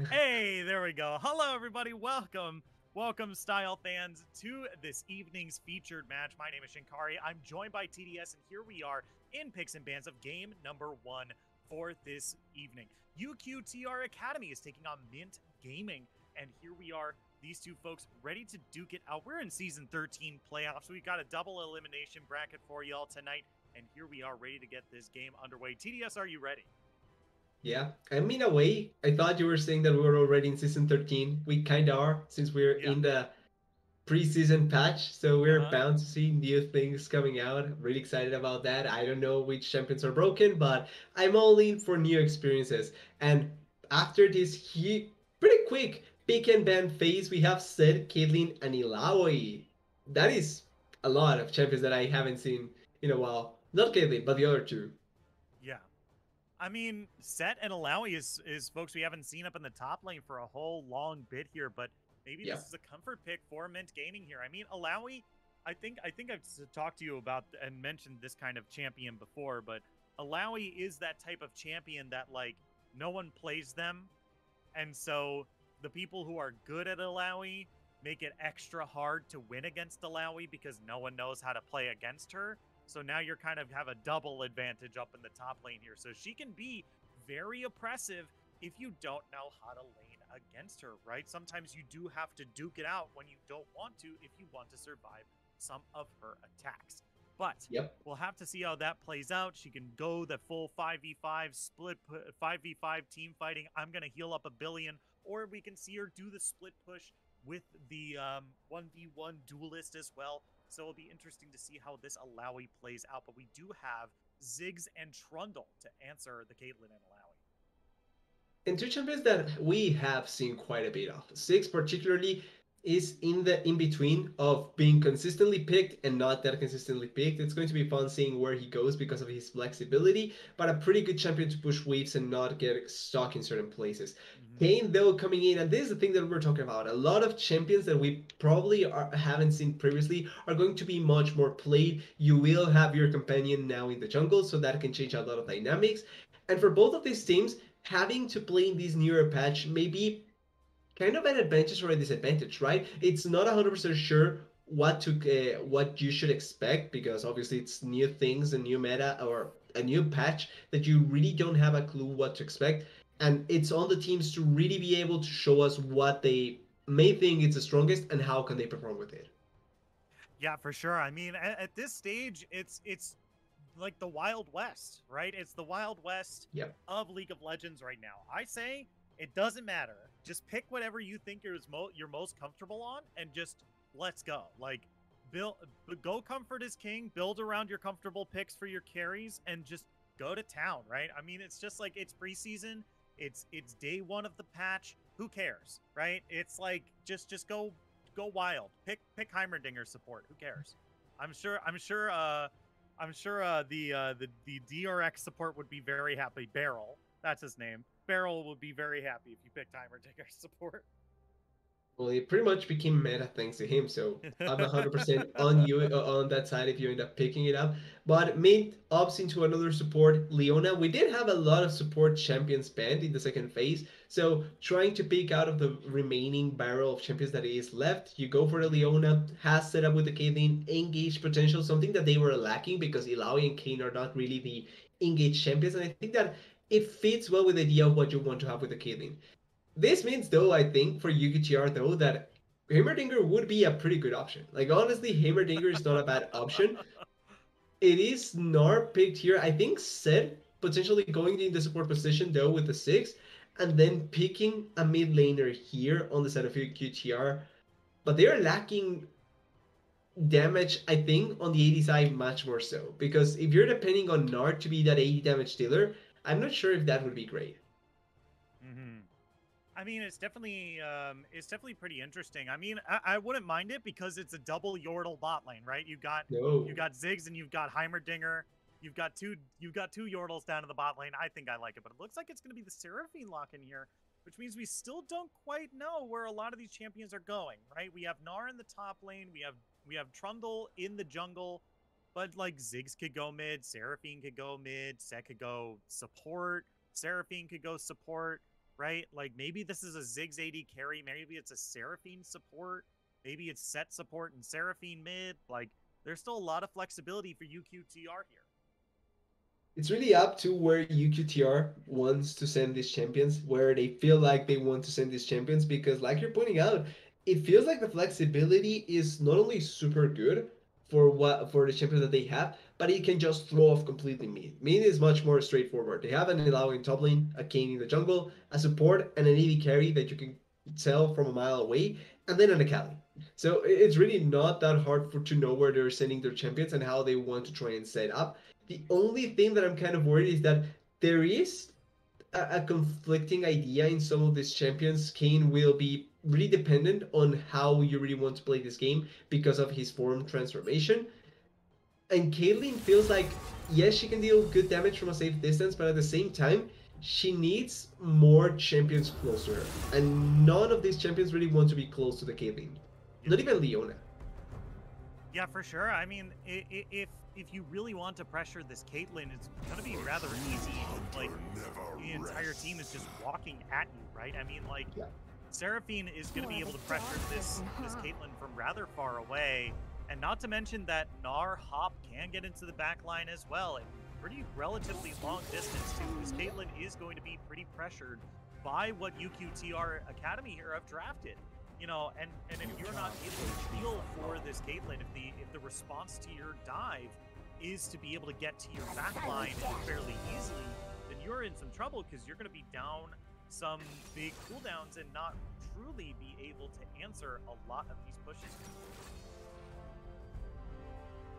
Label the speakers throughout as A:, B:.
A: Hey, there we go. Hello, everybody. Welcome, Style fans, to this evening's featured match. My name is Shinkari. I'm joined by TDS, and here we are in Picks and Bans of game number 1 for this evening. UQTR Academy is taking on MYNT Gaming, and here we are, these two folks ready to duke it out. We're in Season 13 playoffs. We've got a double elimination bracket for y'all tonight, and here we are ready to get this game underway. TDS, are you ready?
B: Yeah, I mean, in a way, I thought you were saying that we were already in season 13. We kind of are, since we're
A: Yeah.
B: in the preseason patch, so we're
A: Uh-huh.
B: bound to see new things coming out. Really excited about that. I don't know which champions are broken, but I'm all in for new experiences. And after this pretty quick pick and ban phase, we have Sid, Caitlyn, and Ilaoi. That is a lot of champions that I haven't seen in a while. Not Caitlyn, but the other two.
A: Yeah. I mean, Set and Alawi is folks we haven't seen up in the top lane for a whole long bit here, but maybe
B: Yeah.
A: this is a comfort pick for MYNT Gaming here. I mean, Alawi, I think I've talked to you about and mentioned this kind of champion before, but Alawi is that type of champion that like no one plays them, and so the people who are good at Alawi make it extra hard to win against Alawi because no one knows how to play against her. So now you're kind of have a double advantage up in the top lane here. So she can be very oppressive if you don't know how to lane against her, right? Sometimes you do have to duke it out when you don't want to if you want to survive some of her attacks. But
B: Yep.
A: we'll have to see how that plays out. She can go the full 5v5 split 5v5 team fighting. I'm going to heal up a billion, or we can see her do the split push with the 1v1 duelist as well. So it'll be interesting to see how this Alawi plays out. But we do have Ziggs and Trundle to answer the Caitlyn and Alawi.
B: And two champions that we have seen quite a bit of. Six particularly is in the in between of being consistently picked and not that consistently picked. It's going to be fun seeing where he goes because of his flexibility, but a pretty good champion to push waves and not get stuck in certain places.
A: Mm-hmm.
B: Kane, though, coming in, and this is the thing that we're talking about. A lot of champions that we probably haven't seen previously are going to be much more played. You will have your companion now in the jungle, so that can change a lot of dynamics. And for both of these teams, having to play in this newer patch may be kind of an advantage or a disadvantage, right? It's not 100% sure what you should expect because obviously it's new things, a new meta or a new patch that you really don't have a clue what to expect, and it's on the teams to really be able to show us what they may think is the strongest and how can they perform with it.
A: Yeah, for sure. I mean, at this stage, it's like the Wild West, right? It's the Wild West
B: Yep.
A: of League of Legends right now. I say it doesn't matter. Just pick whatever you think you're most comfortable on, and just let's go. Like, go comfort is king. Build around your comfortable picks for your carries, and just go to town, right? I mean, it's just like it's preseason. It's day one of the patch. Who cares, right? It's like just go wild. Pick Heimerdinger support. Who cares? I'm sure the DRX support would be very happy. Beryl, that's his name. Beryl would be very happy if you picked Heimerdinger support.
B: Well, it pretty much became meta thanks to him, so I'm 100% on you on that side if you end up picking it up. But Mint opts into another support, Leona. We did have a lot of support champions banned in the second phase, so trying to pick out of the remaining barrel of champions that is left, you go for the
A: Mhm.
B: Leona, has set up with the Caitlyn, engage potential, something that they were lacking because Illaoi and Kane are not really the engaged champions, and I think that it fits well with the idea of what you want to have with the Caitlyn. This means, though, I think for UQTR, though, that Heimerdinger would be a pretty good option. Like, honestly, Heimerdinger is not a bad option. It is Gnar picked here. I think Sid potentially going in the support position, though, with the 6, and then picking a mid laner here on the side of UQTR. But they're lacking damage, I think, on the 80 side much more so. Because if you're depending on Gnar to be that 80 damage dealer, I'm not sure if that would be great.
A: Mm-hmm. I mean, it's definitely pretty interesting. I mean, I wouldn't mind it because it's a double Yordle bot lane, right? You
B: No.
A: got Ziggs and you've got Heimerdinger. You've got two Yordles down in the bot lane. I think I like it, but it looks like it's going to be the Seraphine lock in here, which means we still don't quite know where a lot of these champions are going, right? We have Gnar in the top lane. We have Trundle in the jungle, but like Ziggs could go mid, Seraphine could go mid, Set could go support, Seraphine could go support. right? Like maybe this is a Ziggs AD carry, maybe it's a Seraphine support, maybe it's set support and Seraphine mid. Like there's still a lot of flexibility for UQTR here.
B: It's really up to where UQTR wants to send these champions, where they feel like they want to send these champions, because like you're pointing out, it feels like the flexibility is not only super good for the champions that they have, but it can just throw off completely mid. Mid is much more straightforward. They have an Illaoi in top lane, a Kayn in the jungle, a support, and an AD carry that you can tell from a mile away, and then an Akali. So it's really not that hard to know where they're sending their champions and how they want to try and set up. The only thing that I'm kind of worried is that there is a conflicting idea in some of these champions. Kane will be really dependent on how you really want to play this game because of his form transformation. And Caitlyn feels like, yes, she can deal good damage from a safe distance, but at the same time, she needs more champions close to her. And none of these champions really want to be close to the Caitlyn. Not even Leona.
A: Yeah, for sure. I mean, if you really want to pressure this Caitlyn, it's gonna be rather easy. Like the entire team is just walking at you, right? I mean, like Seraphine is gonna be able to pressure this Caitlyn from rather far away, and not to mention that Gnar Hop can get into the back line as well, and pretty relatively long distance too. This Caitlyn is going to be pretty pressured by what UQTR Academy here have drafted. You know, and if you're not able to feel for this Caitlyn, if the response to your dive is to be able to get to your back line fairly easily, then you're in some trouble because you're going to be down some big cooldowns and not truly be able to answer a lot of these pushes.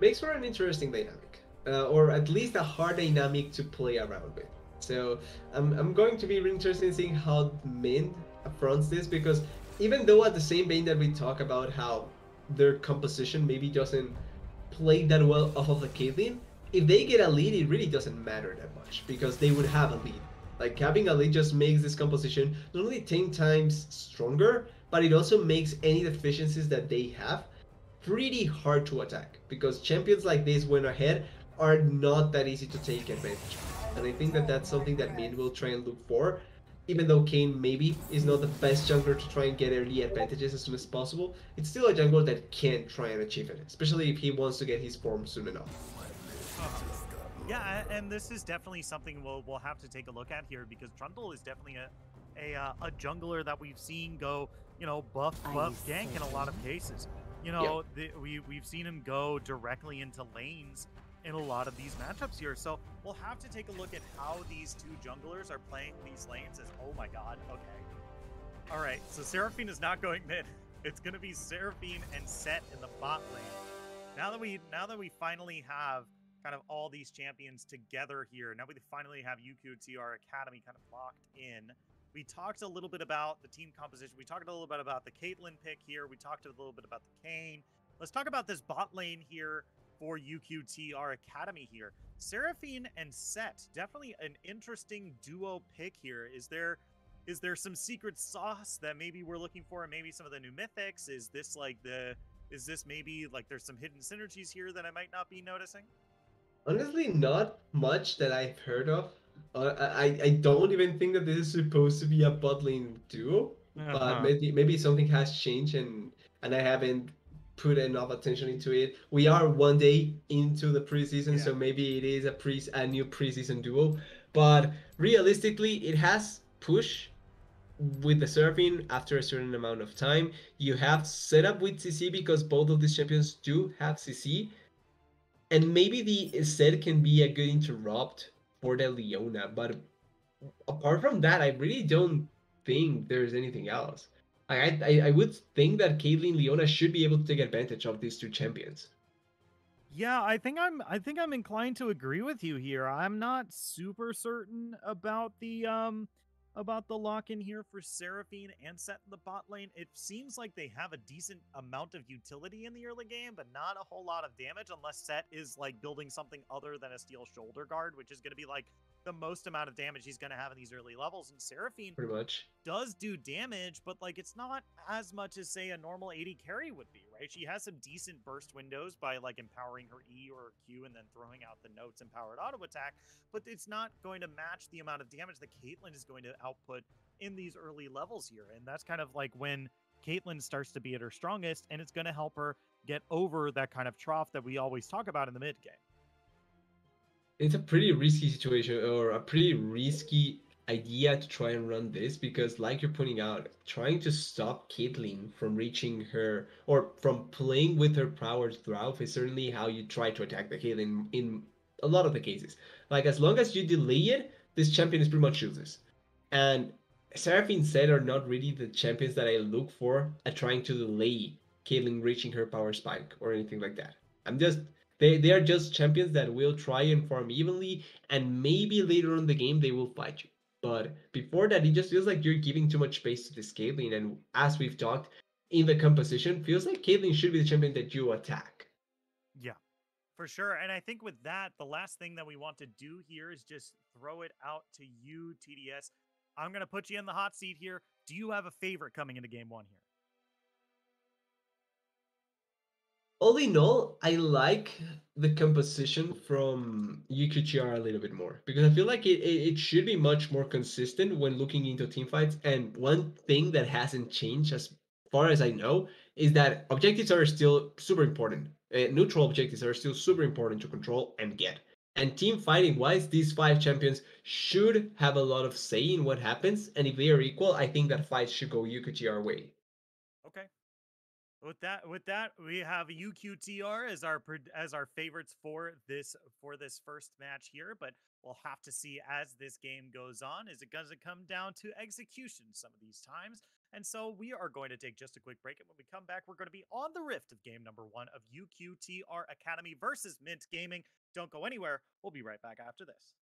B: Makes for an interesting dynamic, or at least a hard dynamic to play around with. So I'm going to be really interested in seeing how MYNT affronts this, because even though at the same vein that we talk about how their composition maybe doesn't play that well off of the Caitlyn, if they get a lead, it really doesn't matter that much because they would have a lead. Like having a lead just makes this composition not only 10 times stronger, but it also makes any deficiencies that they have pretty hard to attack, because champions like this when ahead are not that easy to take advantage of. And I think that that's something that MYNT will try and look for, even though Kayn maybe is not the best jungler to try and get early advantages as soon as possible. It's still a jungler that can try and achieve it, especially if he wants to get his form soon enough.
A: Yeah, and this is definitely something we'll have to take a look at here, because Trundle is definitely a jungler that we've seen go, you know, buff gank in a lot of cases. You know, we've seen him go directly into lanes in a lot of these matchups here. So we'll have to take a look at how these two junglers are playing these lanes as, oh my god, okay. All right, so Seraphine is not going mid. It's going to be Seraphine and Set in the bot lane. Now that we finally have kind of all these champions together here, now we finally have UQTR Academy kind of locked in. We talked a little bit about the team composition. We talked a little bit about the Caitlyn pick here. We talked a little bit about the Kayn. Let's talk about this bot lane here for UQTR Academy here. Seraphine and Set, definitely an interesting duo pick here. Is there some secret sauce that maybe we're looking for, and maybe some of the new mythics? Is this maybe like there's some hidden synergies here that I might not be noticing?
B: Honestly, not much that I've heard of. I don't even think that this is supposed to be a bot lane duo, but maybe something has changed and I haven't put enough attention into it. We are one day into the preseason, so maybe it is a new preseason duo. But realistically, it has push with the Seraphine after a certain amount of time. You have setup with CC because both of these champions do have CC, and maybe the set can be a good interrupt for the Leona, but apart from that, I really don't think there's anything else. I would think that Caitlyn Leona should be able to take advantage of these two champions.
A: Yeah, I think I'm inclined to agree with you here. I'm not super certain about the lock in here for Seraphine and Set in the bot lane. It seems like they have a decent amount of utility in the early game, but not a whole lot of damage unless Set is like building something other than a steel shoulder guard, which is going to be like the most amount of damage he's going to have in these early levels. And Seraphine
B: Pretty much
A: does do damage, but like it's not as much as say a normal AD carry would be, right? right? She has some decent burst windows by like empowering her E or her Q and then throwing out the notes empowered auto attack, but it's not going to match the amount of damage that Caitlyn is going to output in these early levels here. And that's kind of like when Caitlyn starts to be at her strongest, and it's going to help her get over that kind of trough that we always talk about in the mid game.
B: It's a pretty risky situation or a pretty risky idea to try and run this because, like you're pointing out, trying to stop Caitlyn from reaching her or from playing with her powers throughout is certainly how you try to attack the Caitlyn in a lot of the cases. Like, as long as you delay it, this champion is pretty much useless. And Seraphine said are not really the champions that I look for at trying to delay Caitlyn reaching her power spike or anything like that. I'm just they are just champions that will try and farm evenly, and maybe later on in the game they will fight you. But before that, it just feels like you're giving too much space to this Caitlyn, and as we've talked in the composition, feels like Caitlyn should be the champion that you attack.
A: Yeah, for sure. And I think with that, the last thing that we want to do here is just throw it out to you, TDS. I'm going to put you in the hot seat here. Do you have a favorite coming into game one here?
B: All in all, I like the composition from UQTR a little bit more because I feel like it should be much more consistent when looking into team fights. And one thing that hasn't changed, as far as I know, is that objectives are still super important. Neutral objectives are still super important to control and get. And team fighting wise, these five champions should have a lot of say in what happens. And if they are equal, I think that fights should go UQTR way.
A: Okay. With that, we have UQTR as our favorites for this first match here. But we'll have to see as this game goes on. Is it going to come down to execution some of these times? And so we are going to take just a quick break, and when we come back, we're going to be on the rift of game number 1 of UQTR Academy versus MYNT Gaming. Don't go anywhere. We'll be right back after this.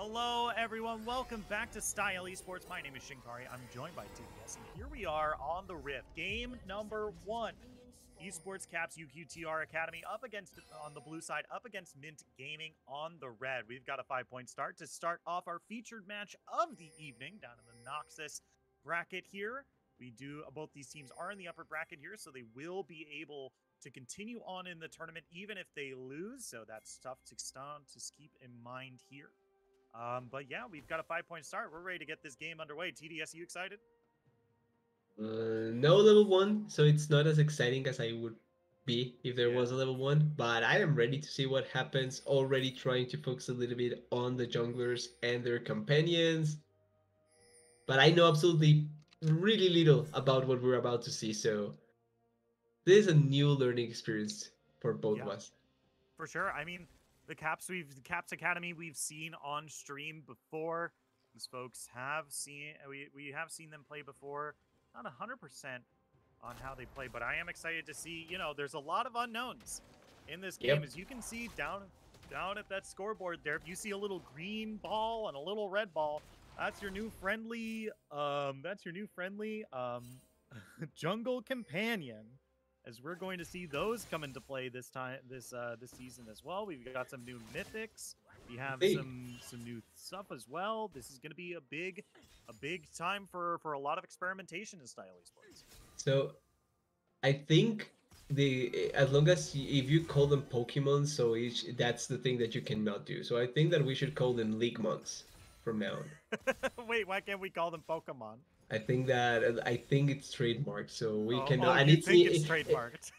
A: Hello, everyone. Welcome back to Style Esports. My name is Shinkari. I'm joined by TBS, and here we are on the Rift. Game number 1. Esports Caps UQTR Academy up against, on the blue side, up against MYNT Gaming on the red. We've got a 5-point start to start off our featured match of the evening down in the Noxus bracket here. Both these teams are in the upper bracket here, so they will be able to continue on in the tournament even if they lose. So that's stuff to keep in mind here. But yeah, we've got a 5-point start. We're ready to get this game underway. TDS, you excited?
B: No level 1, so it's not as exciting as I would be if there was a level 1, but I am ready to see what happens, already trying to focus a little bit on the junglers and their companions. But I know absolutely really little about what we're about to see, so this is a new learning experience for both of us.
A: For sure. I mean, the Caps Academy we've seen on stream before. These folks have seen we have seen them play before. Not 100% on how they play, but I am excited to see, you know, there's a lot of unknowns in this game. As you can see down at that scoreboard there, if you see a little green ball and a little red ball, that's your new friendly jungle companion, as we're going to see those come into play this season as well. We've got some new mythics. We have some new stuff as well. This is going to be a big time for a lot of experimentation in Style Esports.
B: So I think as long as if you call them Pokemon, so that's the thing that you cannot do. So I think that we should call them Leaguemons from now on.
A: Wait, why can't we call them Pokemon?
B: I think it's trademarked, so we cannot.
A: Oh,
B: and
A: it's trademarked.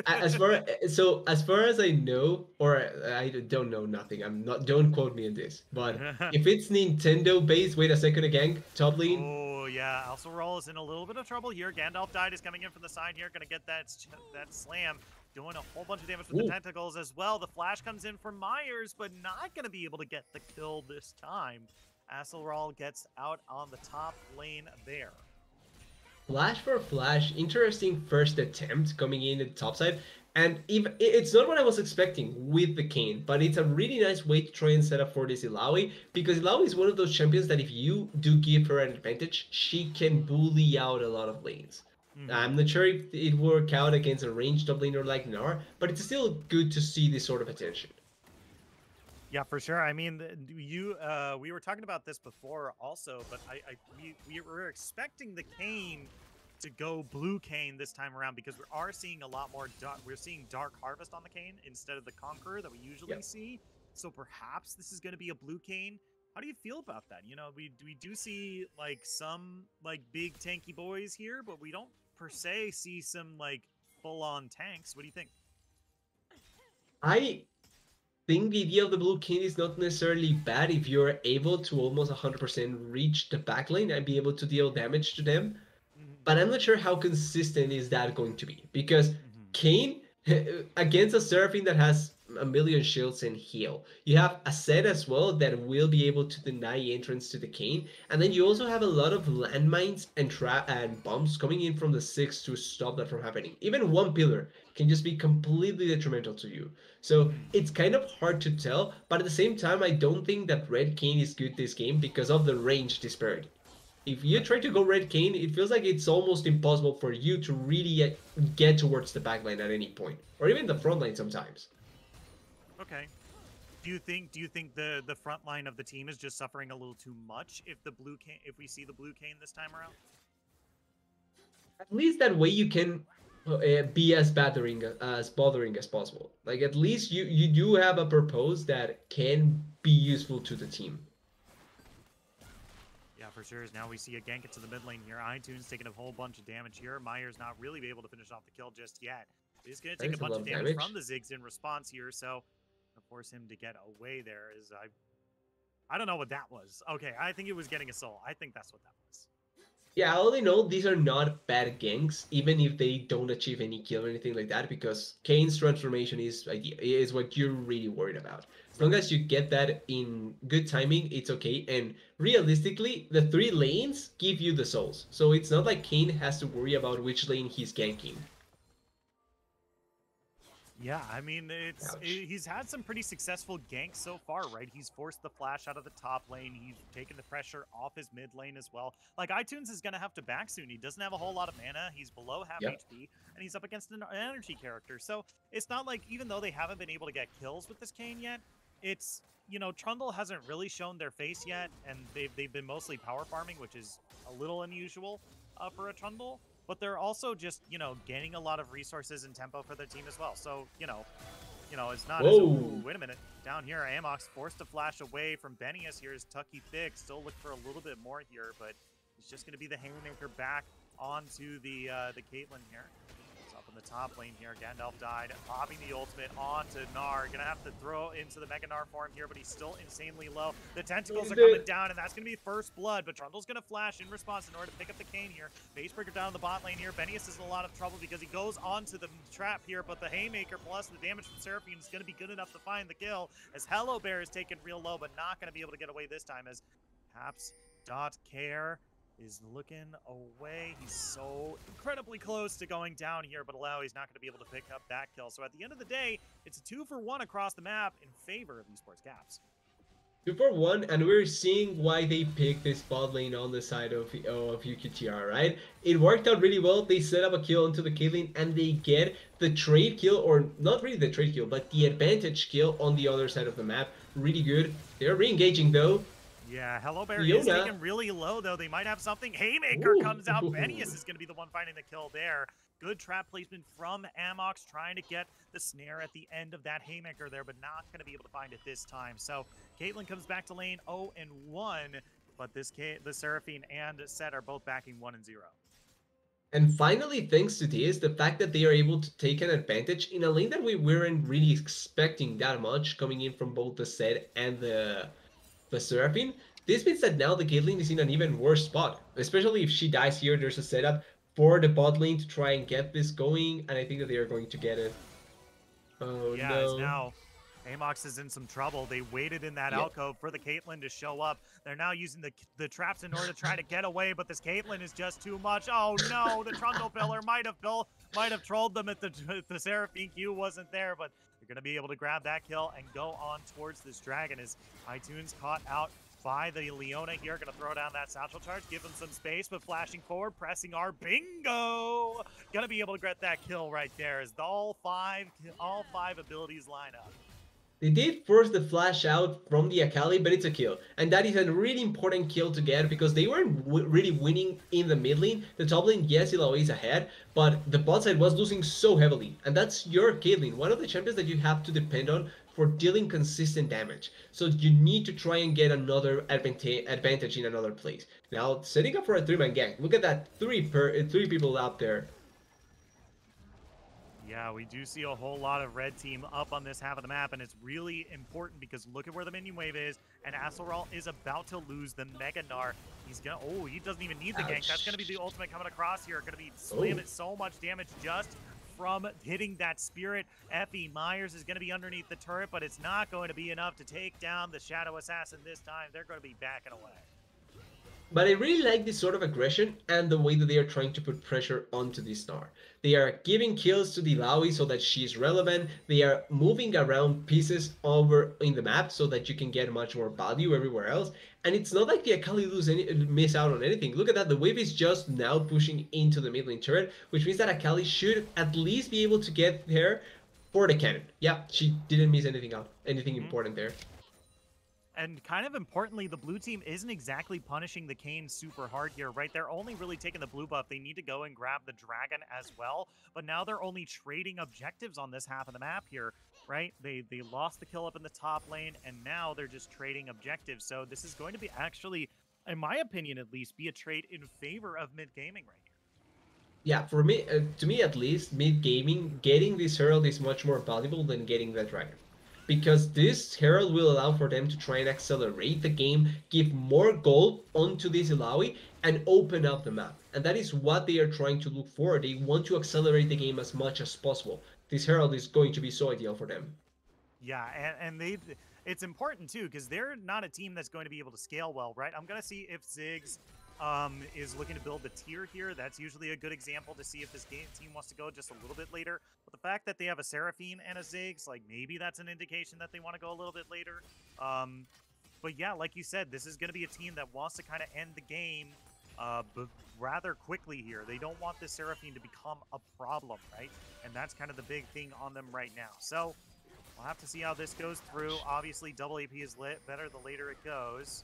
B: As far as I know, or I don't know nothing. Don't quote me on this. But if it's Nintendo based, wait a second again. Top lane.
A: Oh yeah, Alceroll is in a little bit of trouble here. Gandalf died, is coming in from the side here, gonna get that slam, doing a whole bunch of damage with the tentacles as well. The flash comes in from Myers, but not gonna be able to get the kill this time. Alceroll gets out on the top lane there.
B: Flash for Flash, interesting first attempt coming in at the top side. And even it's not what I was expecting with the Kayn, but it's a really nice way to try and set up for this Illaoi, because Illaoi is one of those champions that if you do give her an advantage, she can bully out a lot of lanes. I'm not sure if it work out against a ranged top laner like Gnar, but it's still good to see this sort of attention.
A: Yeah, for sure. I mean, we were talking about this before also, but we were expecting the Kayn to go blue Kayn this time around, because we are seeing a lot more we're seeing Dark Harvest on the Kayn instead of the Conqueror that we usually see. So perhaps this is going to be a blue Kayn. How do you feel about that? You know, we do see like some like big tanky boys here, but we don't per se see some like full-on tanks. What do you think?
B: I think the idea of the blue Kayn is not necessarily bad if you're able to almost 100% reach the backlane and be able to deal damage to them. But I'm not sure how consistent is that going to be, because Kayn against a Seraphine that has a million shields and heal, you have a set as well that will be able to deny entrance to the Kayn, and then you also have a lot of landmines and bombs coming in from the 6 to stop that from happening. Even one pillar can just be completely detrimental to you. So it's kind of hard to tell, but at the same time, I don't think that Red Kayn is good this game because of the range disparity. If you try to go Red Kayn, it feels like it's almost impossible for you to really get towards the backline at any point, or even the front line sometimes.
A: Okay. Do you think the front line of the team is just suffering a little too much if we see the blue Kayn this time around?
B: At least that way you can be as bothering as possible. Like at least you do have a purpose that can be useful to the team.
A: Yeah, for sure. Now we see a gank into the mid lane here. iTunes taking a whole bunch of damage here. Myers not really be able to finish off the kill just yet. He's going to take a bunch of damage from the Ziggs in response here, so to force him to get away there is I don't know what that was. Okay, I think it was getting a soul. I think that's what that was.
B: Yeah, I only know these are not bad ganks, even if they don't achieve any kill or anything like that, because Kayn's transformation is what you're really worried about. As long as you get that in good timing, it's okay. And realistically, the 3 lanes give you the souls. So it's not like Kayn has to worry about which lane he's ganking.
A: Yeah, I mean,
B: Ouch.
A: he's had some pretty successful ganks so far, right? He's forced the flash out of the top lane. He's taken the pressure off his mid lane as well. Like, iTunes is going to have to back soon. He doesn't have a whole lot of mana. He's below half
B: Yep.
A: HP, and he's up against an energy character. So it's not like, even though they haven't been able to get kills with this Kayn yet, it's, you know, Trundle hasn't really shown their face yet, and they've been mostly power farming, which is a little unusual for a Trundle. But they're also just, you know, gaining a lot of resources and tempo for their team as well. So, it's not as,
B: Whoa.
A: ooh, wait a minute. Down here, Amox forced to flash away from Benius here as Tucky Thick. Still look for a little bit more here, but it's just going to be the Haymaker back onto the Caitlyn here. It's up in the top lane here. Gandalf died, popping the ultimate onto Gnar. Gonna have to throw into the Mega Gnar for him here, but he's still insanely low. The tentacles are coming down, and that's gonna be first blood, but Trundle's gonna flash in response in order to pick up the Kayn here. Facebreaker down in the bot lane here. Benius is in a lot of trouble because he goes onto the trap here, but the Haymaker plus the damage from Seraphine is gonna be good enough to find the kill, as Hello Bear is taken real low, but not gonna be able to get away this time, as Haps.care is looking away. He's so incredibly close to going down here, but Alawi's not going to be able to pick up that kill. So at the end of the day, it's a 2-for-1 across the map in favor of Esports Caps.
B: 2-for-1, and we're seeing why they picked this bot lane on the side of UQTR, right? It worked out really well. They set up a kill onto the Caitlyn, and they get the trade kill, or not really the trade kill, but the advantage kill on the other side of the map. Really good. They're re-engaging though.
A: Yeah, Hello Bear is
B: Fiona.
A: taken really low, though. They might have something. Haymaker
B: Ooh.
A: comes out. Benius is going to be the one finding the kill there. Good trap placement from Amox, trying to get the snare at the end of that Haymaker there, but not going to be able to find it this time. So Caitlyn comes back to lane 0-1, but the Seraphine and Set are both backing 1-0.
B: And finally, thanks to this, the fact that they are able to take an advantage in a lane that we weren't really expecting that much coming in from both the Set and the Seraphine, this means that now the Caitlyn is in an even worse spot. Especially if she dies here, there's a setup for the bot lane to try and get this going, and I think that they are going to get it. Oh
A: Yeah, as
B: no.
A: now Amox is in some trouble. They waited in that
B: Yeah.
A: alcove for the Caitlyn to show up. They're now using the traps in order to try to get away, but this Caitlyn is just too much. Oh no, the Trundle Pillar might have trolled them if the Seraphine Q wasn't there, but they're going to be able to grab that kill and go on towards this dragon as iTunes caught out by the Leona here. Going to throw down that satchel charge, give them some space, but flashing forward, pressing our bingo. Going to be able to get that kill right there as all five abilities line up.
B: They did force the flash out from the Akali, but it's a kill. And that is a really important kill to get because they weren't really winning in the mid lane. The top lane, yes, Illaoi is ahead, but the bot side was losing so heavily. And that's your Caitlyn, one of the champions that you have to depend on for dealing consistent damage. So you need to try and get another advantage in another place. Now, setting up for a 3-man gang. Look at that, three people out there.
A: Yeah, we do see a whole lot of red team up on this half of the map, and it's really important because look at where the minion wave is, and Aselral is about to lose the Mega Gnar. He's gonna, oh, he doesn't even need the gank. That's gonna be the ultimate coming across here. Gonna be slamming so much damage just from hitting that spirit. Effie Myers is gonna be underneath the turret, but it's not going to be enough to take down the Shadow Assassin this time. They're gonna be backing away.
B: But I really like this sort of aggression and the way that they are trying to put pressure onto this star. They are giving kills to the Laui so that she's relevant. They are moving around pieces over in the map so that you can get much more value everywhere else. And it's not like the Akali miss out on anything. Look at that, the wave is just now pushing into the mid lane turret, which means that Akali should at least be able to get there for the cannon. Yeah, she didn't miss anything out, anything important there.
A: And kind of importantly, the blue team isn't exactly punishing the Kayn super hard here, right? They're only really taking the blue buff. They need to go and grab the dragon as well. But now they're only trading objectives on this half of the map here, right? They lost the kill up in the top lane, and now they're just trading objectives. So this is going to be actually, in my opinion at least, be a trade in favor of mid-gaming right here.
B: Yeah, for me, to me at least, mid-gaming, getting this Herald is much more valuable than getting the Dragon. Because this Herald will allow for them to try and accelerate the game, give more gold onto this Illaoi, and open up the map. And that is what they are trying to look for. They want to accelerate the game as much as possible. This Herald is going to be so ideal for them.
A: Yeah, and it's important too because they're not a team that's going to be able to scale well, right? I'm going to see if Ziggs is looking to build the tier here. That's usually a good example to see if this team wants to go just a little bit later. But the fact that they have a Seraphine and a Ziggs, like maybe that's an indication that they want to go a little bit later. But yeah, like you said, this is going to be a team that wants to kind of end the game but rather quickly here. They don't want this Seraphine to become a problem, right? And that's kind of the big thing on them right now. So we'll have to see how this goes through. Obviously, double AP is better the later it goes.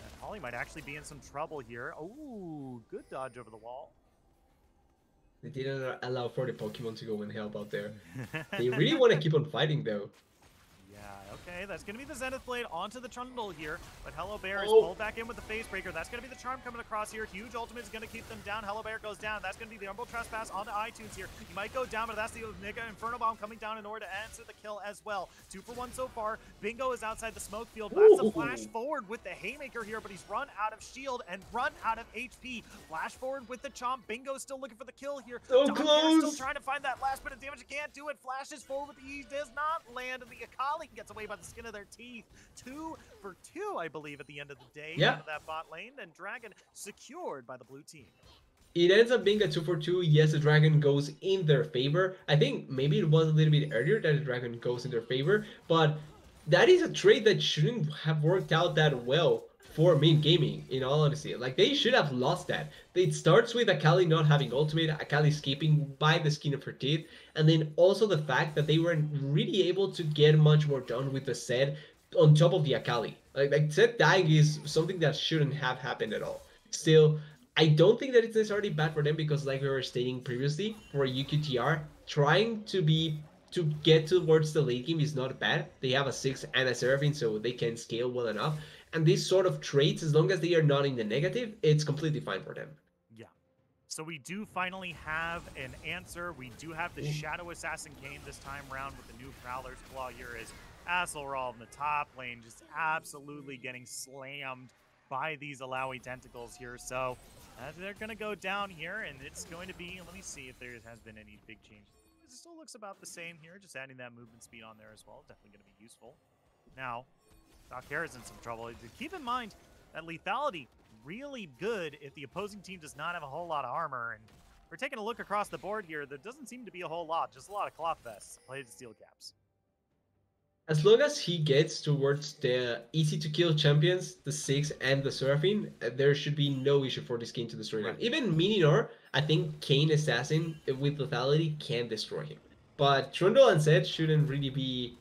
A: And Holly might actually be in some trouble here. Oh, good dodge over the wall.
B: They didn't allow for the Pokemon to go and help out there. They really want to keep on fighting, though.
A: Yeah, okay, that's going to be the Zenith Blade onto the Trundle here, but Hello Bear is pulled back in with the Phase Breaker. That's going to be the Charm coming across here. Huge Ultimate is going to keep them down. Hello Bear goes down. That's going to be the Umbral Trespass onto iTunes here. He might go down, but that's the Mega Inferno Bomb coming down in order to answer the kill as well. 2 for 1 so far. Bingo is outside the smoke field. That's a flash forward with the Haymaker here, but he's run out of shield and run out of HP. Flash forward with the Chomp. Bingo's still looking for the kill here.
B: So close!
A: Still trying to find that last bit of damage. Can't do it. Flashes forward with the E. Does not land, and the Akali gets away by the skin of their teeth. 2 for 2, I believe, at the end of the day.
B: Yeah.
A: Out of that bot lane, and Dragon secured by the blue team.
B: It ends up being a 2 for 2. Yes, the Dragon goes in their favor. I think maybe it was a little bit earlier that the Dragon goes in their favor, but that is a trade that shouldn't have worked out that well for MYNT Gaming, in all honesty. Like, they should have lost that. It starts with Akali not having ultimate, Akali escaping by the skin of her teeth, and then also the fact that they weren't really able to get much more done with the set on top of the Akali. Like set dying is something that shouldn't have happened at all. Still, I don't think that it's necessarily bad for them because, like we were stating previously, for UQTR, trying to get towards the late game is not bad. They have a 6 and a Seraphine, so they can scale well enough. And these sort of traits, as long as they are not in the negative, it's completely fine for them.
A: Yeah. So we do finally have an answer. We do have the Shadow Assassin Kane this time around with the new Prowler's Claw here as Asselrod in the top lane just absolutely getting slammed by these Alawi tentacles here. So they're going to go down here, and it's going to be, let me see if there has been any big changes. It still looks about the same here, just adding that movement speed on there as well. Definitely going to be useful. Now, Doc Harris in some trouble. Keep in mind that lethality really good if the opposing team does not have a whole lot of armor. And we're taking a look across the board here. There doesn't seem to be a whole lot, just a lot of cloth vests, plated steel caps.
B: As long as he gets towards the easy-to-kill champions, the 6 and the Seraphine, there should be no issue for this Kane to destroy him. Even Minior, I think Kane Assassin with lethality can destroy him. But Trundle and Zed shouldn't really be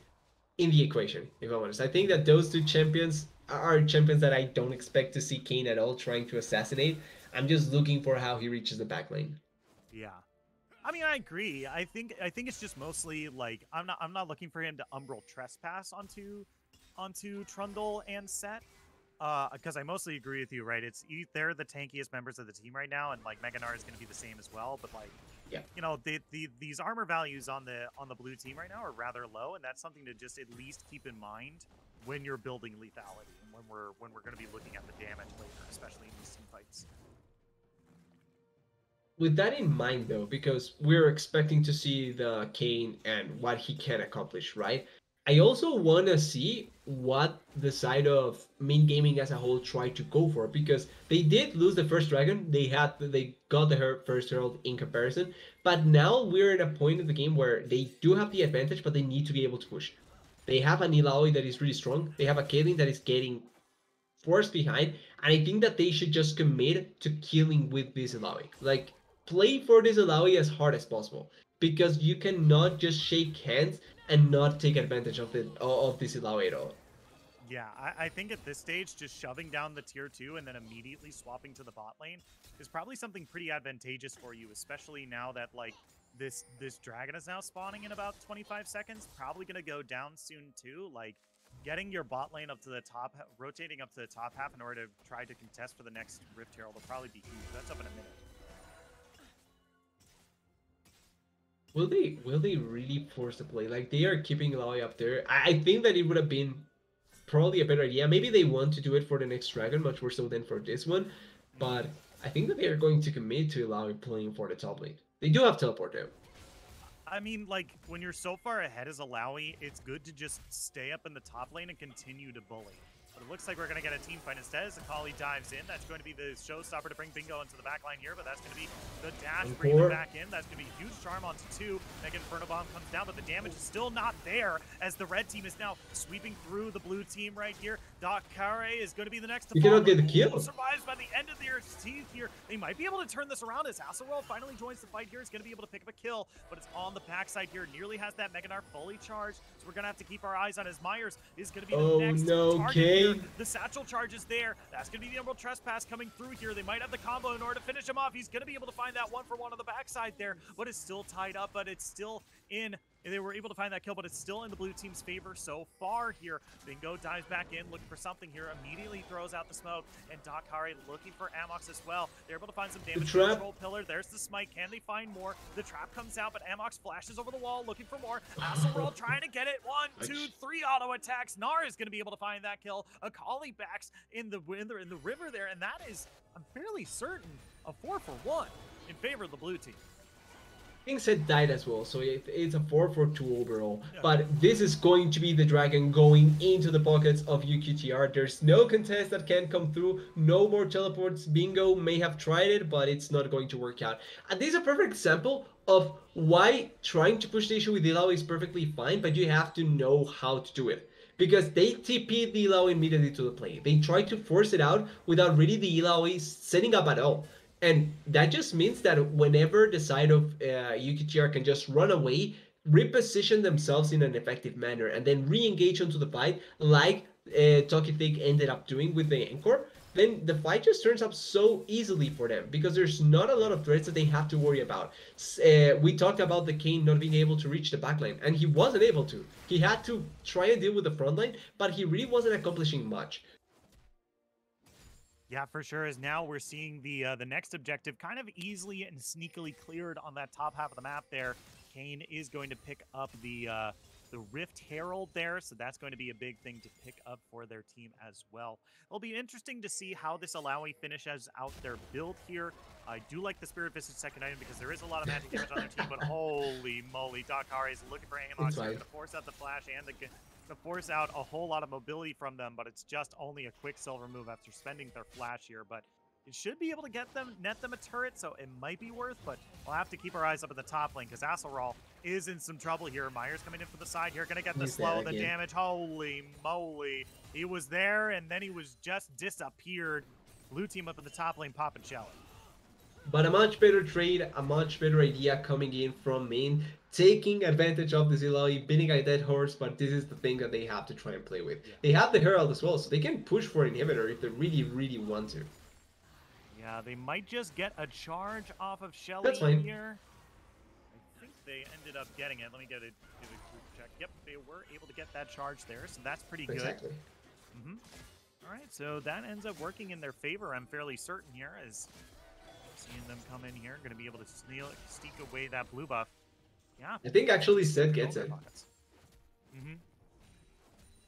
B: in the equation, if I'm honest. I think that those two champions are champions that I don't expect to see Kane at all trying to assassinate. I'm just looking for how he reaches the back lane.
A: Yeah. I mean, I agree. I think it's just mostly like I'm not looking for him to Umbral Trespass onto Trundle and Set. Because I mostly agree with you, right? They're the tankiest members of the team right now, and like Meganar is going to be the same as well. But like,
B: yeah,
A: you know, these armor values on the blue team right now are rather low, and that's something to just at least keep in mind when you're building lethality and when we're going to be looking at the damage later, especially in these team fights.
B: With that in mind, though, because we're expecting to see the Kane and what he can accomplish, right? I also want to see what the side of MYNT Gaming as a whole tried to go for, because they did lose the first dragon. They got the first herald in comparison, but now we're at a point of the game where they do have the advantage, but they need to be able to push. They have an Illaoi that is really strong. They have a Caitlyn that is getting forced behind, and I think that they should just commit to killing with this Illaoi. Like, play for this Illaoi as hard as possible, because you cannot just shake hands and not take advantage of this Illaoi at all.
A: Yeah, I think at this stage, just shoving down the tier 2 and then immediately swapping to the bot lane is probably something pretty advantageous for you, especially now that like this dragon is now spawning in about 25 seconds. Probably going to go down soon too. Like, getting your bot lane up to the top, rotating up to the top half in order to try to contest for the next Rift Herald will probably be huge. That's up in a minute.
B: Will they really force the play? Like, they are keeping Illaoi up there. I think that it would have been probably a better idea. Maybe they want to do it for the next dragon, much more so than for this one. But I think that they are going to commit to Illaoi playing for the top lane. They do have teleport though.
A: I mean, like, when you're so far ahead as Illaoi, it's good to just stay up in the top lane and continue to bully. But it looks like we're going to get a team fight instead as Akali dives in. That's going to be the showstopper to bring Bingo into the backline here, but that's going to be the dash, bringing him back in. That's going to be a huge charm onto 2. Mega Inferno Bomb comes down, but the damage is still not there as the red team is now sweeping through the blue team right here. Dakare is going to be the next to
B: You
A: fall.
B: cannot get the kill.
A: Survives by the end of their teeth here. They might be able to turn this around as Hasselworld finally joins the fight here. He's going to be able to pick up a kill, but it's on the backside here. Nearly has that Mega Nar fully charged, so we're going to have to keep our eyes on as Myers is going to be the next target here. The satchel charge is there. That's going to be the Emerald Trespass coming through here. They might have the combo in order to finish him off. He's going to be able to find that 1-for-1 on the backside there, but it's still tied up, but it's still in. They were able to find that kill, but it's still in the blue team's favor so far here. Bingo dives back in, looking for something here, immediately throws out the smoke, and Dakare looking for Amox as well. They're able to find some damage to the control pillar. There's the smite. Can they find more? The trap comes out, but Amox flashes over the wall, looking for more. Hasselworld trying to get it. 1, 2, 3 auto attacks. Nar is going to be able to find that kill. Akali backs in the river there, and that is, I'm fairly certain, a 4-for-1 in favor of the blue team.
B: Kingset died as well, so it's a 4-for-2 overall. Yeah. But this is going to be the dragon going into the pockets of UQTR. There's no contest that can come through, no more teleports. Bingo may have tried it, but it's not going to work out. And this is a perfect example of why trying to push the issue with Illaoi is perfectly fine, but you have to know how to do it. Because they TP'd the Illaoi immediately to the play. They tried to force it out without really the Illaoi setting up at all. And that just means that whenever the side of UQTR can just run away, reposition themselves in an effective manner, and then re-engage onto the fight like Tokitik ended up doing with the Anchor, then the fight just turns up so easily for them because there's not a lot of threats that they have to worry about. We talked about the Kayn not being able to reach the backline, and he wasn't able to. He had to try and deal with the front line, but he really wasn't accomplishing much.
A: Yeah, for sure. As now we're seeing the next objective kind of easily and sneakily cleared on that top half of the map there. Kayn is going to pick up the Rift Herald there, so that's going to be a big thing to pick up for their team as well. It'll be interesting to see how this Illaoi finishes out their build here. I do like the Spirit Visage second item because there is a lot of magic damage on their team, but holy moly, Dakare is looking for Amox. They're going to force out the flash and to force out a whole lot of mobility from them, but it's just only a Quicksilver move after spending their flash here. But it should be able to net them a turret, so it might be worth, but we'll have to keep our eyes up at the top lane because Hasselworld is in some trouble here. Myers coming in from the side here, going to get the slow, the damage. Holy moly. He was there, and then he was just disappeared. Blue team up in the top lane, popping shelly.
B: But a much better trade, a much better idea coming in from MYNT, taking advantage of the Illaoi, beating a dead horse, but this is the thing that they have to try and play with. Yeah. They have the Herald as well, so they can push for inhibitor if they really, really want to.
A: Yeah, they might just get a charge off of Shelly here. I think they ended up getting it. Let me get a quick check. Yep, they were able to get that charge there, so that's pretty good.
B: Exactly.
A: All right, so that ends up working in their favor, I'm fairly certain here, as seeing them come in here, going to be able to sneak away that blue buff. Yeah.
B: I think actually Seth gets it.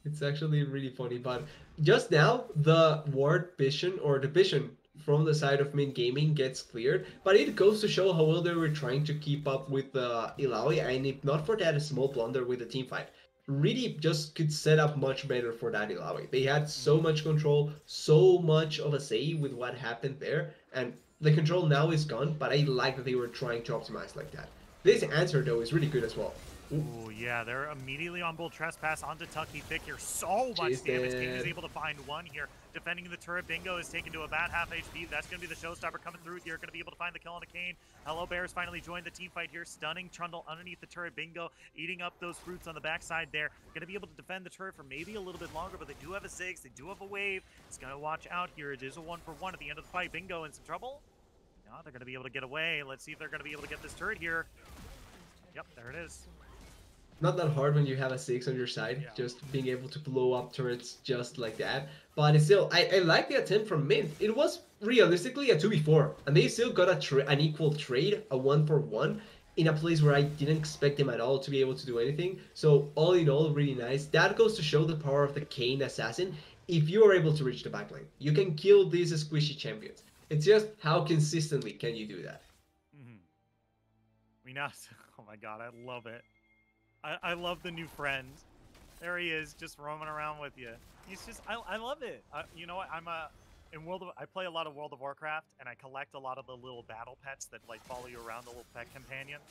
B: It's actually really funny, but just now the ward vision or the vision from the side of MYNT Gaming gets cleared, but it goes to show how well they were trying to keep up with Illaoi, and if not for that small blunder with the team fight, really just could set up much better for that Illaoi. They had so much control, so much of a say with what happened there, and the control now is gone, but I like that they were trying to optimize like that. This answer, though, is really good as well.
A: Oh yeah, they're immediately on Bull Trespass onto Tucky Thick here. So much damage. King is able to find one here. Defending the turret, Bingo is taken to about half HP. That's going to be the showstopper coming through here. Going to be able to find the kill on the Kayn. Hello Bears finally joined the team fight here. Stunning Trundle underneath the turret. Bingo eating up those fruits on the backside there. Going to be able to defend the turret for maybe a little bit longer, but they do have a Ziggs. They do have a wave. It's going to watch out here. It is a 1-for-1 at the end of the fight. Bingo in some trouble. No, they're going to be able to get away. Let's see if they're going to be able to get this turret here. Yep, there it is.
B: Not that hard when you have a 6 on your side, just being able to blow up turrets just like that. But still, I like the attempt from MYNT. It was realistically a 2v4, and they still got an equal trade, a 1-for-1, in a place where I didn't expect them at all to be able to do anything. So all in all, really nice. That goes to show the power of the Kayn Assassin. If you are able to reach the backline, you can kill these squishy champions. It's just how consistently can you do that?
A: Oh my god, I love it. I love the new friend. There he is, just roaming around with you. He's just, I love it. You know what? I play a lot of World of Warcraft, and I collect a lot of the little battle pets that like follow you around, the little pet companions.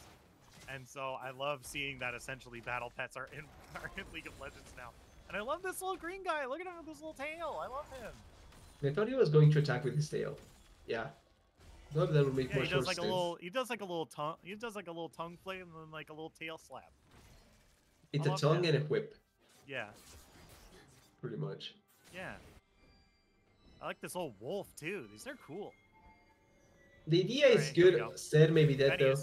A: And so I love seeing that essentially battle pets are in are in League of Legends now. And I love this little green guy. Look at him with this little tail. I love him.
B: I thought he was going to attack with his tail. Yeah. Thought that would make
A: Yeah,
B: much more sense.
A: he does like a little tongue. He does like a little tongue flame and then like a little tail slap.
B: It's a tongue and a whip.
A: Yeah.
B: Pretty much.
A: Yeah. I like this old wolf too. These are cool.
B: The idea is good. Said maybe that though.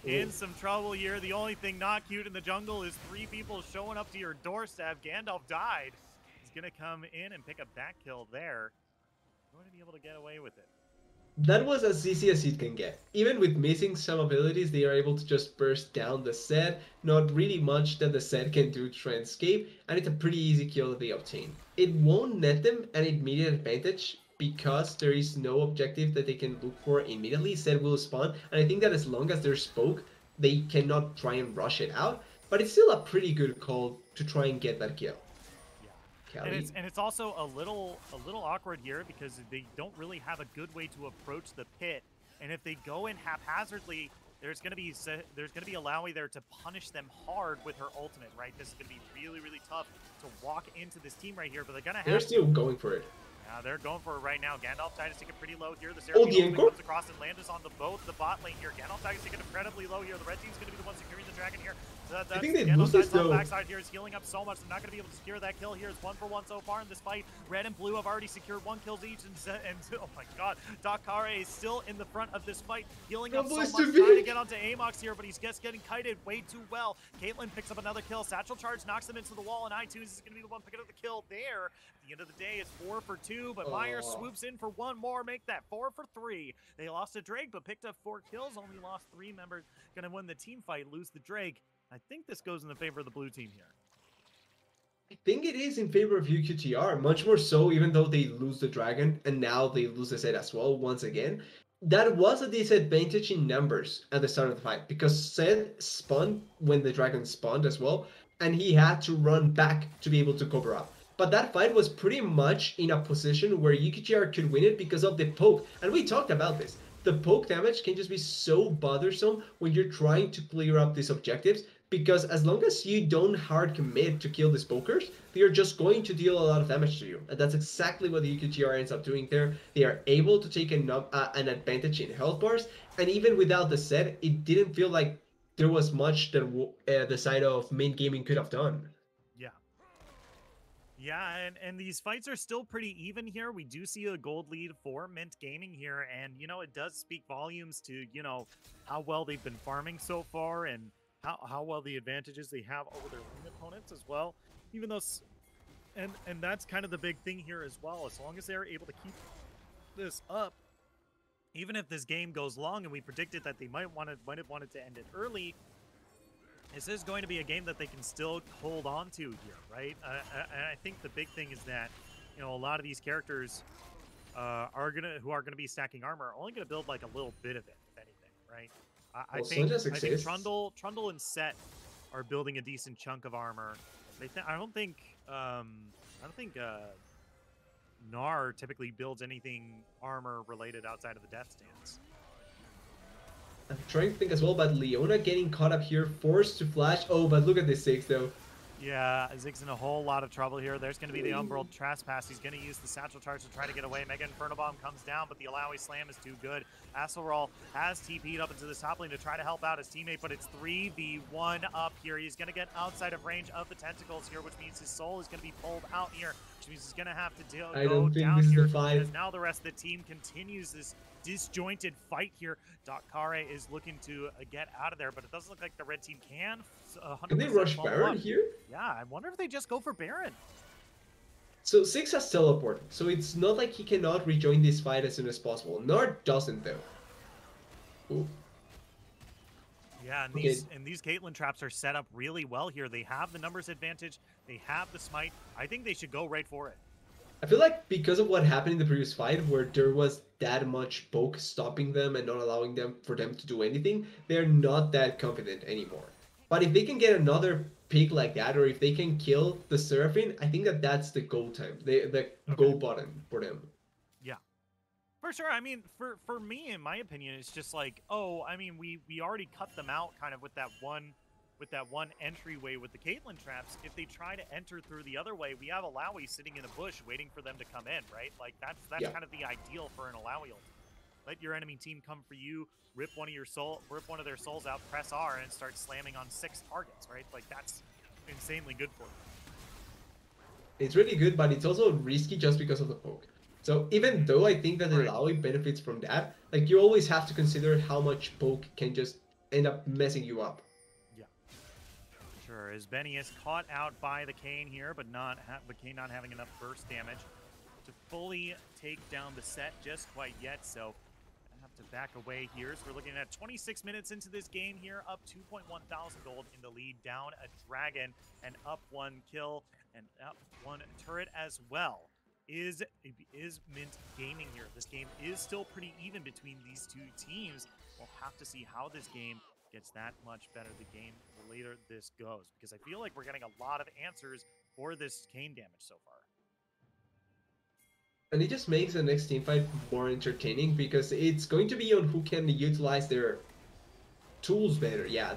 A: In some trouble here. The only thing not cute in the jungle is 3 people showing up to your doorstep. Gandalf died. He's gonna come in and pick a back kill there. Going to be able to get away with it.
B: That was as easy as it can get. Even with missing some abilities, they are able to just burst down the set. Not really much that the set can do to try and escape, and it's a pretty easy kill that they obtain. It won't net them an immediate advantage because there is no objective that they can look for immediately. Set will spawn, and I think that as long as there's poke, they cannot try and rush it out. But it's still a pretty good call to try and get that kill.
A: And it's also a little awkward here because they don't really have a good way to approach the pit. And if they go in haphazardly, there's gonna be Alawi there to punish them hard with her ultimate, right? This is gonna be really tough to walk into this team right here, but they're
B: still going for it.
A: Yeah, they're going for it right now. Gandalf Tide is taking pretty low here. The
B: Seraphine
A: comes across and lands on both the bot lane here. Gandalf Tide is taking incredibly low here. The red team's going to be the one securing the dragon here.
B: I think they lose this though.
A: On the backside here is healing up so much. They're not going to be able to secure that kill here. It's 1 for 1 so far in this fight. Red and blue have already secured 1 kill each, and oh my god, Dakare is still in the front of this fight, healing up so much, trying to get onto Amox here, but he's just getting kited way too well. Caitlyn picks up another kill. Satchel Charge knocks him into the wall, and iTunes is going to be the one picking up the kill there. At the end of the day, it's 4 for 2, but Myers swoops in for 1 more, make that 4 for 3. They lost to Drake, but picked up 4 kills, only lost 3 members. Going to win the team fight, lose the Drake. I think this goes in the favor of the blue team here.
B: I think it is in favor of UQTR, much more so even though they lose the dragon and now they lose the set as well once again. That was a disadvantage in numbers at the start of the fight because Seth spun when the dragon spawned as well, and he had to run back to be able to cover up. But that fight was pretty much in a position where UQTR could win it because of the poke, and we talked about this. The poke damage can just be so bothersome when you're trying to clear up these objectives, because as long as you don't hard commit to kill these pokers, they are just going to deal a lot of damage to you. And that's exactly what the UQTR ends up doing there. They are able to take an advantage in health bars, and even without the set, it didn't feel like there was much that the side of MYNT Gaming could have done.
A: Yeah, and these fights are still pretty even here. We do see a gold lead for MYNT Gaming here, and, you know, it does speak volumes to, you know, how well they've been farming so far and how well the advantages they have over their lane opponents as well. Even though, and that's kind of the big thing here as well. As long as they're able to keep this up, even if this game goes long, and we predicted that they might have wanted to end it early, this is going to be a game that they can still hold on to here, right? And I think the big thing is that, you know, a lot of these characters who are gonna be stacking armor are only gonna build like a little bit of it, if anything, right? I think Trundle and Set are building a decent chunk of armor. I don't think Gnar typically builds anything armor related outside of the Death Stance.
B: I'm trying to think as well about Leona getting caught up here, forced to flash. Oh, but look at this Ziggs though.
A: Yeah, Ziggs in a whole lot of trouble here. There's going to be the Umbral Trespass. He's going to use the Satchel Charge to try to get away. Mega Inferno Bomb comes down, but the Alawi Slam is too good. Asselroll has TP'd up into the top lane to try to help out his teammate, but it's 3v1 up here. He's going to get outside of range of the tentacles here, which means his soul is going to be pulled out here, which means he's going to have to go down here. Because now the rest of the team continues this disjointed fight here. Dakare is looking to get out of there, but it doesn't look like the red team can.
B: Can they rush Baron here?
A: Yeah, I wonder if they just go for Baron.
B: So Ziggs has teleport, so it's not like he cannot rejoin this fight as soon as possible. Gnar doesn't though. Ooh.
A: Yeah, and these Caitlyn traps are set up really well here. They have the numbers advantage. They have the smite. I think they should go right for it.
B: I feel like because of what happened in the previous fight, where there was that much poke stopping them and not allowing them to do anything, they're not that confident anymore. But if they can get another pick like that, or if they can kill the Seraphine, I think that that's the go time, the go button for them.
A: Yeah. For sure. I mean, for me, in my opinion, it's just like, oh, I mean, we already cut them out kind of with that one entryway with the Caitlyn traps. If they try to enter through the other way, we have Alawi sitting in a bush waiting for them to come in, right? Like that's kind of the ideal for an Alawi ult. Let your enemy team come for you, rip one of their souls out, press R, and start slamming on 6 targets, right? Like that's insanely good for you.
B: It's really good, but it's also risky just because of the poke. So even though I think that the Alawi benefits from that, like you always have to consider how much poke can just end up messing you up.
A: Yeah. Sure, as Benny is caught out by the Kayn here, but Kayn not having enough burst damage to fully take down the set just quite yet, so I have to back away here. So we're looking at 26 minutes into this game here, up 2.1 thousand gold in the lead, down a dragon, and up 1 kill, and up 1 turret as well. Is MYNT Gaming here. This game is still pretty even between these two teams. We'll have to see how this game gets that much better the later this goes, because I feel like we're getting a lot of answers for this Kayn damage so far.
B: And it just makes the next team fight more entertaining because it's going to be on who can utilize their tools better. Yeah,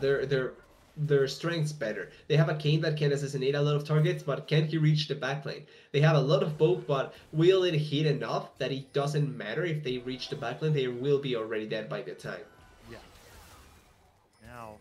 B: their strengths better. They have a Kayn that can assassinate a lot of targets, but can he reach the backline? They have a lot of poke, but will it hit enough that it doesn't matter if they reach the backline? They will be already dead by the time.
A: Yeah. Now,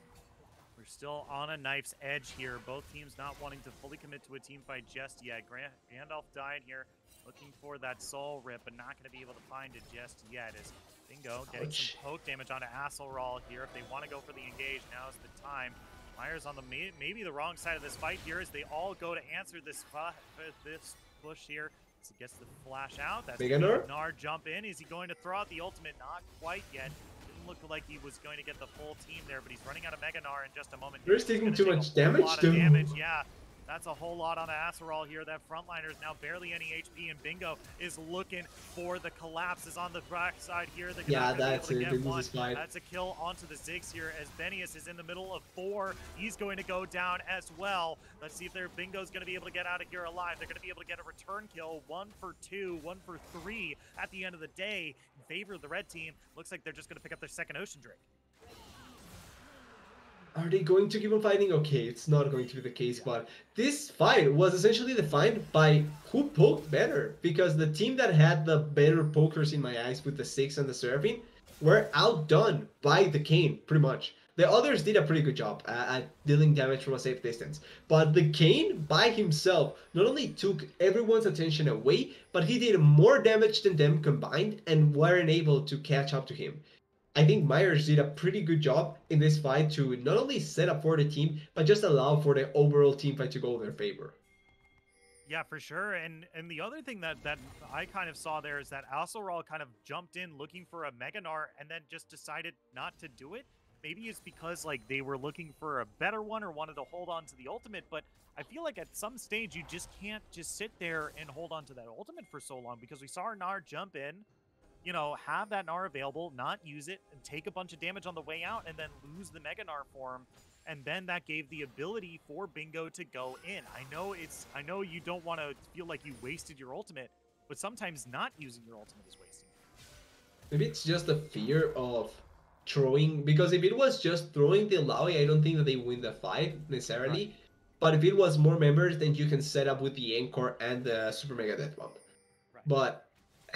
A: we're still on a knife's edge here. Both teams not wanting to fully commit to a team fight just yet. Gandalf died here, looking for that soul rip, but not going to be able to find it just yet. As Bingo getting some poke damage onto Asselrahl here. If they want to go for the engage, now's the time. Myers on the maybe the wrong side of this fight here as they all go to answer this push here. As he gets the flash out. That's Gnar jump in. Is he going to throw out the ultimate? Not quite yet. Didn't look like he was going to get the full team there, but he's running out of Mega Gnar in just a moment.
B: They're taking too much damage.
A: Yeah. That's a whole lot on Asserrahl here. That frontliner is now barely any HP, and Bingo is looking for the collapses on the back side here.
B: That's it.
A: That's a kill onto the Ziggs here as Benius is in the middle of 4. He's going to go down as well. Let's see if Bingo's going to be able to get out of here alive. They're going to be able to get a return kill. 1 for 2, 1 for 3 at the end of the day in favor of the red team. Looks like they're just going to pick up their second Ocean Drake.
B: Are they going to keep on fighting? Okay, it's not going to be the case, but this fight was essentially defined by who poked better, because the team that had the better pokers in my eyes with the 6 and the Seraphine were outdone by the Kayn, pretty much. The others did a pretty good job at dealing damage from a safe distance, but the Kayn by himself not only took everyone's attention away, but he did more damage than them combined and weren't able to catch up to him. I think Myers did a pretty good job in this fight to not only set up for the team, but just allow for the overall team fight to go in their favor.
A: Yeah, for sure. And the other thing that I kind of saw there is that Asselrahl kind of jumped in looking for a Mega Gnar and then just decided not to do it. Maybe it's because like they were looking for a better one or wanted to hold on to the ultimate, but I feel like at some stage you just can't just sit there and hold on to that ultimate for so long, because we saw our Gnar jump in, you know, have that Gnar available, not use it, and take a bunch of damage on the way out, and then lose the Mega Gnar form, and then that gave the ability for Bingo to go in. I know you don't want to feel like you wasted your ultimate, but sometimes not using your ultimate is wasting.
B: Maybe it's just the fear of throwing, because if it was just throwing the Laoi, I don't think that they win the fight necessarily. Right. But if it was more members, then you can set up with the Encore and the Super Mega Death Bomb. Right. But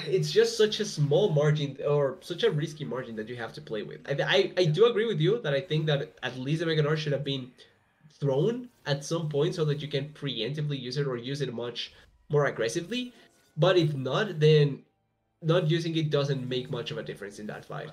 B: it's just such a small margin, or such a risky margin, that you have to play with. I do agree with you that I think that at least the Mega Gnar should have been thrown at some point so that you can preemptively use it or use it much more aggressively. But if not, then not using it doesn't make much of a difference in that fight.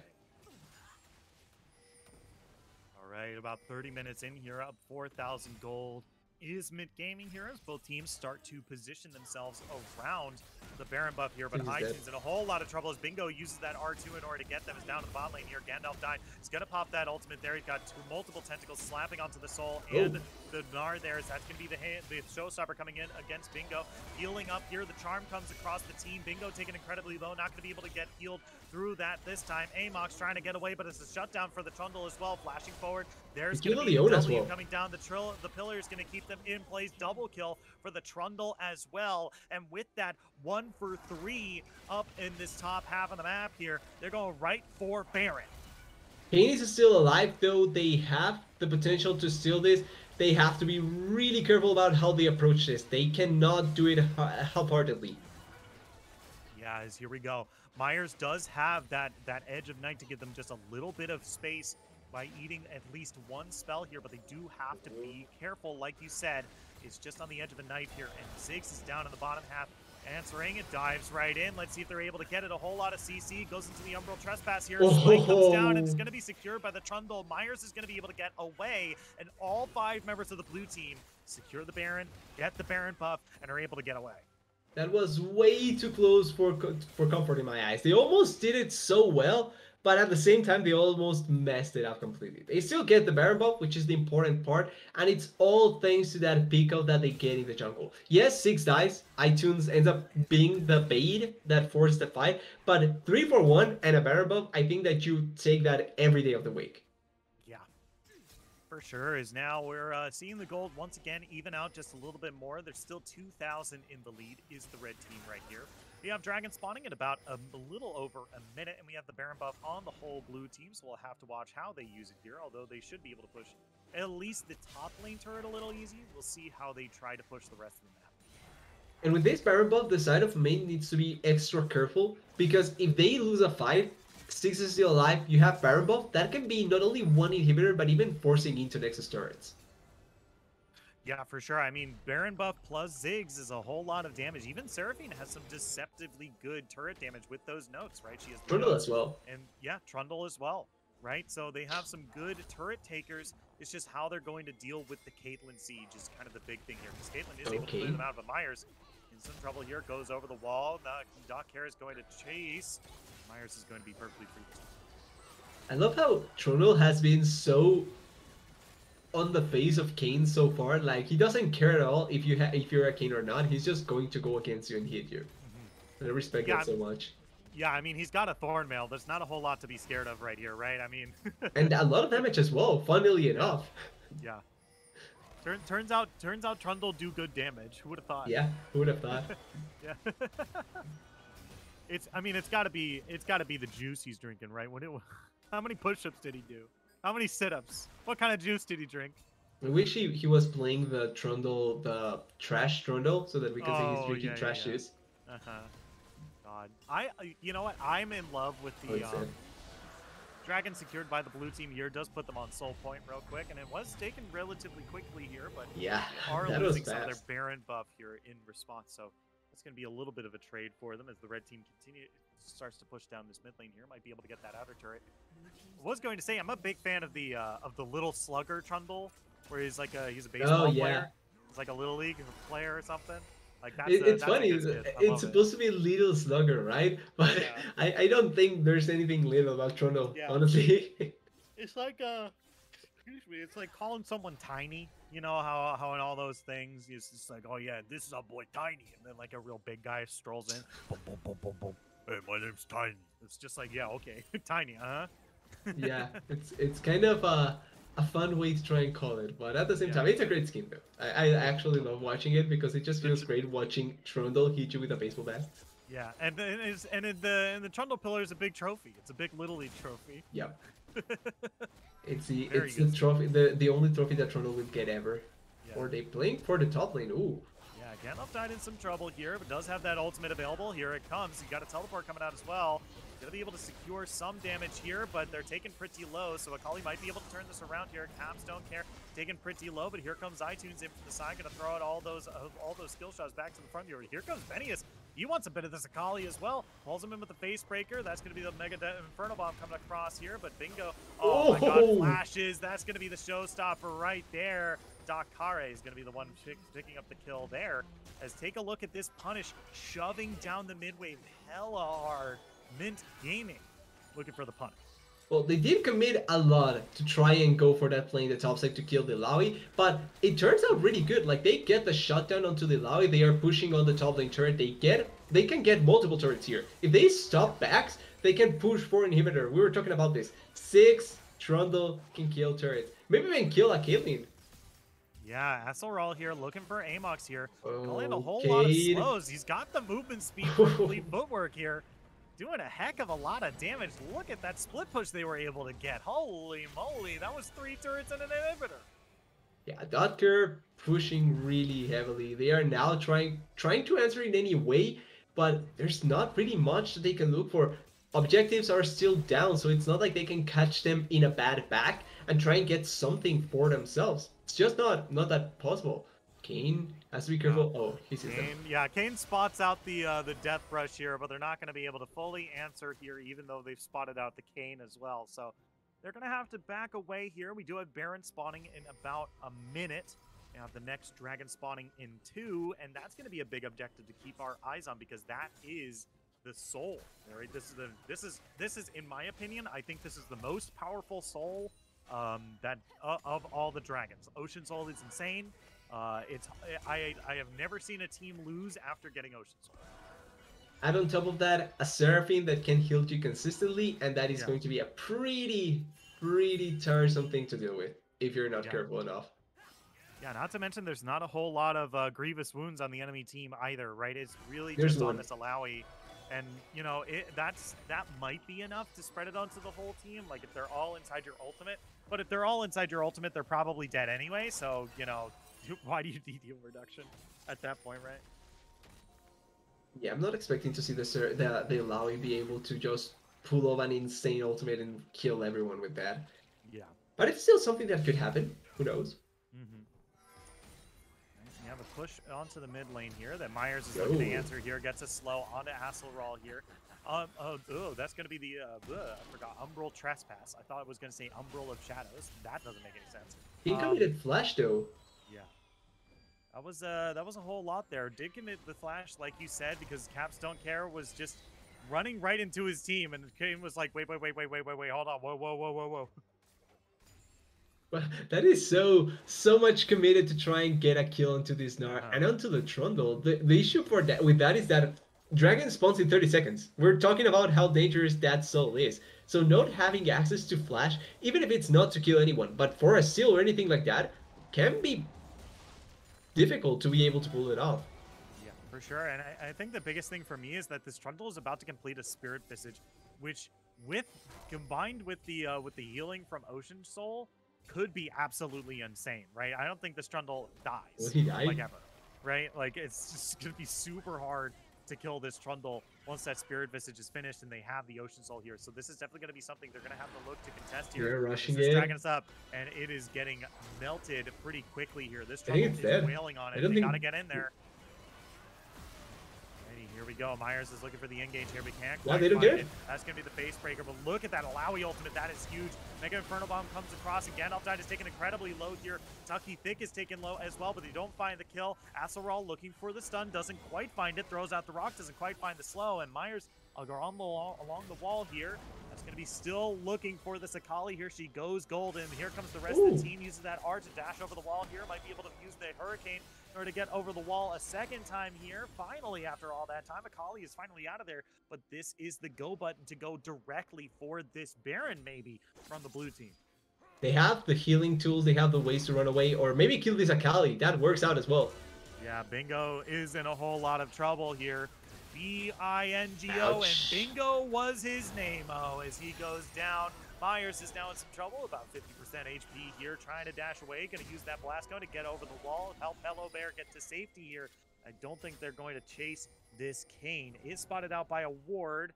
A: All right, about 30 minutes in here, up 4,000 gold. Is MYNT Gaming here as both teams start to position themselves around the Baron buff here, but Highteen's in a whole lot of trouble as Bingo uses that R2 in order to get them. Is down to the bot lane here. Gandalf died. He's going to pop that ultimate there. He's got multiple tentacles slapping onto the soul, and the Gnar there, as that's going to be the showstopper coming in against Bingo. Healing up here, the charm comes across the team. Bingo taken incredibly low, not going to be able to get healed through that this time. Amox trying to get away, but it's a shutdown for the Trundle as well. Flashing forward, there's going to be the W coming down. The pillar is going to keep them in place. Double kill for the Trundle as well. And with that, 1 for 3 up in this top half of the map here. They're going right for Baron.
B: Kane is still alive, though they have the potential to steal this. They have to be really careful about how they approach this. They cannot do it half-heartedly.
A: Yeah, as here we go. Myers does have that edge of night to give them just a little bit of space by eating at least one spell here, but they do have to be careful. Like you said, it's just on the edge of the knife here, and Ziggs is down in the bottom half. Answering, it dives right in. Let's see if they're able to get it. A whole lot of CC goes into the Umbral Trespass here. Spike comes down, and it's going to be secured by the Trundle. Myers is going to be able to get away, and all 5 members of the blue team secure the Baron, get the Baron buff, and are able to get away.
B: That was way too close for comfort in my eyes. They almost did it so well, but at the same time, they almost messed it up completely. They still get the Baron buff, which is the important part, and it's all thanks to that pickup that they get in the jungle. Yes, 6 dies. iTunes ends up being the bait that forced the fight, but 3 for 1 and a Baron buff, I think that you take that every day of the week.
A: For sure, is now we're seeing the gold once again even out just a little bit more. There's still 2,000 in the lead, is the red team right here. We have Dragon spawning in about a little over a minute, and we have the Baron buff on the whole blue team, so we'll have to watch how they use it here, although they should be able to push at least the top lane turret a little easy. We'll see how they try to push the rest of the map.
B: And with this Baron buff, the side of MYNT needs to be extra careful, because if they lose a fight, Ziggs is still alive, you have Baron buff, that can be not only one inhibitor, but even forcing into Nexus turrets.
A: Yeah, for sure. I mean, Baron buff plus Ziggs is a whole lot of damage. Even Seraphine has some deceptively good turret damage with those notes, right? She has
B: Trundle as well.
A: And yeah, Trundle as well, right? So they have some good turret takers. It's just how they're going to deal with the Caitlyn siege is kind of the big thing here. Because Caitlyn is able to clear them out, but Myers in some trouble here, goes over the wall. Doc Care is going to chase. Myers is going to be perfectly free.
B: I love how Trundle has been so on the face of Kayn so far. Like, he doesn't care at all if you're a Kayn or not. He's just going to go against you and hit you. I respect that so much.
A: Yeah, I mean, he's got a Thornmail. There's not a whole lot to be scared of right here, right? I mean...
B: and a lot of damage as well, funnily enough.
A: Yeah. Turns out Trundle do good damage. Who would have thought?
B: Yeah, who would have thought?
A: Yeah. I mean, it's got to be the juice he's drinking, right? How many push-ups did he do? How many sit-ups? What kind of juice did he drink?
B: I wish he was playing the Trundle, the trash Trundle, so that we can see he's drinking trash juice.
A: God, you know what? I'm in love with the Dragon secured by the blue team here. Does put them on soul point real quick, and it was taken relatively quickly here, but
B: yeah,
A: they are losing some of their Baron buff here in response. So that's going to be a little bit of a trade for them as the red team starts to push down this mid lane here. Might be able to get that outer turret. I was going to say I'm a big fan of the little slugger Trundle, where he's like he's a baseball player. He's like a little league player or something. Like
B: it's funny. It's supposed to be little slugger, right? But yeah. I don't think there's anything little about Trundle, honestly.
A: It's like excuse me, it's like calling someone tiny. You know how in all those things it's just like, oh yeah, this is our boy Tiny, and then like a real big guy strolls in. Boom, boom, boom, boom, boom. Hey, my name's Tiny. It's just like, yeah, okay, Tiny,
B: yeah, it's kind of a fun way to try and call it, but at the same time, it's a great skin though. I actually love watching it because it just feels great watching Trundle hit you with a baseball bat.
A: Yeah, and in the Trundle pillar is a big trophy. It's a big Little League trophy.
B: Yep. it's the trophy, the only trophy that Trundle would get ever. Yeah. Or they playing for the top lane. Ooh.
A: Yeah, Gandalf died in some trouble here, but does have that ultimate available. Here it comes. You got a teleport coming out as well. Gonna be able to secure some damage here, but they're taking pretty low, so Akali might be able to turn this around here. Caps don't care, taking pretty low, but here comes iTunes in from the side, gonna throw out all those skill shots back to the front here. Here comes Venius. He wants a bit of this Akali as well. Pulls him in with the face breaker. That's gonna be the Mega Inferno Bomb coming across here, but Bingo. Oh my God, flashes. That's gonna be the showstopper right there. Doc Care is going to be the one picking up the kill there. As take a look at this punish, shoving down the mid wave hella hard. MYNT Gaming looking for the punish.
B: Well, they did commit a lot to try and go for that play in the top side to kill the Laui, but it turns out really good. Like, they get the shutdown onto the Laui, they are pushing on the top lane turret, they can get multiple turrets here. If they stop backs, they can push for inhibitor. We were talking about this. 6 Trundle can kill turrets. Maybe even kill a Caitlyn.
A: Yeah, Asselral here looking for Amox here. Calling a whole lot of
B: Okay.
A: slows. He's got the movement speed for complete footwork here. Doing a heck of a lot of damage. Look at that split push they were able to get. Holy moly, that was 3 turrets and an inhibitor.
B: Yeah, Dotker pushing really heavily. They are now trying to answer in any way, but there's not really much that they can look for. Objectives are still down, so it's not like they can catch them in a bad back and try and get something for themselves. It's just not that possible. Kane has to be careful. Oh, he sees them.
A: Yeah, Kane spots out the death rush here, but they're not going to be able to fully answer here, even though they've spotted out the Kane as well. So they're going to have to back away here. We do have Baron spawning in about a minute. We have the next Dragon spawning in 2, and that's going to be a big objective to keep our eyes on because that is the soul. Right? This is in my opinion, I think this is the most powerful soul of all the dragons. Ocean Soul is insane. I have never seen a team lose after getting Ocean Soul.
B: And on top of that, a Seraphine that can heal you consistently, and that is going to be a pretty tiresome thing to deal with if you're not careful enough.
A: Yeah, not to mention there's not a whole lot of grievous wounds on the enemy team either, right? It's really just on this Alawi. And, you know, that might be enough to spread it onto the whole team, like if they're all inside your ultimate. But if they're all inside your ultimate, they're probably dead anyway, so, you know, why do you need heal reduction at that point, right?
B: Yeah, I'm not expecting to see the Alawi be able to just pull off an insane ultimate and kill everyone with that.
A: Yeah.
B: But it's still something that could happen. Who knows?
A: You have a push onto the mid lane here that Myers is looking to answer here. Gets a slow onto Asselral here. That's going to be the, I forgot, Umbral Trespass. I thought it was going to say Umbral of Shadows. That doesn't make any sense.
B: He committed flash, though.
A: Yeah. That was a whole lot there. Did commit the flash, like you said, because Caps Don't Care was just running right into his team, and Kane was like, wait, hold on, whoa.
B: That is so much committed to try and get a kill onto this Gnar and onto the Trundle. The issue for that with that is that Dragon spawns in 30 seconds. We're talking about how dangerous that soul is. So not having access to flash, even if it's not to kill anyone, but for a seal or anything like that, can be difficult to be able to pull it off.
A: Yeah, for sure. And I think the biggest thing for me is that this Trundle is about to complete a Spirit Visage, which combined with the healing from Ocean Soul could be absolutely insane, right? I don't think this Trundle dies.
B: Will he die?
A: Like ever, right? Like it's just gonna be super hard to kill this Trundle once that Spirit Visage is finished and they have the Ocean Soul here. So this is definitely going to be something they're going to have to look to contest here.
B: They're rushing
A: this
B: it.
A: Dragon us up, and it is getting melted pretty quickly here. This Trundle is wailing on it. They got to get in there. Here we go. Myers is looking for the engage here. We can't quite find it. That's going to be the face breaker, but look at that Alawi ultimate. That is huge. Mega Inferno Bomb comes across, and Gandalf Tide is taken incredibly low here. Tucky Thick is taken low as well, but they don't find the kill. Asselral looking for the stun, doesn't quite find it. Throws out the rock, doesn't quite find the slow, and Myers along the wall here. That's going to be still looking for this Akali here. She goes golden. Here comes the rest of the team. Uses that R to dash over the wall here. Might be able to use the Hurricane in order to get over the wall a second time here. Finally, after all that time, Akali is finally out of there. But this is the go button to go directly for this Baron, maybe, from the blue team.
B: They have the healing tools. They have the ways to run away, or maybe kill this Akali. That works out as well.
A: Yeah, Bingo is in a whole lot of trouble here. B-I-N-G-O, and Bingo was his name-o as he goes down. Myers is now in some trouble, about 50% HP here, trying to dash away. Going to use that blast gun to get over the wall, help Hello Bear get to safety here. I don't think they're going to chase this Kane. Is spotted out by a ward.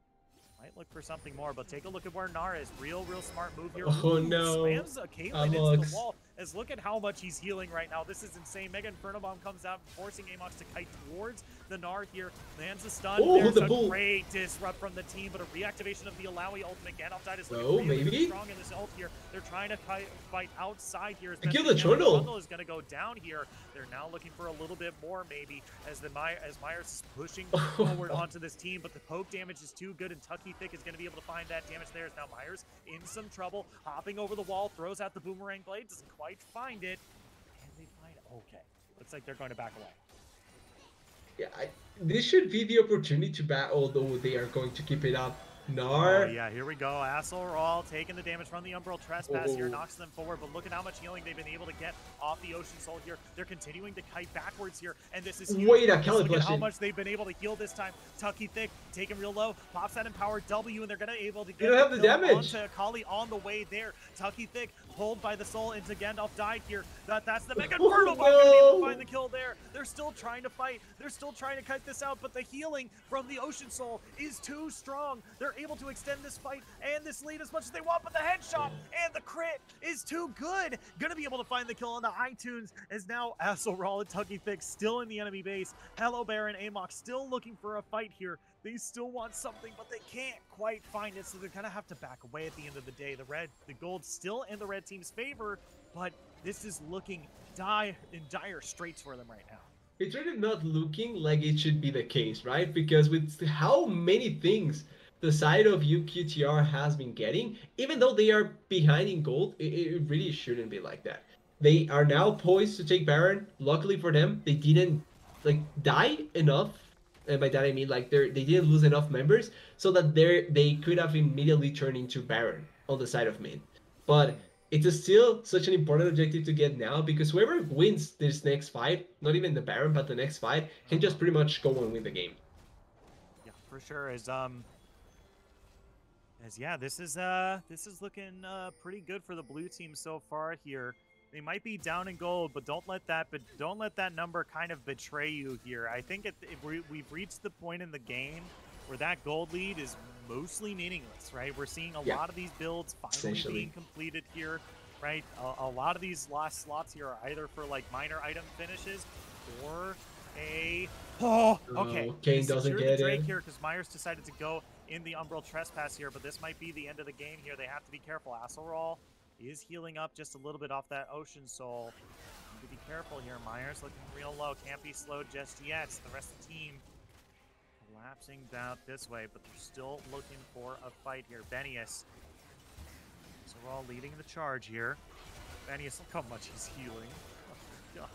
A: Might look for something more, but take a look at where Nara is. Real smart move here.
B: Oh no.
A: Slams a Caitlyn into the wall. as look at how much he's healing right now. This is insane. Mega Inferno Bomb comes out, forcing Amox to kite towards the Gnar here. Lands a stun.
B: Oh,
A: There's
B: the
A: a
B: bull.
A: great disrupt from the team, but a reactivation of the Alawi ultimate. Gandalf died is looking
B: No,
A: really,
B: maybe?
A: really strong in this ult here. They're trying to fight outside here. As
B: Kill the Trundle.
A: Trundle is going to go down here. They're now looking for a little bit more, maybe, as Myers is pushing forward onto this team, but the poke damage is too good, and Tucky Thick is going to be able to find that damage there. As now Myers in some trouble, hopping over the wall, throws out the boomerang blade, doesn't quite find it. And they find okay. Looks like they're going to back away.
B: Yeah, this should be the opportunity to bat, although they are going to keep it up. Gnar.
A: Oh, yeah, here we go. Asselroll taking the damage from the Umbral Trespass here, knocks them forward, but look at how much healing they've been able to get off the Ocean Soul here. They're continuing to kite backwards here, and this is huge.
B: Wait,
A: look at how much they've been able to heal this time. Tucky Thick taking real low, pops that empowered W, and they're going to be able to get
B: the damage
A: onto Akali on the way there. Tucky Thick pulled by the soul into Gandalf died here. That's the Mega Inferno Bomb going to be able to find the kill there. They're still trying to fight. They're still trying to kite this out, but the healing from the Ocean Soul is too strong. They're able to extend this fight and this lead as much as they want, but the headshot and the crit is too good. Gonna be able to find the kill on the iTunes as now Asselroll and Tucky Thick still in the enemy base. Hello Baron Amox still looking for a fight here. They still want something, but they can't quite find it, so they're gonna have to back away at the end of the day. The gold still in the red team's favor, but this is looking in dire straits for them right now.
B: It's really not looking like it should be the case, right? Because with how many things the side of UQTR has been getting, even though they are behind in gold, it really shouldn't be like that. They are now poised to take Baron. Luckily for them, they didn't die enough, and by that I mean they didn't lose enough members so that they could have immediately turned into Baron on the side of MYNT. But it's still such an important objective to get now, because whoever wins this next fight, not even the Baron but the next fight, can just pretty much go and win the game.
A: Yeah, for sure. Yeah, this is looking pretty good for the blue team so far here. They might be down in gold, but don't let that number kind of betray you here. I think we've reached the point in the game where that gold lead is mostly meaningless, right? We're seeing a lot of these builds finally being completed here, right? A lot of these last slots here are either for like minor item finishes or okay.
B: Kane doesn't get
A: Drake
B: it
A: here because Myers decided to go in the Umbral Trespass here, but this might be the end of the game here. They have to be careful. Asselroll is healing up just a little bit off that Ocean Soul. Need to be careful here. Myers looking real low. Can't be slowed just yet. The rest of the team collapsing down this way, but they're still looking for a fight here. Benius. So we're all leading the charge here. Benius, look how much he's healing. Oh, God.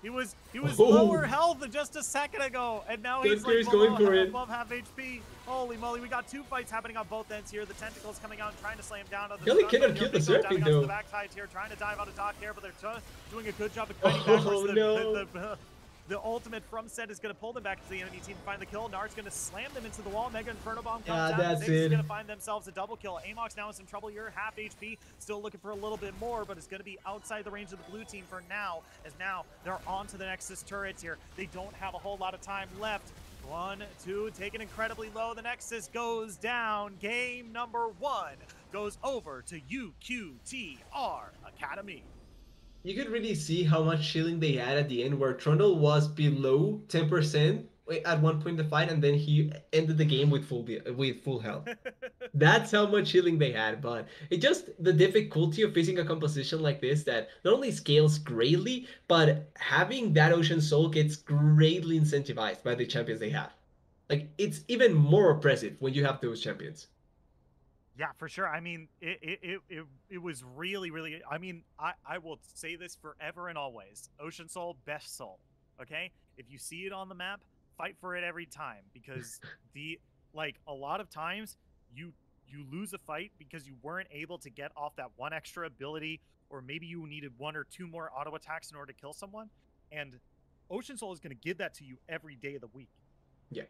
A: He was lower health just a second ago, and now he's like above half HP. Holy moly, we got two fights happening on both ends here. The tentacles coming out and trying to slam down.
B: Kelly cannot kill the Serpent though.
A: The backside here, trying to dive out of dock here, but they're doing a good job of kiting backwards. The ultimate from set is going to pull them back to the enemy team to find the kill. Nard's going to slam them into the wall. Mega Inferno Bomb comes down. Ziggs is going to find themselves a double kill. Amox now in some trouble here. Half HP. Still looking for a little bit more, but it's going to be outside the range of the blue team for now, as now they're on to the Nexus turrets here. They don't have a whole lot of time left. 1, 2, taken incredibly low. The Nexus goes down. Game number 1 goes over to UQTR Academy.
B: You could really see how much shielding they had at the end, where Trundle was below 10% at one point in the fight, and then he ended the game with full health. That's how much healing they had. But it just the difficulty of facing a composition like this that not only scales greatly, but having that Ocean Soul gets greatly incentivized by the champions they have. Like, it's even more oppressive when you have those champions.
A: Yeah, for sure. I mean, it was really, I mean, I will say this forever and always. Ocean Soul, best soul, okay? If you see it on the map, fight for it every time, because a lot of times you lose a fight because you weren't able to get off that one extra ability, or maybe you needed 1 or 2 more auto attacks in order to kill someone, and Ocean Soul is going to give that to you every day of the week.
B: Yeah.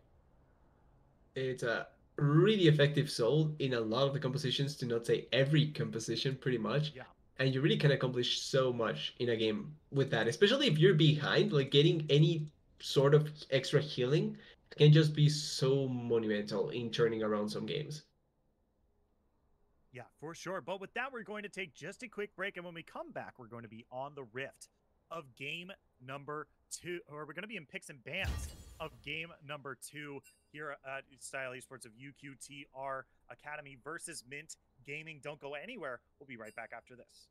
B: It's a really effective soul in a lot of the compositions, to not say every composition pretty much.
A: Yeah.
B: And you really can accomplish so much in a game with that, especially if you're behind. Like, getting any sort of extra healing can just be so monumental in turning around some games.
A: Yeah, for sure. But with that, we're going to take just a quick break. And when we come back, we're going to be on the rift of game number 2, or we're going to be in picks and bans of game number 2 here at Style Esports of UQTR Academy versus MYNT Gaming. Don't go anywhere. We'll be right back after this.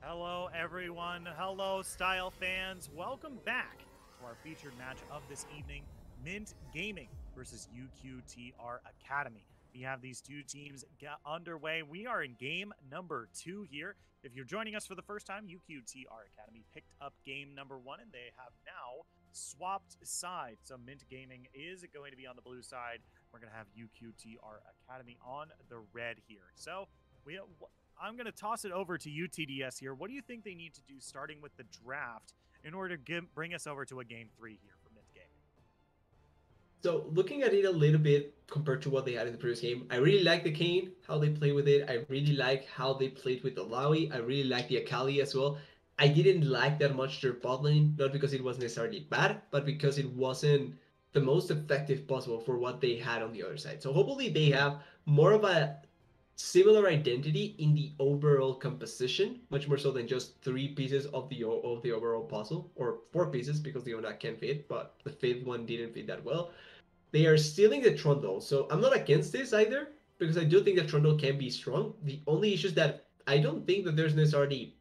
A: Hello, everyone. Hello, Style fans. Welcome back to our featured match of this evening, MYNT Gaming versus UQTR Academy. We have these two teams get underway. We are in game number 2 here. If you're joining us for the first time, UQTR Academy picked up game number 1, and they have now swapped sides. So MYNT Gaming is going to be on the blue side. We're going to have UQTR Academy on the red here. So I'm going to toss it over to UTDS here. What do you think they need to do starting with the draft in order to bring us over to a game 3 here for MYNT Gaming?
B: So looking at it a little bit compared to what they had in the previous game, I really like the Kane, how they play with it. I really like how they played with the Laui. I really like the Akali as well. I didn't like that much their bot lane, not because it wasn't necessarily bad, but because it wasn't the most effective possible for what they had on the other side. So hopefully they have more of a similar identity in the overall composition, much more so than just 3 pieces of the overall puzzle, or 4 pieces because the Ona can fit, but the fifth one didn't fit that well. They are stealing the Trundle, so I'm not against this either, because I do think that Trundle can be strong. The only issue is that I don't think that there's necessarily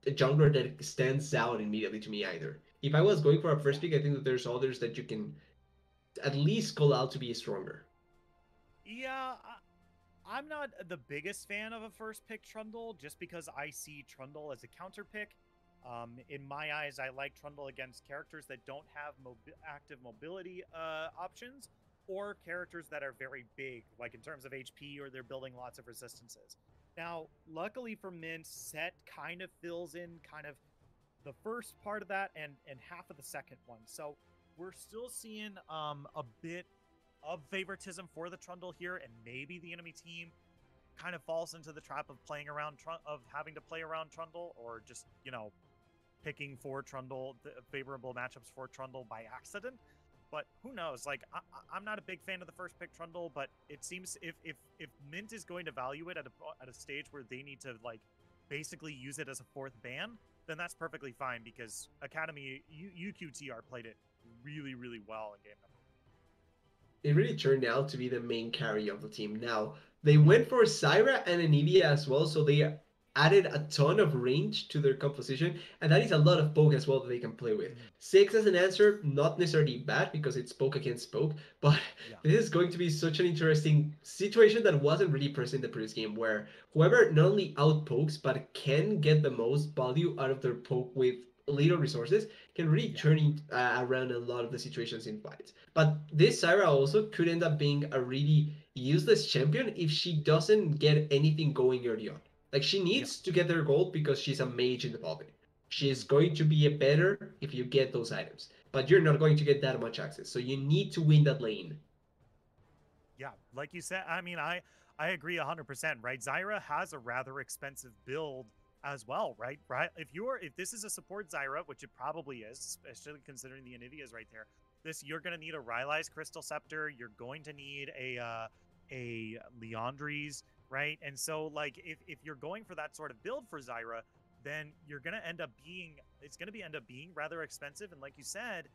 B: a jungler that stands out immediately to me either. If I was going for a first pick, I think that there's others that you can at least call out to be stronger.
A: Yeah, I'm not the biggest fan of a first pick Trundle just because I see Trundle as a counter pick. In my eyes, I like Trundle against characters that don't have active mobility options, or characters that are very big, like in terms of HP, or they're building lots of resistances. Now, luckily for MYNT, Set kind of fills in kind of the first part of that and half of the second one. So we're still seeing a bit of favoritism for the Trundle here, and maybe the enemy team kind of falls into the trap of playing around of having to play around Trundle, or just, you know, picking for Trundle, the favorable matchups for Trundle by accident. But who knows? Like, I'm not a big fan of the first pick Trundle, but it seems if MYNT is going to value it at a stage where they need to, like, basically use it as a 4th ban, then that's perfectly fine, because Academy UQTR played it really, really well in game number 1.
B: It really turned out to be the main carry of the team. Now, they went for Zyra and Anivia as well, so they added a ton of range to their composition, and that is a lot of poke as well that they can play with. 6 as an answer, not necessarily bad because it's poke against poke, but
A: Yeah.
B: this is going to be such an interesting situation that wasn't really present in the previous game, where whoever not only outpokes but can get the most value out of their poke with little resources can really turn around a lot of the situations in fights. But this Zyra also could end up being a really useless champion if she doesn't get anything going early on. Like, she needs to get their gold because she's a mage in the bot lane. She is going to be better if you get those items, but you're not going to get that much access. So you need to win that lane.
A: Yeah, like you said, I mean, I agree 100%, right? Zyra has a rather expensive build as well, right? Right? If this is a support Zyra, which it probably is, especially considering the Anivia is right there, you're going to need a Rylai's Crystal Scepter. You're going to need a Leandry's, right? And so, like, if you're going for that sort of build for Zyra, then you're going to end up being rather expensive, and like you said,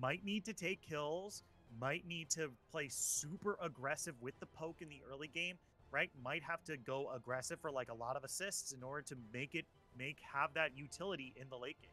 A: might need to take kills, might need to play super aggressive with the poke in the early game, right? Might have to go aggressive for like a lot of assists in order to have that utility in the late game.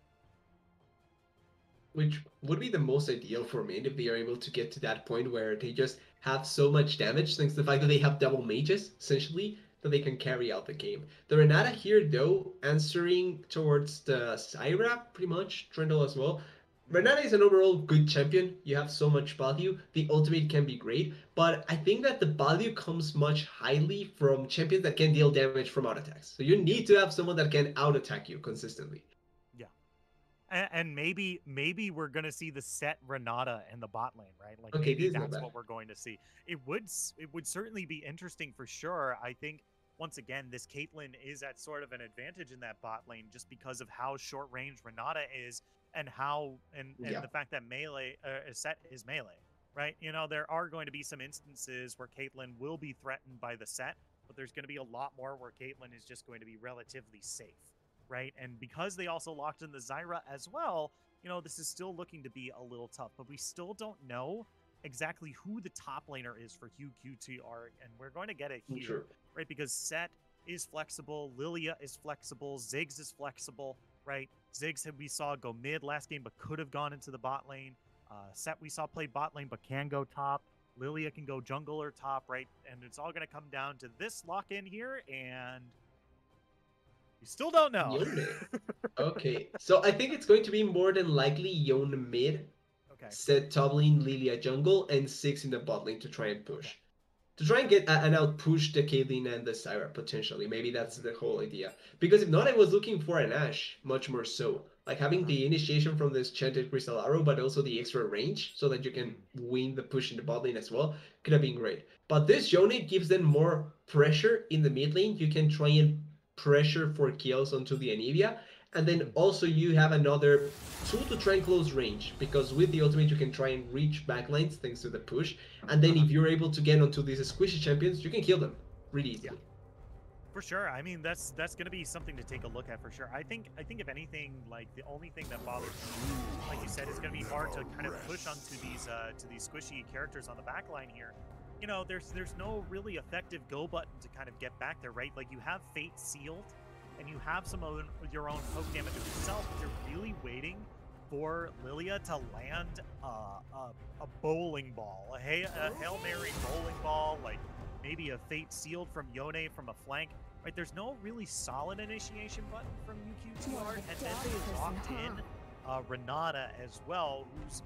B: Which would be the most ideal for me if they are able to get to that point where they just have so much damage thanks to the fact that they have double mages, essentially, that they can carry out the game. The Renata here, though, answering towards the Zyra, pretty much, Trundle as well. Renata is an overall good champion. You have so much value. The ultimate can be great, but I think that the value comes much highly from champions that can deal damage from out attacks. So you need to have someone that can out attack you consistently.
A: Yeah. And maybe we're gonna see the set Renata in the bot lane, right? Like,
B: okay,
A: maybe that's what we're going to see. It would certainly be interesting for sure. I think once again, this Caitlyn is at sort of an advantage in that bot lane just because of how short range Renata is, and the fact that melee set is melee, right? You know, there are going to be some instances where Caitlyn will be threatened by the set, but there's going to be a lot more where Caitlyn is just going to be relatively safe, right? And because they also locked in the Zyra as well, you know, this is still looking to be a little tough, but we still don't know exactly who the top laner is for UQTR, and we're going to get it here, right? Because Set is flexible. Lilia is flexible. Ziggs is flexible, right? Ziggs, we saw go mid last game, but could have gone into the bot lane. Set we saw play bot lane, but can go top. Lilia can go jungle or top, right? And it's all going to come down to this lock-in here, and you still don't know.
B: Yone. Okay, so I think it's going to be more than likely Yone mid,
A: Okay.
B: Set top lane, Lilia jungle, and 6 in the bot lane to try and push. Okay. To try and get and out push the Caitlyn and the Syra potentially. Maybe that's the whole idea. Because if not, I was looking for an Ashe, much more so. Like having the initiation from this Chanted Crystal Arrow, but also the extra range, so that you can win the push in the bot lane as well, could have been great. But this Yone gives them more pressure in the mid lane. You can try and pressure for kills onto the Anivia. And then also you have another tool to try and close range, because with the ultimate you can try and reach backlines thanks to the push. And then if you're able to get onto these squishy champions, you can kill them really easily.
A: Yeah. For sure. I mean, that's going to be something to take a look at for sure. I think if anything, like the only thing that bothers me, like you said, is going to be hard to kind of push onto these to these squishy characters on the back line here. You know, there's no really effective go button to kind of get back there, right? Like you have Fate sealed, and you have some of your own poke damage yourself, but you're really waiting for Lilia to land a bowling ball, a Hail Mary bowling ball, like maybe a Fate sealed from Yone from a flank. Right, there's no really solid initiation button from UQTR, and then they locked in Renata as well, who's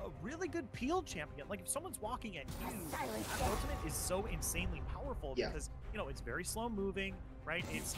A: a really good peel champion. Like if someone's walking at you, that ultimate is so insanely powerful because you know it's very slow moving, right? It's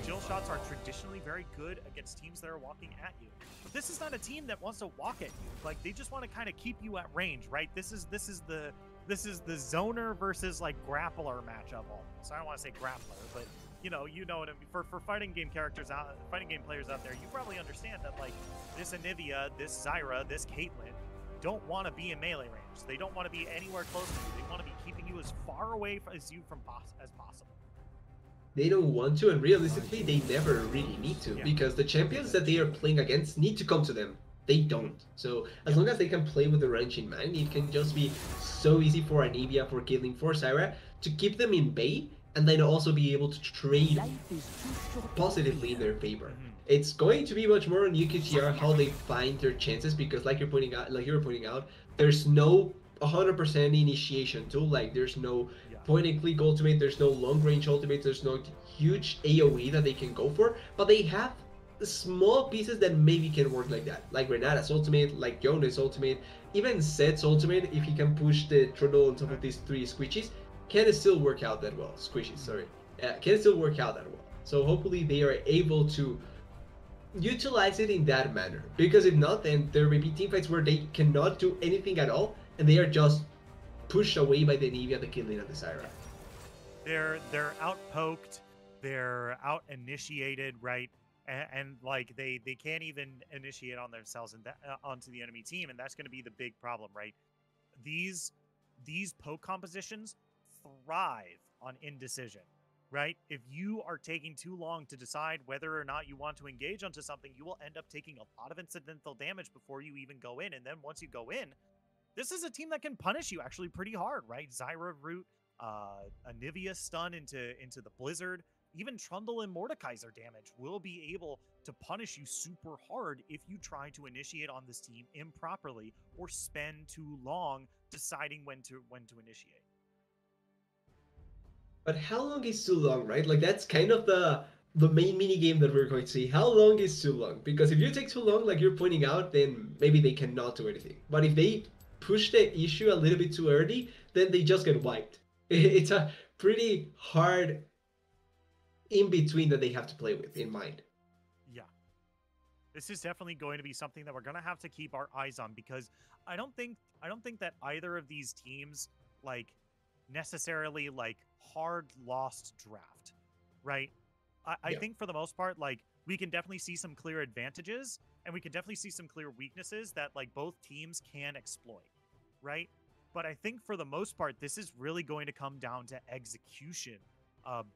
A: skill shots are traditionally very good against teams that are walking at you. But this is not a team that wants to walk at you. Like they just want to kind of keep you at range, right? This is the zoner versus like grappler matchup almost. I don't want to say grappler, but you know what I mean. For fighting game players out there, you probably understand that like this Anivia, this Zyra, this Caitlyn don't want to be in melee range. They don't want to be anywhere close to you. They want to be keeping you as far away as possible.
B: They don't want to, and realistically, they never really need to, because the champions that they are playing against need to come to them. They don't. So as long as they can play with the range in mind, it can just be so easy for Anivia, for Caitlyn, for Syra to keep them in bay, and then also be able to trade positively in their favor. It's going to be much more on UQTR how they find their chances, because like you were pointing out, there's no 100% initiation tool. Like there's no point and click ultimate, there's no long range ultimate, there's no huge AoE that they can go for, but they have small pieces that maybe can work like that, like Renata's ultimate, like Yone's ultimate, even Set's ultimate. If he can push the Trundle on top of these 3 squishies, can still work out that well. Squishies, sorry, can still work out that well. So hopefully they are able to utilize it in that manner, because if not, then there may be teamfights where they cannot do anything at all, and they are just pushed away by the Anivia, the Caitlyn, and the Syra.
A: They're out-poked, they're out-initiated, right? And like they can't even initiate on themselves and onto the enemy team, and that's going to be the big problem, right? These poke compositions thrive on indecision, right? If you are taking too long to decide whether or not you want to engage onto something, you will end up taking a lot of incidental damage before you even go in. And then once you go in, this is a team that can punish you actually pretty hard, right? Zyra root, Anivia stun into the Blizzard, even Trundle and Mordekaiser damage will be able to punish you super hard if you try to initiate on this team improperly or spend too long deciding when to initiate.
B: But how long is too long, right? Like that's kind of the main mini game that we're going to see. How long is too long? Because if you take too long, like you're pointing out, then maybe they cannot do anything. But if they push the issue a little bit too early, then they just get wiped. It's a pretty hard in between that they have to play with in mind.
A: Yeah. This is definitely going to be something that we're going to have to keep our eyes on, because I don't think that either of these teams like necessarily like hard lost draft, right? I think for the most part, like we can definitely see some clear advantages and we can definitely see some clear weaknesses that like both teams can exploit, right? But I think for the most part, this is really going to come down to execution,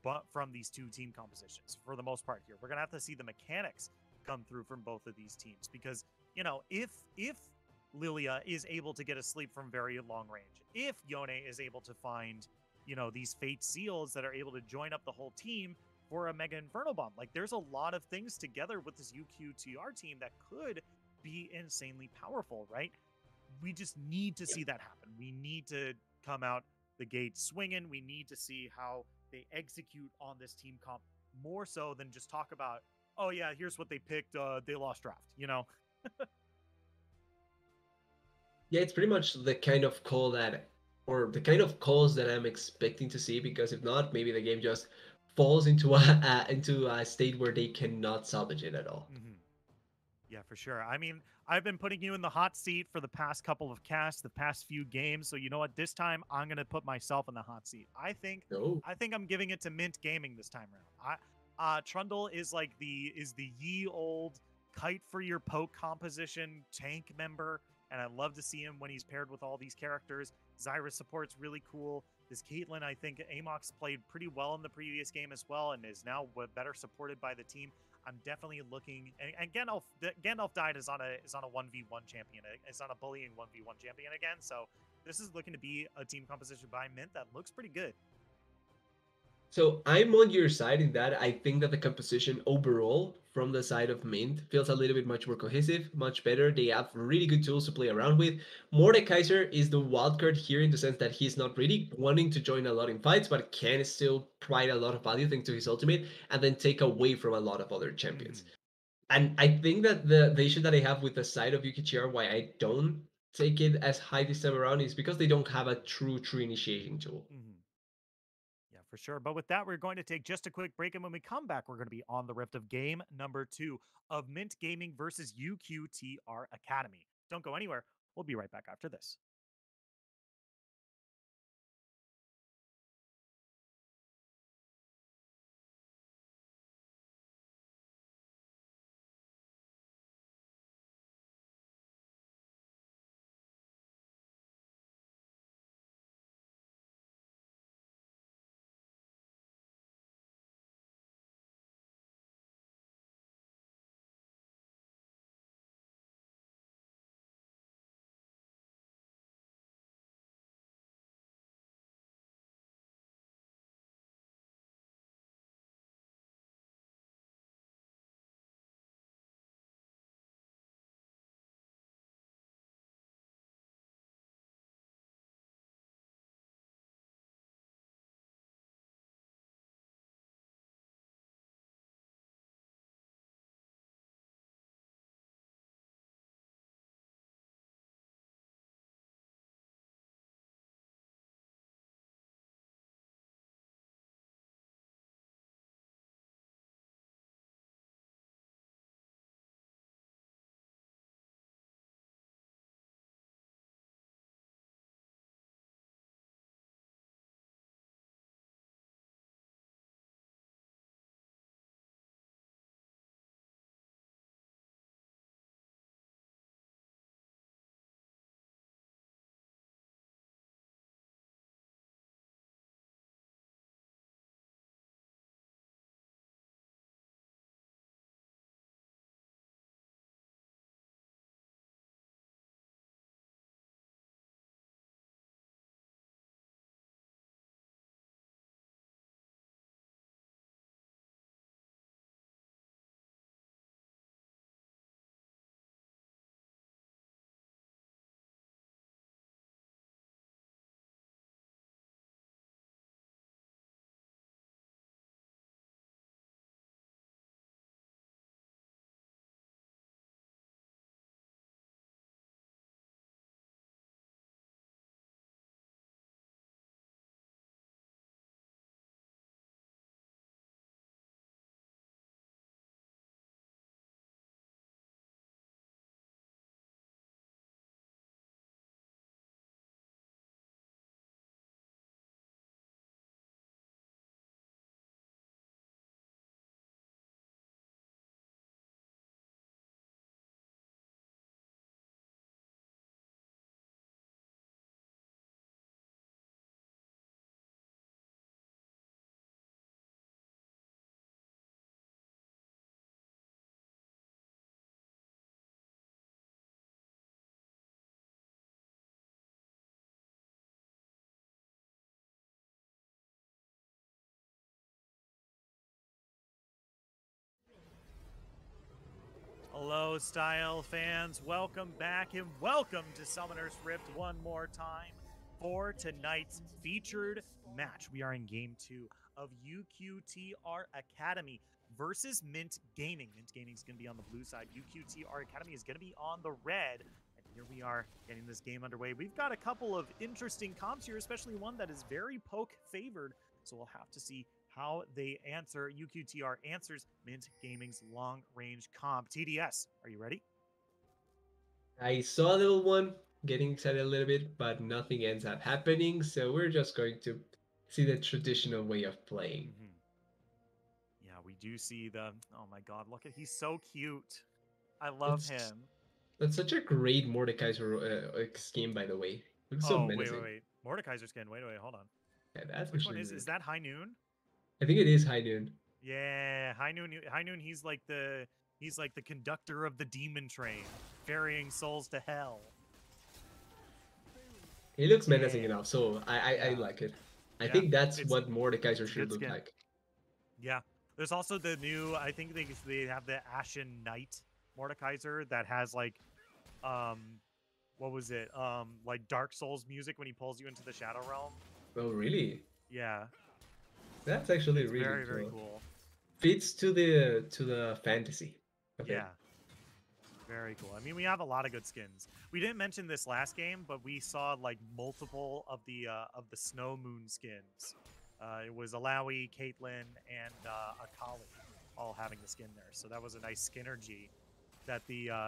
A: but from these two team compositions for the most part here. We're going to have to see the mechanics come through from both of these teams, because, you know, if Lilia is able to get a sleep from very long range, if Yone is able to find, these Fate Seals that are able to join up the whole team for a Mega Inferno Bomb. Like, there's a lot of things together with this UQTR team that could be insanely powerful, right? We just need to see that happen. We need to come out the gate swinging. We need to see how they execute on this team comp more so than just talk about, oh yeah, here's what they picked. They lost draft.
B: Yeah, it's pretty much the kind of call that, or the kind of calls that I'm expecting to see. Because if not, maybe the game just falls into a state where they cannot salvage it at all.
A: Mm-hmm. Yeah, for sure. I mean, I've been putting you in the hot seat for the past couple of casts, the past few games. So you know what? This time I'm gonna put myself in the hot seat. I think
B: No.
A: I think I'm giving it to Mint Gaming this time around. Trundle is like the ye old kite for your poke composition tank member, and I love to see him when he's paired with all these characters. Zyra's support's really cool. This Caitlyn, I think Amox played pretty well in the previous game as well, and is now better supported by the team. I'm definitely looking, and Gandalf died is on a 1v1 champion. It's on a bullying 1v1 champion again. So this is looking to be a team composition by Mint that looks pretty good.
B: So I'm on your side in that I think that the composition overall from the side of Mint feels a little bit much more cohesive, much better. They have really good tools to play around with. Mordekaiser is the wild card here in the sense that he's not really wanting to join a lot in fights, but can still provide a lot of value thanks to his ultimate and then take away from a lot of other champions.
A: Mm-hmm.
B: And I think that the issue that I have with the side of UKTR, why I don't take it as high this time around, is because they don't have a true initiating tool.
A: Mm-hmm. Yeah, for sure. But with that, we're going to take just a quick break. And when we come back, we're going to be on the rift of game number 2 of Mint Gaming versus UQTR Academy. Don't go anywhere. We'll be right back after this. Hello, Style fans. Welcome back and welcome to Summoner's Rift one more time for tonight's featured match. We are in Game 2 of UQTR Academy versus MYNT Gaming. MYNT Gaming is going to be on the blue side. UQTR Academy is going to be on the red. And here we are getting this game underway. We've got a couple of interesting comps here, especially one that is very poke favored. So we'll have to see how they answer. UQTR answers MYNT Gaming's long-range comp. TDS, are you ready?
B: I saw a little one getting excited a little bit, but nothing ends up happening. So we're just going to see the traditional way of playing.
A: Yeah, we do see the, oh my god, look at, he's so cute. I love him.
B: That's such a great Mordekaiser skin, by the way. Looks so menacing.
A: Wait. Mordekaiser skin. Wait, hold on.
B: Yeah, that's
A: Which one is that High Noon?
B: I think it is High Noon.
A: Yeah, High Noon. High Noon. He's like the conductor of the demon train, ferrying souls to hell.
B: He looks menacing enough, so I like it. I think that's what Mordekaiser should look like.
A: Yeah. There's also the new, I think they have the Ashen Knight Mordekaiser that has like, what was it? Like Dark Souls music when he pulls you into the Shadow Realm.
B: Oh, really?
A: Yeah.
B: That's actually really
A: very, very cool.
B: Fits to the fantasy.
A: Yeah. Very cool. I mean, we have a lot of good skins. We didn't mention this last game, but we saw like multiple of the Snow Moon skins. It was Alawi, Caitlyn, and Akali all having the skin there. So that was a nice skinnergy that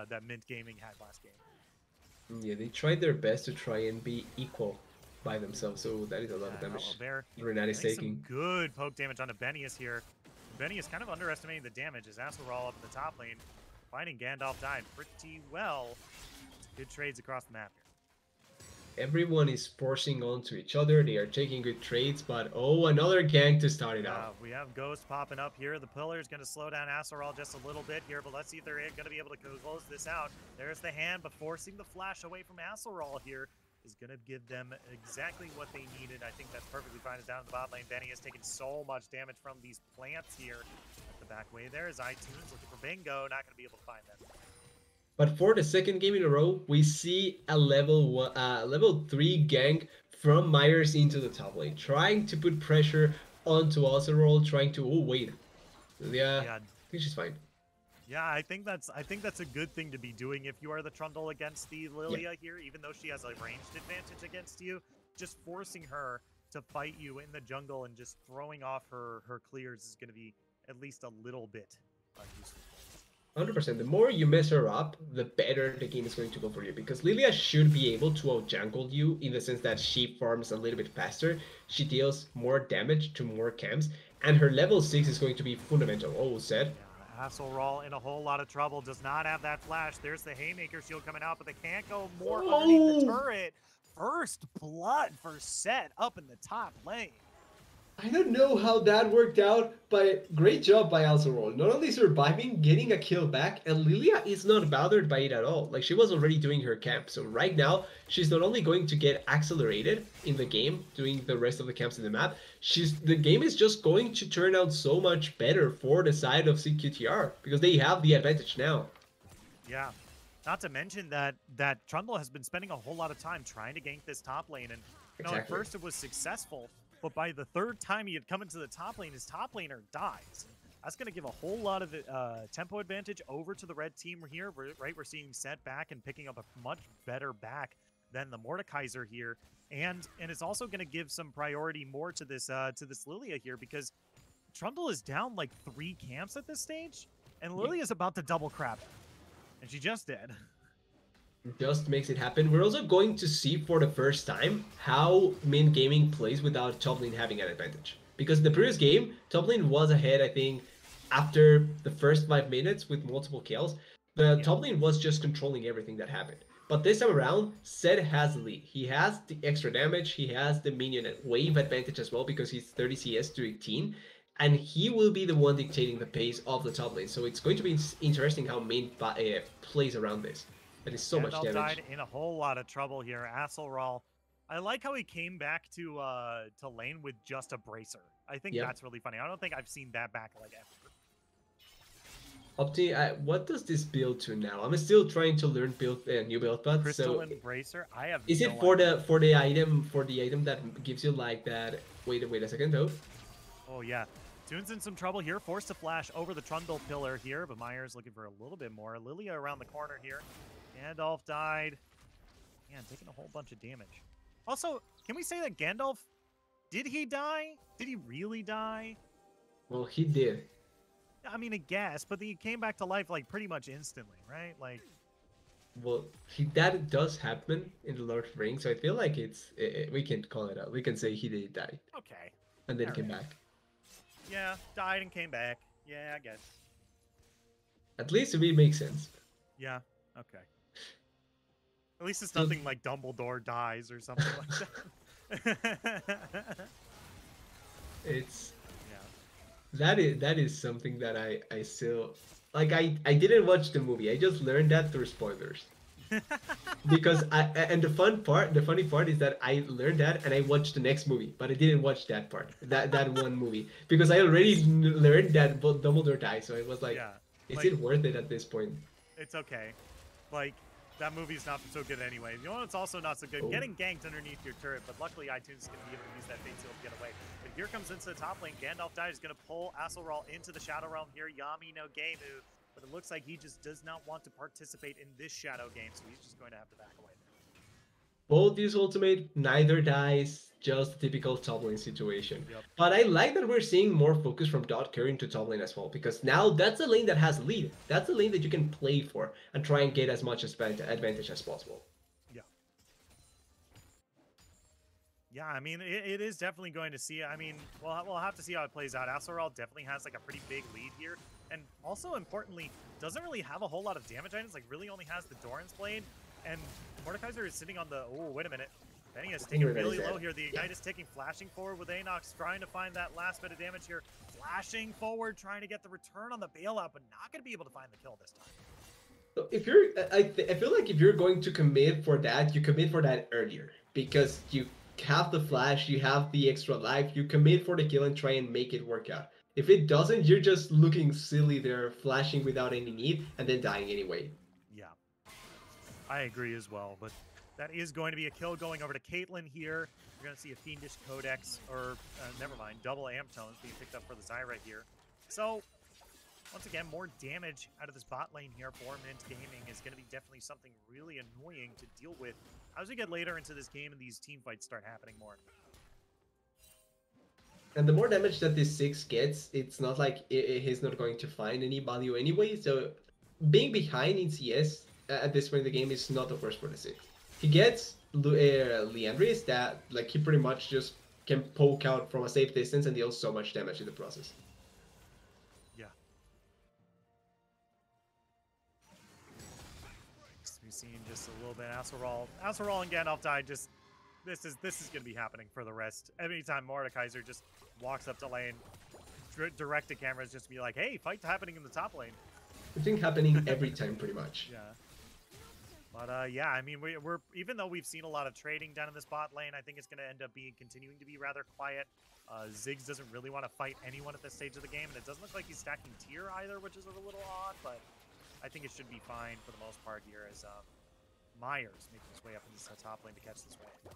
A: that MYNT Gaming had last game.
B: Yeah, they tried their best to try and be equal by themselves, so that is a lot of damage. Renat is taking
A: some good poke damage onto Benius here. Benius kind of underestimating the damage as Asurol up in the top lane, fighting Gandalf died pretty well. Good trades across the map here.
B: Everyone is forcing onto each other. They are taking good trades, but oh, another gank to start it out.
A: We have Ghost popping up here. The pillar is going to slow down Asurol just a little bit here, but let's see if they're going to be able to close this out. There's the hand, but forcing the flash away from Asurol here is going to give them exactly what they needed. I think that's perfectly fine. Is down in the bot lane. Benny has taken so much damage from these plants here. At the back way there is iTunes looking for Bingo. Not going to be able to find them.
B: But for the second game in a row, we see a level 3 gank from Myers into the top lane, trying to put pressure onto Asurol, trying to, oh wait, yeah, I think she's fine.
A: Yeah, I think that's a good thing to be doing if you are the Trundle against the Lilia here, even though she has a ranged advantage against you. Just forcing her to fight you in the jungle and just throwing off her clears is going to be at least a little bit useful.
B: 100%. The more you mess her up, the better the game is going to go for you. Because Lilia should be able to out-jungle you in the sense that she farms a little bit faster. She deals more damage to more camps. And her level 6 is going to be fundamental. Oh, Zed.
A: Asurol in a whole lot of trouble. Does not have that flash. There's the Haymaker shield coming out, but they can't go more underneath the turret. First blood for Set up in the top lane.
B: I don't know how that worked out, but great job by Asurol. Not only surviving, getting a kill back, and Lilia is not bothered by it at all. Like, she was already doing her camp. So right now, she's not only going to get accelerated in the game, doing the rest of the camps in the map, the game is just going to turn out so much better for the side of CQTR, because they have the advantage now.
A: Yeah. Not to mention that Trundle has been spending a whole lot of time trying to gank this top lane, and you know, at first it was successful. But by the third time he had come into the top lane, his top laner dies. That's going to give a whole lot of tempo advantage over to the red team here. Right, we're seeing Set back and picking up a much better back than the Mordekaiser here, and it's also going to give some priority more to this Lilia here, because Trundle is down like 3 camps at this stage, and Lilia is about to double crap, and she just did.
B: Just makes it happen. We're also going to see for the first time how MYNT Gaming plays without top lane having an advantage. Because in the previous game, top lane was ahead, I think, after the first 5 minutes with multiple kills. The top lane was just controlling everything that happened. But this time around, Zed has the lead. He has the extra damage, he has the minion wave advantage as well because he's 30 CS to 18. And he will be the one dictating the pace of the top lane. So it's going to be interesting how MYNT plays around this. That is so much damage.
A: Died in a whole lot of trouble here. Asurol, I like how he came back to lane with just a bracer. I think that's really funny. I don't think I've seen that back like ever.
B: What does this build to now? I'm still trying to learn new build paths. So
A: Crystalline Bracer? I have
B: is it
A: no idea.
B: for the item that gives you like that? Wait a second though.
A: Oh, yeah. Toon's in some trouble here. Forced to flash over the Trundle pillar here, but Myers looking for a little bit more. Lilia around the corner here. Gandalf died. Man, taking a whole bunch of damage. Also, can we say that Gandalf, did he die? Did he really die?
B: Well, he did.
A: I mean, I guess, but he came back to life like pretty much instantly, right? Like,
B: Well, that does happen in the Lord of the Rings, so I feel like we can call it out. We can say he did die
A: okay.
B: and then
A: All
B: came
A: right.
B: back.
A: Yeah, died and came back. Yeah, I guess.
B: At least it makes sense.
A: Yeah, okay. At least it's
B: So-
A: nothing like Dumbledore dies or something like that.
B: It's
A: Yeah.
B: that is something that I still like. I didn't watch the movie. I just learned that through spoilers. Because and the funny part is that I learned that and I watched the next movie, but I didn't watch that part, that one movie, because I already learned that Dumbledore died. So I was like,
A: Yeah.
B: is
A: Like,
B: it worth it at this point?
A: it's okay. Like, that movie's not so good anyway. You know what's also not so good?
B: Oh.
A: Getting ganked underneath your turret, but luckily iTunes is going to be able to use that fate seal to get away. But here comes into the top lane. Gandalf dies. He's going to pull Aselral into the Shadow Realm here. Yami no game move. But it looks like he just does not want to participate in this Shadow game, so he's just going to have to back away.
B: Both use ultimate, neither dies, just a typical top lane situation.
A: Yep.
B: But I like that we're seeing more focus from Dot Curry into top lane as well, because now that's a lane that has lead. That's a lane that you can play for and try and get as much advantage as possible.
A: Yeah. Yeah, I mean, it is definitely going to see. I mean, we'll have to see how it plays out. Aselral definitely has like a pretty big lead here, and also importantly, doesn't really have a whole lot of damage items. Like, really only has the Doran's Blade, and Mordekaiser is sitting on the. Oh, wait a minute. Benny is taking really low here. The Ignite is taking, flashing forward with Anox, trying to find that last bit of damage here. Flashing forward, trying to get the return on the bailout, but not going to be able to find the kill this time.
B: So if you're, I feel like if you're going to commit for that, you commit for that earlier, because you have the flash, you have the extra life, you commit for the kill and try and make it work out. If it doesn't, you're just looking silly there, flashing without any need, and then dying anyway.
A: Yeah, I agree as well, but that is going to be a kill going over to Caitlyn here. You're going to see a Fiendish Codex, or never mind, double Amp Tones being picked up for the Zyra here. So, once again, more damage out of this bot lane here for MYNT Gaming is going to be definitely something really annoying to deal with as we get later into this game and these team fights start happening more.
B: And the more damage that this 6 gets, it's not like he's not going to find any value anyway, so being behind in CS at this point in the game is not the worst for the 6. He gets Leandris that, like, he pretty much just can poke out from a safe distance and deal so much damage in the process.
A: Yeah. We've seen just a little bit. Aselral and Gandalf died. Just this is going to be happening for the rest. Anytime Mordekaiser just walks up to lane, direct to cameras, just to be like, "Hey, fight's happening in the top lane."
B: I think happening every time pretty much.
A: Yeah. But yeah, I mean, we're even though we've seen a lot of trading down in this bot lane, I think it's going to end up continuing to be rather quiet. Ziggs doesn't really want to fight anyone at this stage of the game, and it doesn't look like he's stacking tier either, which is a little odd, but I think it should be fine for the most part here as Myers making his way up in this top lane to catch this wave.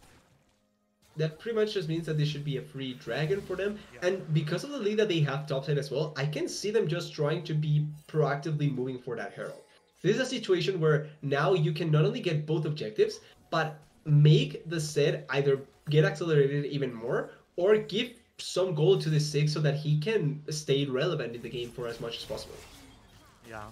B: That pretty much just means that this should be a free dragon for them.
A: Yeah.
B: And because of the lead that they have topside as well, I can see them just trying to be proactively moving for that herald. This is a situation where now you can not only get both objectives, but make the set either get accelerated even more or give some gold to the 6 so that he can stay relevant in the game for as much as possible.
A: Yeah.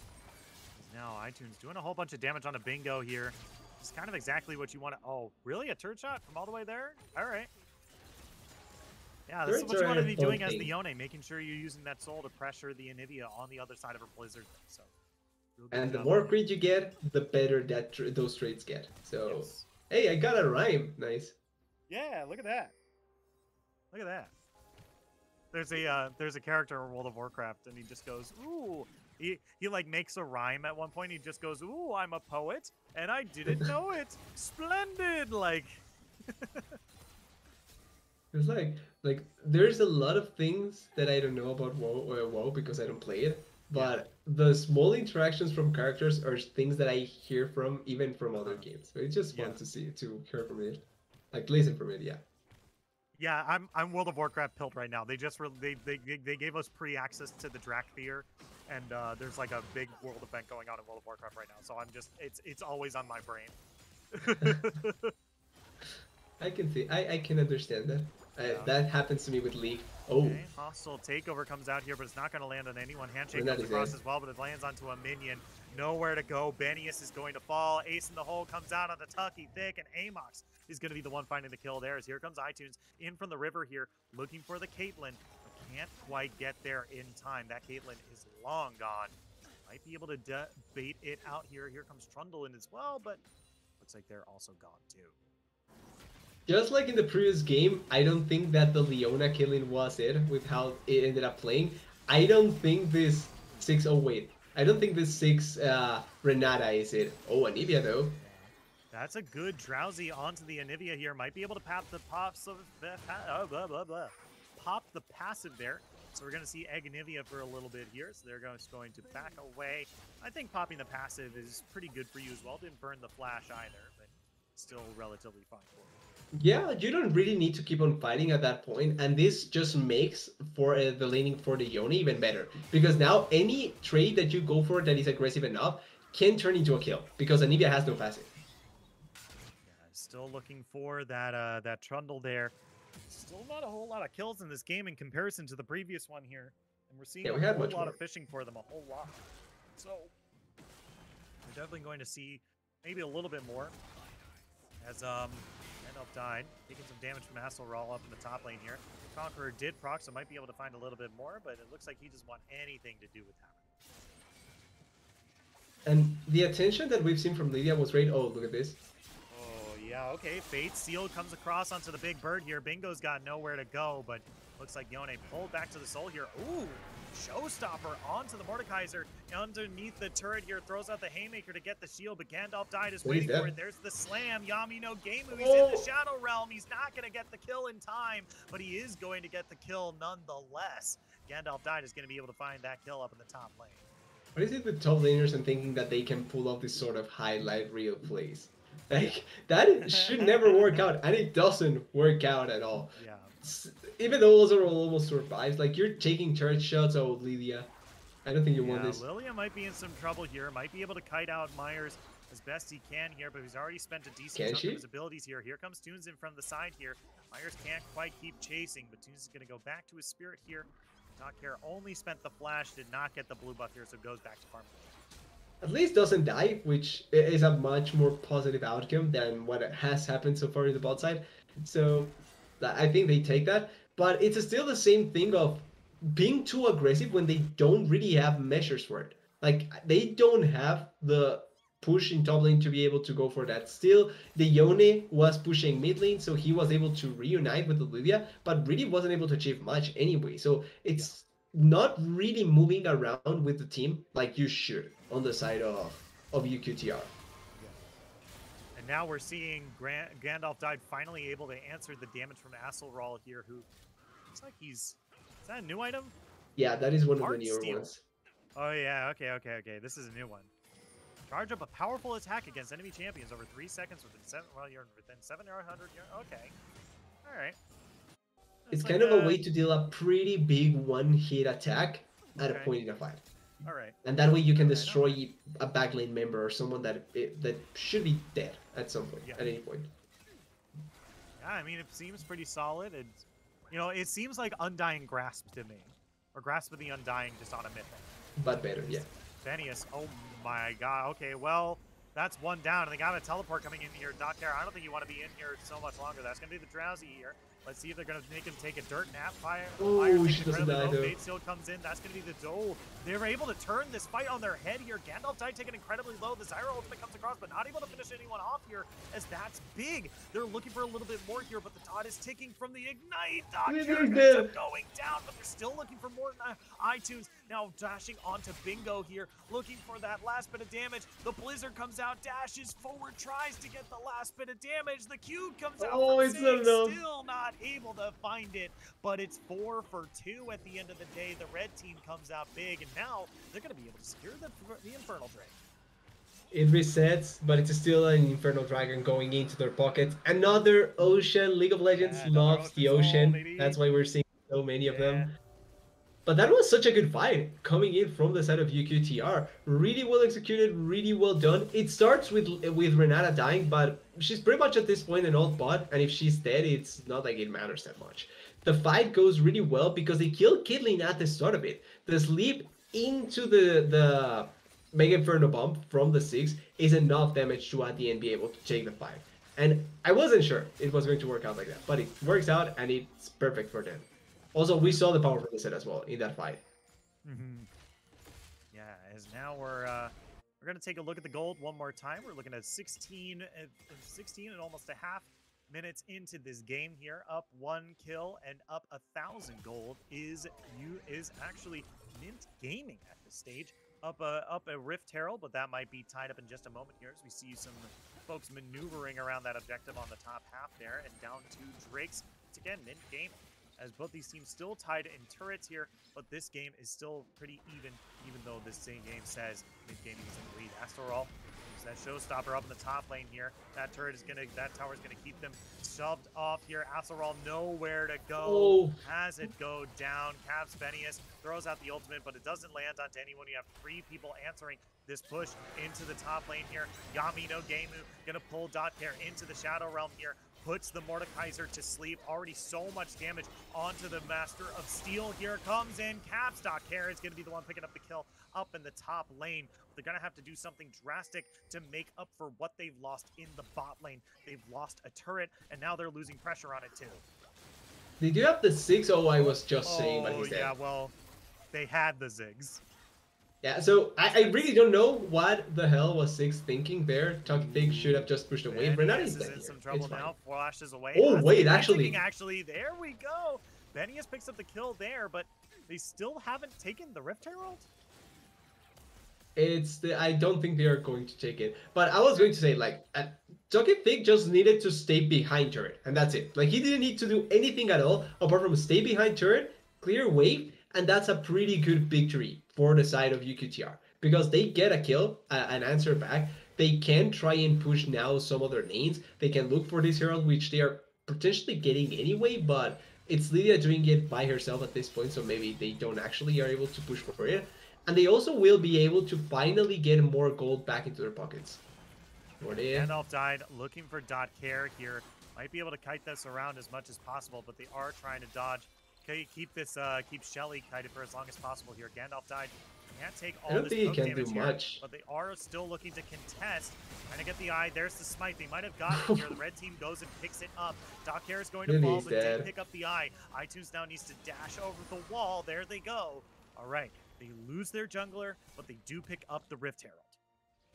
A: Now iTunes doing a whole bunch of damage on a bingo here. It's kind of exactly what you want to... Oh, really? A turret shot from all the way there? All right. Yeah, this is what you want to be doing as the Yone, making sure you're using that soul to pressure the Anivia on the other side of her Blizzard. So,
B: and the more crit you get, the better that those trades get. So, yes. Hey, I got a rhyme. Nice.
A: Yeah, look at that. Look at that. There's a character in World of Warcraft, and he just goes, ooh. He like makes a rhyme at one point. He just goes, ooh, I'm a poet, and I didn't know it. Splendid, like.
B: It's like there's a lot of things that I don't know about WoW because I don't play it. but the small interactions from characters are things that I hear from even from other games. So it's just
A: Yeah.
B: fun to hear from it, like listen from it. Yeah.
A: Yeah, I'm World of Warcraft pilled right now. They just they gave us pre-access to the Drakthir, and there's like a big world event going on in World of Warcraft right now. So I'm just it's always on my brain.
B: I can see. I can understand that.
A: Yeah.
B: That happens to me with League. Oh,
A: Okay, hostile takeover comes out here, but it's not going to land on anyone. Handshake
B: Renat
A: comes
B: is
A: across
B: dead.
A: as well, but it lands onto a minion. Nowhere to go. Benius is going to fall. Ace in the hole comes out on the Tucky Thick, and Amox is going to be the one finding the kill there. As here comes iTunes in from the river here, looking for the Caitlyn, but can't quite get there in time. That Caitlyn is long gone. Might be able to bait it out here. Here comes Trundle in as well, but looks like they're also gone too.
B: Just like in the previous game, I don't think that the Leona killing was it with how it ended up playing. I don't think this 6. Oh, wait. I don't think this 6 Renata is it. Oh, Anivia, though.
A: That's a good Drowsy onto the Anivia here. Might be able to pop the pop the passive there. So we're going to see Egg Anivia for a little bit here. So they're going to back away. I think popping the passive is pretty good for you as well. Didn't burn the flash either, but still relatively fine for you.
B: Yeah, you don't really need to keep on fighting at that point, and this just makes for the laning for the Yone even better. Because now any trade that you go for that is aggressive enough can turn into a kill, because Anivia has no passive.
A: Yeah, still looking for that that Trundle there. Still not a whole lot of kills in this game in comparison to the previous one here. And we're seeing
B: Yeah, we
A: a
B: had
A: whole
B: much
A: lot
B: more.
A: of fishing for them, a whole lot. So we're definitely going to see maybe a little bit more. As Gandalf died, taking some damage from Hasselral up in the top lane here. Conqueror did proc, so might be able to find a little bit more, but it looks like he doesn't want anything to do with that.
B: And the attention that we've seen from Lydia was great. Oh, look at this.
A: Oh, yeah, okay. Fate Seal comes across onto the big bird here. Bingo's got nowhere to go, but looks like Yone pulled back to the soul here. Ooh, showstopper onto the Mordekaiser. Underneath the turret here, throws out the Haymaker to get the shield, but Gandalf died is waiting for it. There's the slam. Yami no Gameu, he's in the Shadow Realm. He's not going to get the kill in time, but he is going to get the kill nonetheless. Gandalf died is going to be able to find that kill up in the top lane.
B: What is it with top laners and thinking that they can pull off this sort of highlight reel plays? Like, that should never work out, and it doesn't work out at all.
A: Yeah.
B: Even though Ozero almost survives, like, you're taking turret shots, oh, Lilia. I don't think you want this.
A: Lilia might be in some trouble here. Might be able to kite out Myers as best he can here, but he's already spent a decent chunk of his abilities here. Here comes Toons in from the side here. Myers can't quite keep chasing, but Toons is going to go back to his spirit here. Care only spent the flash, did not get the blue buff here, so goes back to farming.
B: At least doesn't die, which is a much more positive outcome than what has happened so far in the bot side. So I think they take that, but it's still the same thing of being too aggressive when they don't really have measures for it. Like, they don't have the push in top lane to be able to go for that. Still, the Yone was pushing mid lane, so he was able to reunite with the Lydia, but really wasn't able to achieve much anyway. So it's not really moving around with the team like you should on the side of UQTR.
A: Yeah. And now we're seeing Gandalf died finally able to answer the damage from Hasselral here, who looks like is that a new item?
B: Yeah, that is one of the newer ones.
A: Oh yeah, okay. This is a new one. Charge up a powerful attack against enemy champions over 3 seconds within 7. Well, you're within 700. Okay. All right.
B: It's like kind of a way to deal a pretty big one-hit attack at a point in a fight.
A: All right.
B: And that way you can destroy a backlane member or someone that should be dead at some point, at any point.
A: Yeah, I mean, it seems pretty solid. It's, you know, it seems like Undying Grasp to me, or Grasp of the Undying just on a mythic.
B: But better, yeah.
A: Venius, oh my god. Okay, well, that's one down, and they got a teleport coming in here. Care, I don't think you want to be in here so much longer. That's going to be the Drowsy here. Let's see if they're going to make him take a dirt nap.
B: Oh, she doesn't die, though.
A: Fate Seal comes in. That's going to be the Dole. They were able to turn this fight on their head here. Gandalf died taken incredibly low. The Zyra ultimate comes across, but not able to finish anyone off here, as that's big. They're looking for a little bit more here, but the dot is ticking from the Ignite. Going down, but they're still looking for more iTunes. Now dashing onto Bingo here, looking for that last bit of damage. The Blizzard comes out, dashes forward, tries to get the last bit of damage. The Q comes out from Shink, still not not able to find it, but it's 4 for 2 at the end of the day. The red team comes out big, and now they're going to be able to secure the Infernal Drake.
B: It resets, but it's still an Infernal Dragon going into their pockets. Another ocean. League of Legends loves the ocean. That's why we're seeing so many of them. But that was such a good fight coming in from the side of UQTR. Really well executed, really well done. It starts with Renata dying, but she's pretty much at this point an old bot, and if she's dead, it's not like it matters that much. The fight goes really well because they killed Caitlyn at the start of it. The sleep into the Mega Inferno Bomb from the 6 is enough damage to at the end be able to take the fight. And I wasn't sure it was going to work out like that, but it works out and it's perfect for them. Also, we saw the power from the set as well in that fight.
A: Yeah, as now we're going to take a look at the gold one more time. We're looking at 16 and almost a half minutes into this game here. Up 1 kill and up 1,000 gold is actually Mint Gaming at this stage. Up a Rift Herald, but that might be tied up in just a moment here as we see some folks maneuvering around that objective on the top half there, and down to Drakes. It's again Mint Gaming, as both these teams still tied in turrets here, but this game is still pretty even though this same game says Mint Gaming is in the lead. Astorol is that showstopper up in the top lane here. That tower's gonna keep them shoved off here. Astorol nowhere to go. Has it go down. Caps Benius throws out the ultimate, but it doesn't land onto anyone. You have 3 people answering this push into the top lane here. Yami no Gemu gonna pull Dotcare into the Shadow Realm here. Puts the Mordekaiser to sleep. Already so much damage onto the Master of Steel. Here comes in Caps. Dotcare is going to be the one picking up the kill up in the top lane. They're going to have to do something drastic to make up for what they've lost in the bot lane. They've lost a turret, and now they're losing pressure on it too.
B: They do have the 6. Oh, I was just saying, but he's dead.
A: Yeah, well, they had the Ziggs.
B: Yeah, so I really don't know what the hell was 6 thinking there. Toxic should have just pushed away. Renata is
A: in some
B: here.
A: trouble now. Flashes away.
B: Oh, wait, actually,
A: there we go. Benius picks up the kill there, but they still haven't taken the Rift Herald.
B: I don't think they are going to take it. But I was going to say, like, Toxic just needed to stay behind turret, and that's it. Like, he didn't need to do anything at all apart from stay behind turret, clear wave, and that's a pretty good victory for the side of UQTR, because they get a kill, an answer back. They can try and push now some other lanes. They can look for this Herald, which they are potentially getting anyway, but it's Lydia doing it by herself at this point, so maybe they don't actually are able to push for it. And they also will be able to finally get more gold back into their pockets.
A: Gandalf died, looking for Dotcare here. Might be able to kite this around as much as possible, but they are trying to dodge. Okay, keep Shelly kited for as long as possible here. Gandalf died. Can't take all this poke damage here, but they are still looking to contest. Trying to get the eye. There's the smite. They might have gotten it here. The red team goes and picks it up. Dotcare is going to fall, but did pick up the eye. iTunes now needs to dash over the wall. There they go. All right. They lose their jungler, but they do pick up the Rift Herald.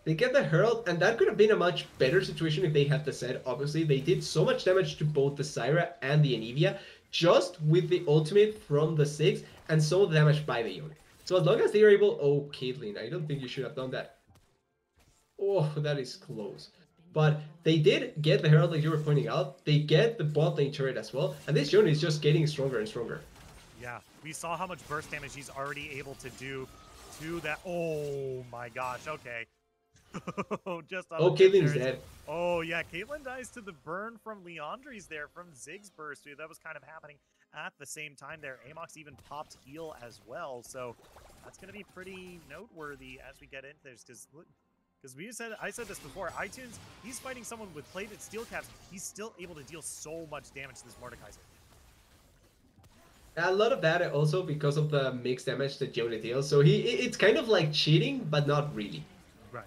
B: They get the Herald, and that could have been a much better situation if they had the set. Obviously, they did so much damage to both the Syra and the Anivia, just with the ultimate from the 6 and some of the damage by the Yone. So as long as they are able... Oh, Caitlyn, I don't think you should have done that. Oh, that is close. But they did get the Herald, like you were pointing out. They get the bot lane turret as well, and this Yone is just getting stronger and stronger.
A: Yeah, we saw how much burst damage he's already able to do to that. Oh my gosh, okay. Just on
B: Caitlyn's dead.
A: Oh yeah, Caitlyn dies to the burn from Leandri's there from Ziggs burst. Dude, that was kind of happening at the same time there. Amox even popped heal as well, so that's going to be pretty noteworthy as we get into this, because I said this before. iTunes, he's fighting someone with plated steel caps. He's still able to deal so much damage to this Mordekaiser.
B: A lot of that also because of the mixed damage that Yone deals. So it's kind of like cheating, but not really.
A: Right.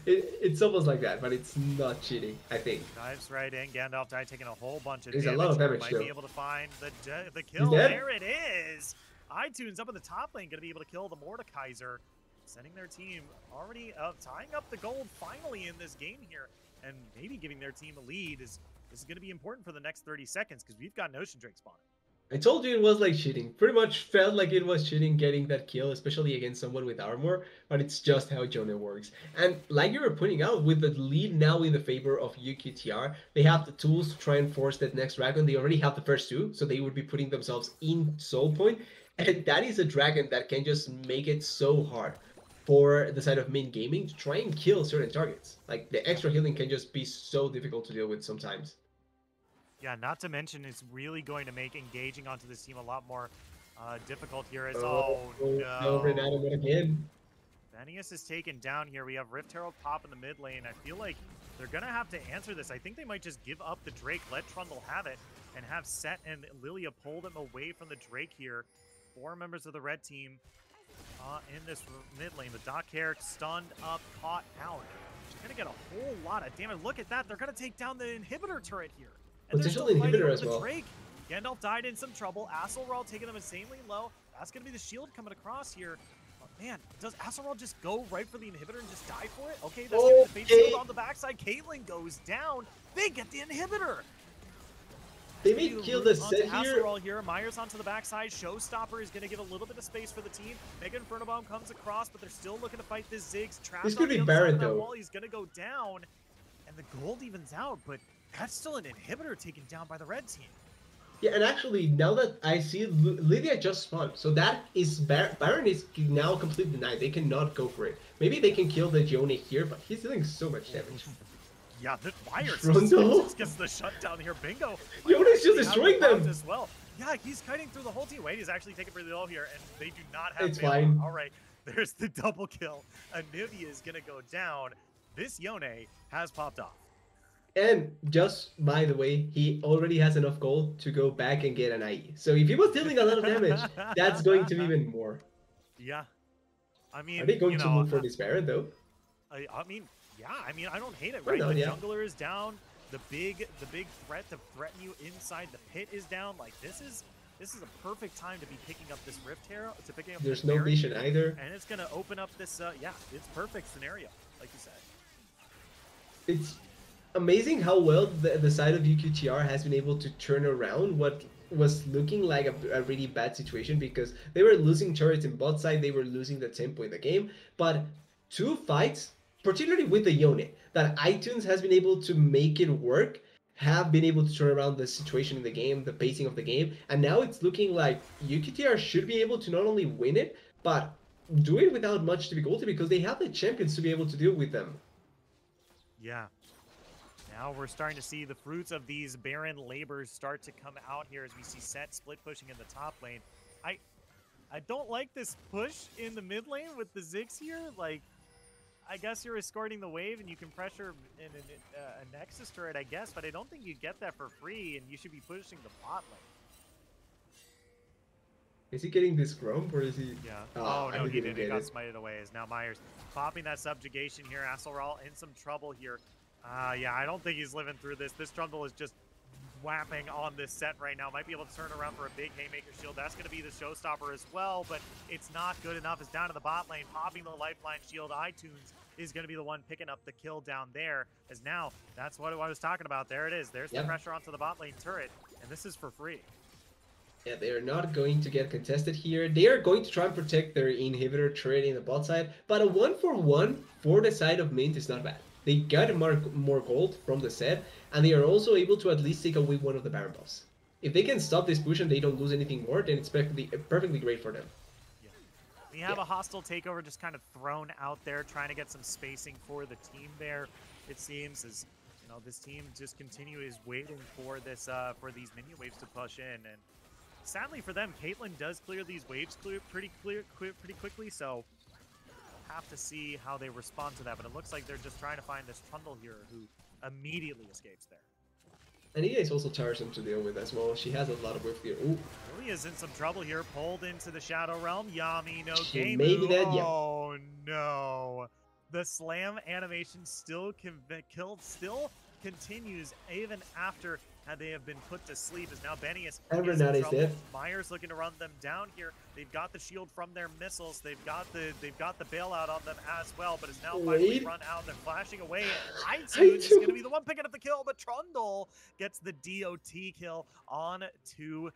B: It's almost like that, but it's not cheating, I think.
A: Dives right in. Gandalf died, taking a whole bunch of
B: damage.
A: There's
B: a lot of damage,
A: might
B: though.
A: Be able to find the kill. There it is. iTunes up in the top lane, going to be able to kill the Mordekaiser, sending their team already tying up the gold finally in this game here, and maybe giving their team a lead is going to be important for the next 30 seconds because we've got an Ocean Drake spawning.
B: I told you it was like cheating. Pretty much felt like it was cheating getting that kill, especially against someone with armor, but it's just how Jonah works. And like you were pointing out, with the lead now in the favor of UQTR, they have the tools to try and force that next dragon. They already have the first two, so they would be putting themselves in soul point. And that is a dragon that can just make it so hard for the side of Min Gaming to try and kill certain targets. Like the extra healing can just be so difficult to deal with sometimes.
A: Yeah, not to mention it's really going to make engaging onto this team a lot more difficult here. As
B: Oh,
A: oh
B: no,
A: no,
B: Renato, not again.
A: Venius is taken down here. We have Rift Herald pop in the mid lane. I feel like they're gonna have to answer this. I think they might just give up the Drake, let Trundle have it, and have Set and Lilia pull them away from the Drake here. 4 members of the red team in this mid lane. The Doc Herrick stunned up, caught out. She's gonna get a whole lot of damage. Look at that. They're gonna take down the inhibitor turret here. And they're
B: Potential
A: still fighting
B: inhibitor
A: over
B: as
A: the
B: well.
A: Drake. Gandalf died in some trouble. Aselral taking them insanely low. That's going to be the shield coming across here. Oh, man, does Aselral just go right for the inhibitor and just die for it? Okay, that's going to be the fate shield on the backside. Caitlyn goes down. They get the inhibitor.
B: They may kill the set here.
A: Aselral here. Myers onto the backside. Showstopper is going to give a little bit of space for the team. Mega Inferno Bomb comes across, but they're still looking to fight this Ziggs. Trapped
B: This could
A: on the
B: be
A: other side
B: Baron
A: of that
B: though.
A: wall. He's going to go down. And the gold evens out, but that's still an inhibitor taken down by the red team.
B: Yeah, and actually, now that I see Lydia just spawned, so that is Baron is now completely denied. They cannot go for it. Maybe they can kill the Yone here, but he's dealing so much damage.
A: Yeah, the Myers
B: Frontal?
A: just gets the shutdown here. Bingo.
B: Yone's just destroying them.
A: As well. Yeah, he's kiting through the whole team. Wait, he's actually taking pretty low here, and they do not have
B: It's
A: bailout.
B: fine.
A: All right, there's the double kill. Anivia is going to go down. This Yone has popped off.
B: And just by the way, he already has enough gold to go back and get an IE. So if he was dealing a lot of damage, that's going to be even more.
A: Yeah. I mean,
B: are they going to look for this Baron though?
A: I mean, yeah. I mean, I don't hate it, right?
B: No,
A: the
B: yeah.
A: jungler is down. The big threat to threaten you inside the pit is down. Like this is a perfect time to be picking up this Rift Herald.
B: There's no vision either,
A: and it's gonna open up this. Yeah, it's perfect scenario, like you said.
B: It's amazing how well the side of UQTR has been able to turn around what was looking like a really bad situation, because they were losing turrets in bot side, they were losing the tempo in the game, but 2 fights, particularly with the Yone, that iTunes has been able to make it work, have been able to turn around the situation in the game, the pacing of the game, and now it's looking like UQTR should be able to not only win it, but do it without much difficulty, because they have the champions to be able to deal with them.
A: Yeah. Now we're starting to see the fruits of these barren labors start to come out here as we see Set split pushing in the top lane. I don't like this push in the mid lane with the Ziggs here. Like, I guess you're escorting the wave and you can pressure in a Nexus turret, I guess, but I don't think you get that for free, and you should be pushing the bot lane.
B: Is he getting this grump or is he?
A: Yeah. Oh, no, he didn't. It got smited away as now Myers popping that subjugation here. Aselral in some trouble here. Yeah, I don't think he's living through this. This Trundle is just whapping on this Set right now. Might be able to turn around for a big Haymaker shield. That's going to be the showstopper as well, but it's not good enough. It's down to the bot lane, popping the lifeline shield. iTunes is going to be the one picking up the kill down there, as now that's what I was talking about. There it is. There's the pressure onto the bot lane turret, and this is for free.
B: Yeah, they are not going to get contested here. They are going to try and protect their inhibitor turret in the bot side, but a 1-for-1 for the side of MYNT is not bad. They got more gold from the set, and they are also able to at least take away one of the Baron buffs. If they can stop this push and they don't lose anything more, then it's perfectly great for them.
A: Yeah. We have a hostile takeover just kind of thrown out there, trying to get some spacing for the team there. It seems as this team just is waiting for this for these minion waves to push in, and sadly for them, Caitlyn does clear these waves pretty quickly, so have to see how they respond to that, but it looks like they're just trying to find this Trundle here who immediately escapes there.
B: And Nia is also tiresome to deal with as well. She has a lot of whiff here. Ooh.
A: Lilia's in some trouble here, pulled into the Shadow Realm. Yami, no game.
B: Maybe that, yeah.
A: Oh no. The slam animation still continues even after they have been put to sleep, as now Benius is in trouble. Myers looking to run them down here. They've got the shield from their missiles. They've got the bailout on them as well, but it's now finally run out. They're flashing away. iTunes is going to be the one picking up the kill, but Trundle gets the DOT kill on to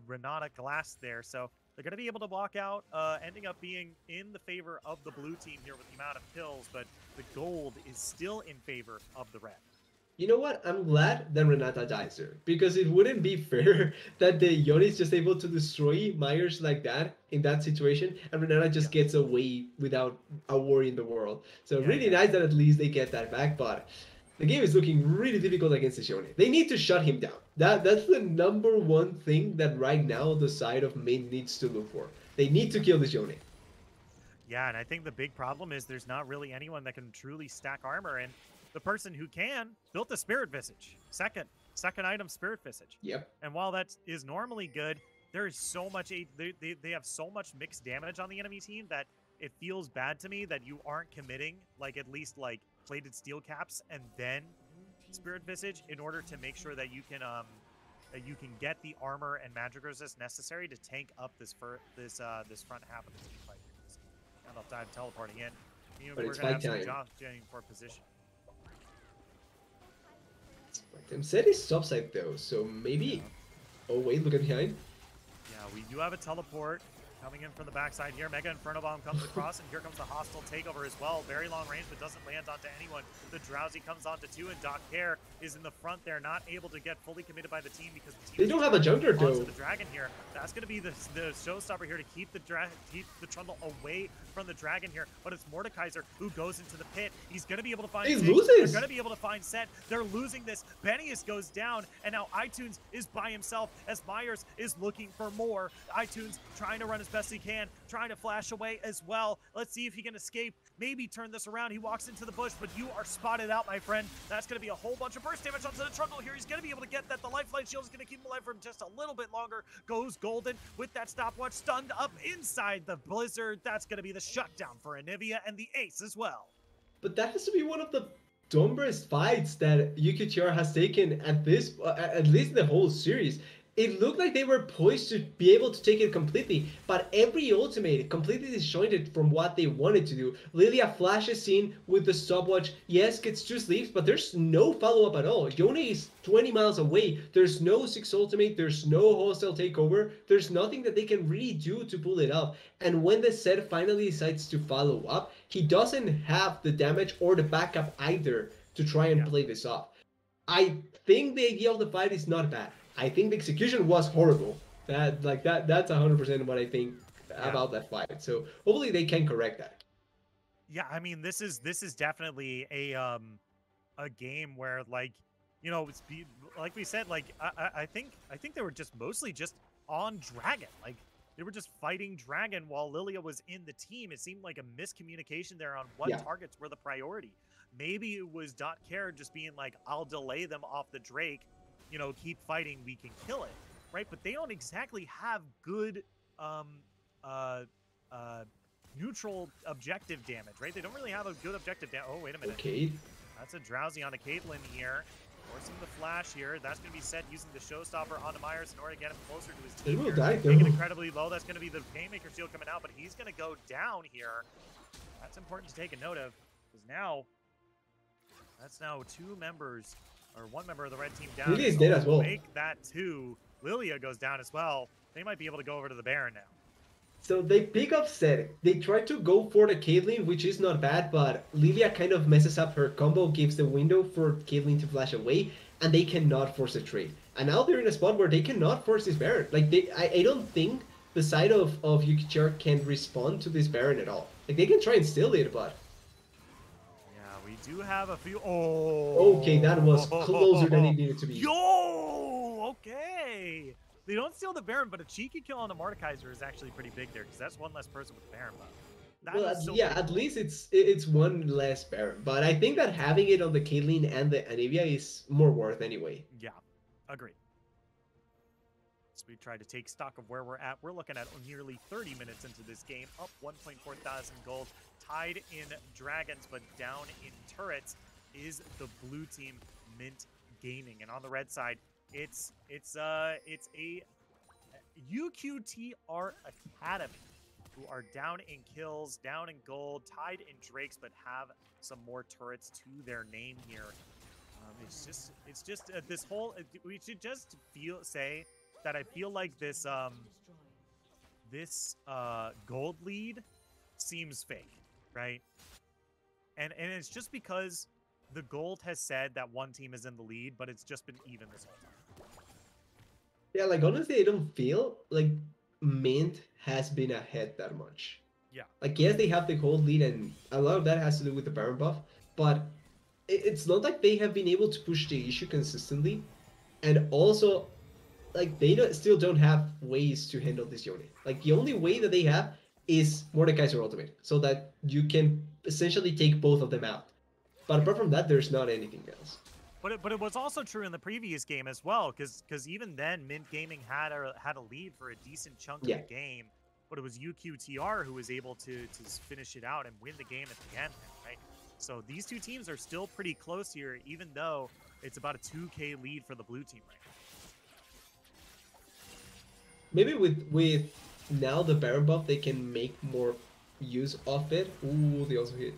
A: Renata Glass there. So they're going to be able to walk out, ending up being in the favor of the blue team here with the amount of kills, but the gold is still in favor of the red.
B: You know what? I'm glad that Renata dies here because it wouldn't be fair that the Yone is just able to destroy Myers like that in that situation, and Renata just
A: Yeah.
B: gets away without a worry in the world. So
A: Yeah,
B: really
A: yeah,
B: nice
A: yeah.
B: that at least they get that back, but the game is looking really difficult against the Shone. They need to shut him down. That's the number one thing that right now the side of MYNT needs to look for. They need to kill the Shone.
A: Yeah, and I think the big problem is there's not really anyone that can truly stack armor, and the person who can built a Spirit Visage. Second item, Spirit Visage.
B: Yep.
A: And while that is normally good, there is so much, they have so much mixed damage on the enemy team that it feels bad to me that you aren't committing, like at least like plated steel caps and then Spirit Visage in order to make sure that you can get the armor and magic resist necessary to tank up this front half of the team fight. Enough time teleporting in.
B: But
A: We're
B: it's
A: gonna have
B: fight
A: some
B: time.
A: jobs getting for position.
B: Set is topside though, so maybe. Oh wait, look at behind.
A: Yeah, we do have a teleport coming in from the backside here. Mega Inferno Bomb comes across, and here comes the hostile takeover as well. Very long range, but doesn't land onto anyone. The Drowsy comes onto 2, and Doc Care is in the front there, not able to get fully committed by the team because the team
B: They don't have a jungler though.
A: the dragon here. That's going to be the showstopper here to keep the Trundle away from the dragon here. But it's Mordekaiser who goes into the pit. He's going to be able to find.
B: He
A: Ziggs.
B: loses.
A: They're going to be able to find Set. They're losing this. Benius goes down, and now iTunes is by himself as Myers is looking for more. iTunes trying to run as best he can, trying to flash away as well. Let's see if he can escape. Maybe turn this around. He walks into the bush, but you are spotted out, my friend. That's going to be a whole bunch of burst damage onto the Trundle here. He's going to be able to get that. The lifeline shield is going to keep him alive for just a little bit longer. Goes Golden with that stopwatch stunned up inside the Blizzard. That's going to be the shutdown for Anivia and the Ace as well.
B: But that has to be one of the dumbest fights that UQTR has taken at this, at least the whole series. It looked like they were poised to be able to take it completely, but every ultimate completely disjointed from what they wanted to do. Lilia flashes in with the stopwatch, yes, gets 2 sleeps, but there's no follow-up at all. Yone is 20 miles away, there's no 6 ultimate, there's no hostile takeover, there's nothing that they can really do to pull it up. And when the set finally decides to follow up, he doesn't have the damage or the backup either to try and play this off. I think the idea of the fight is not bad. I think the execution was horrible. That's 100% what I think about that fight. So hopefully they can correct that.
A: Yeah, I mean this is definitely a game where, like, you know, it's like we said, like I think they were just mostly just on Dragon. Like they were just fighting Dragon while Lilia was in the team. It seemed like a miscommunication there on what targets were the priority. Maybe it was .care just being like, I'll delay them off the Drake. You know, keep fighting, we can kill it, right? But they don't exactly have good neutral objective damage, right? They don't really have a good objective damage. Oh, wait a minute.
B: Okay.
A: That's a Drowsy onto Caitlyn here. Forcing the flash here. That's going to be Set using the showstopper onto Myers in order to get him closer to his team.
B: He will die, though.
A: Making it incredibly low. That's going to be the Painmaker shield coming out, but he's going to go down here. That's important to take a note of, because now, that's now 2 members, or 1 member of the red team down.
B: Lilia is dead as well.
A: Make that 2. Lilia goes down as well. They might be able to go over to the Baron now.
B: So they pick up Set. They try to go for the Caitlyn, which is not bad, but Lilia kind of messes up her combo, gives the window for Caitlyn to flash away, and they cannot force a trade. And now they're in a spot where they cannot force this Baron. Like, I don't think the side of UQTR can respond to this Baron at all. Like, they can try and steal it, but...
A: We do have a few. Oh,
B: okay, that was closer than it needed to be.
A: Yo, okay. They don't steal the Baron, but a cheeky kill on the Mordekaiser is actually pretty big there, because that's 1 less person with the Baron buff.
B: Well, yeah, at least it's 1 less Baron, but I think that having it on the Caitlyn and the Anivia is more worth anyway.
A: Yeah, agreed. So we try to take stock of where we're at. We're looking at nearly 30 minutes into this game, up 1.4 thousand gold. Tied in dragons, but down in turrets is the blue team, MYNT Gaming. And on the red side, it's a UQTR Academy, who are down in kills, down in gold, tied in drakes, but have some more turrets to their name here. It's just this whole. We should just say that I feel like this gold lead seems fake, right? And it's just because the gold has said that one team is in the lead, but it's just been even this whole time.
B: Yeah, like honestly, I don't feel like Mint has been ahead that much.
A: Yeah.
B: Like yes, they have the gold lead, and a lot of that has to do with the Baron buff, but it's not like they have been able to push the issue consistently, and also like they still don't have ways to handle this unit. Like the only way that they have is Mordekaiser ultimate, so that you can essentially take both of them out. But apart from that, there's not anything else.
A: But it was also true in the previous game as well, because even then Mint Gaming had a lead for a decent chunk of the game, but it was UQTR who was able to finish it out and win the game at the end, right? So these two teams are still pretty close here, even though it's about a 2K lead for the blue team right now.
B: Maybe with now the Baron buff, they can make more use of it. Ooh, they also hit.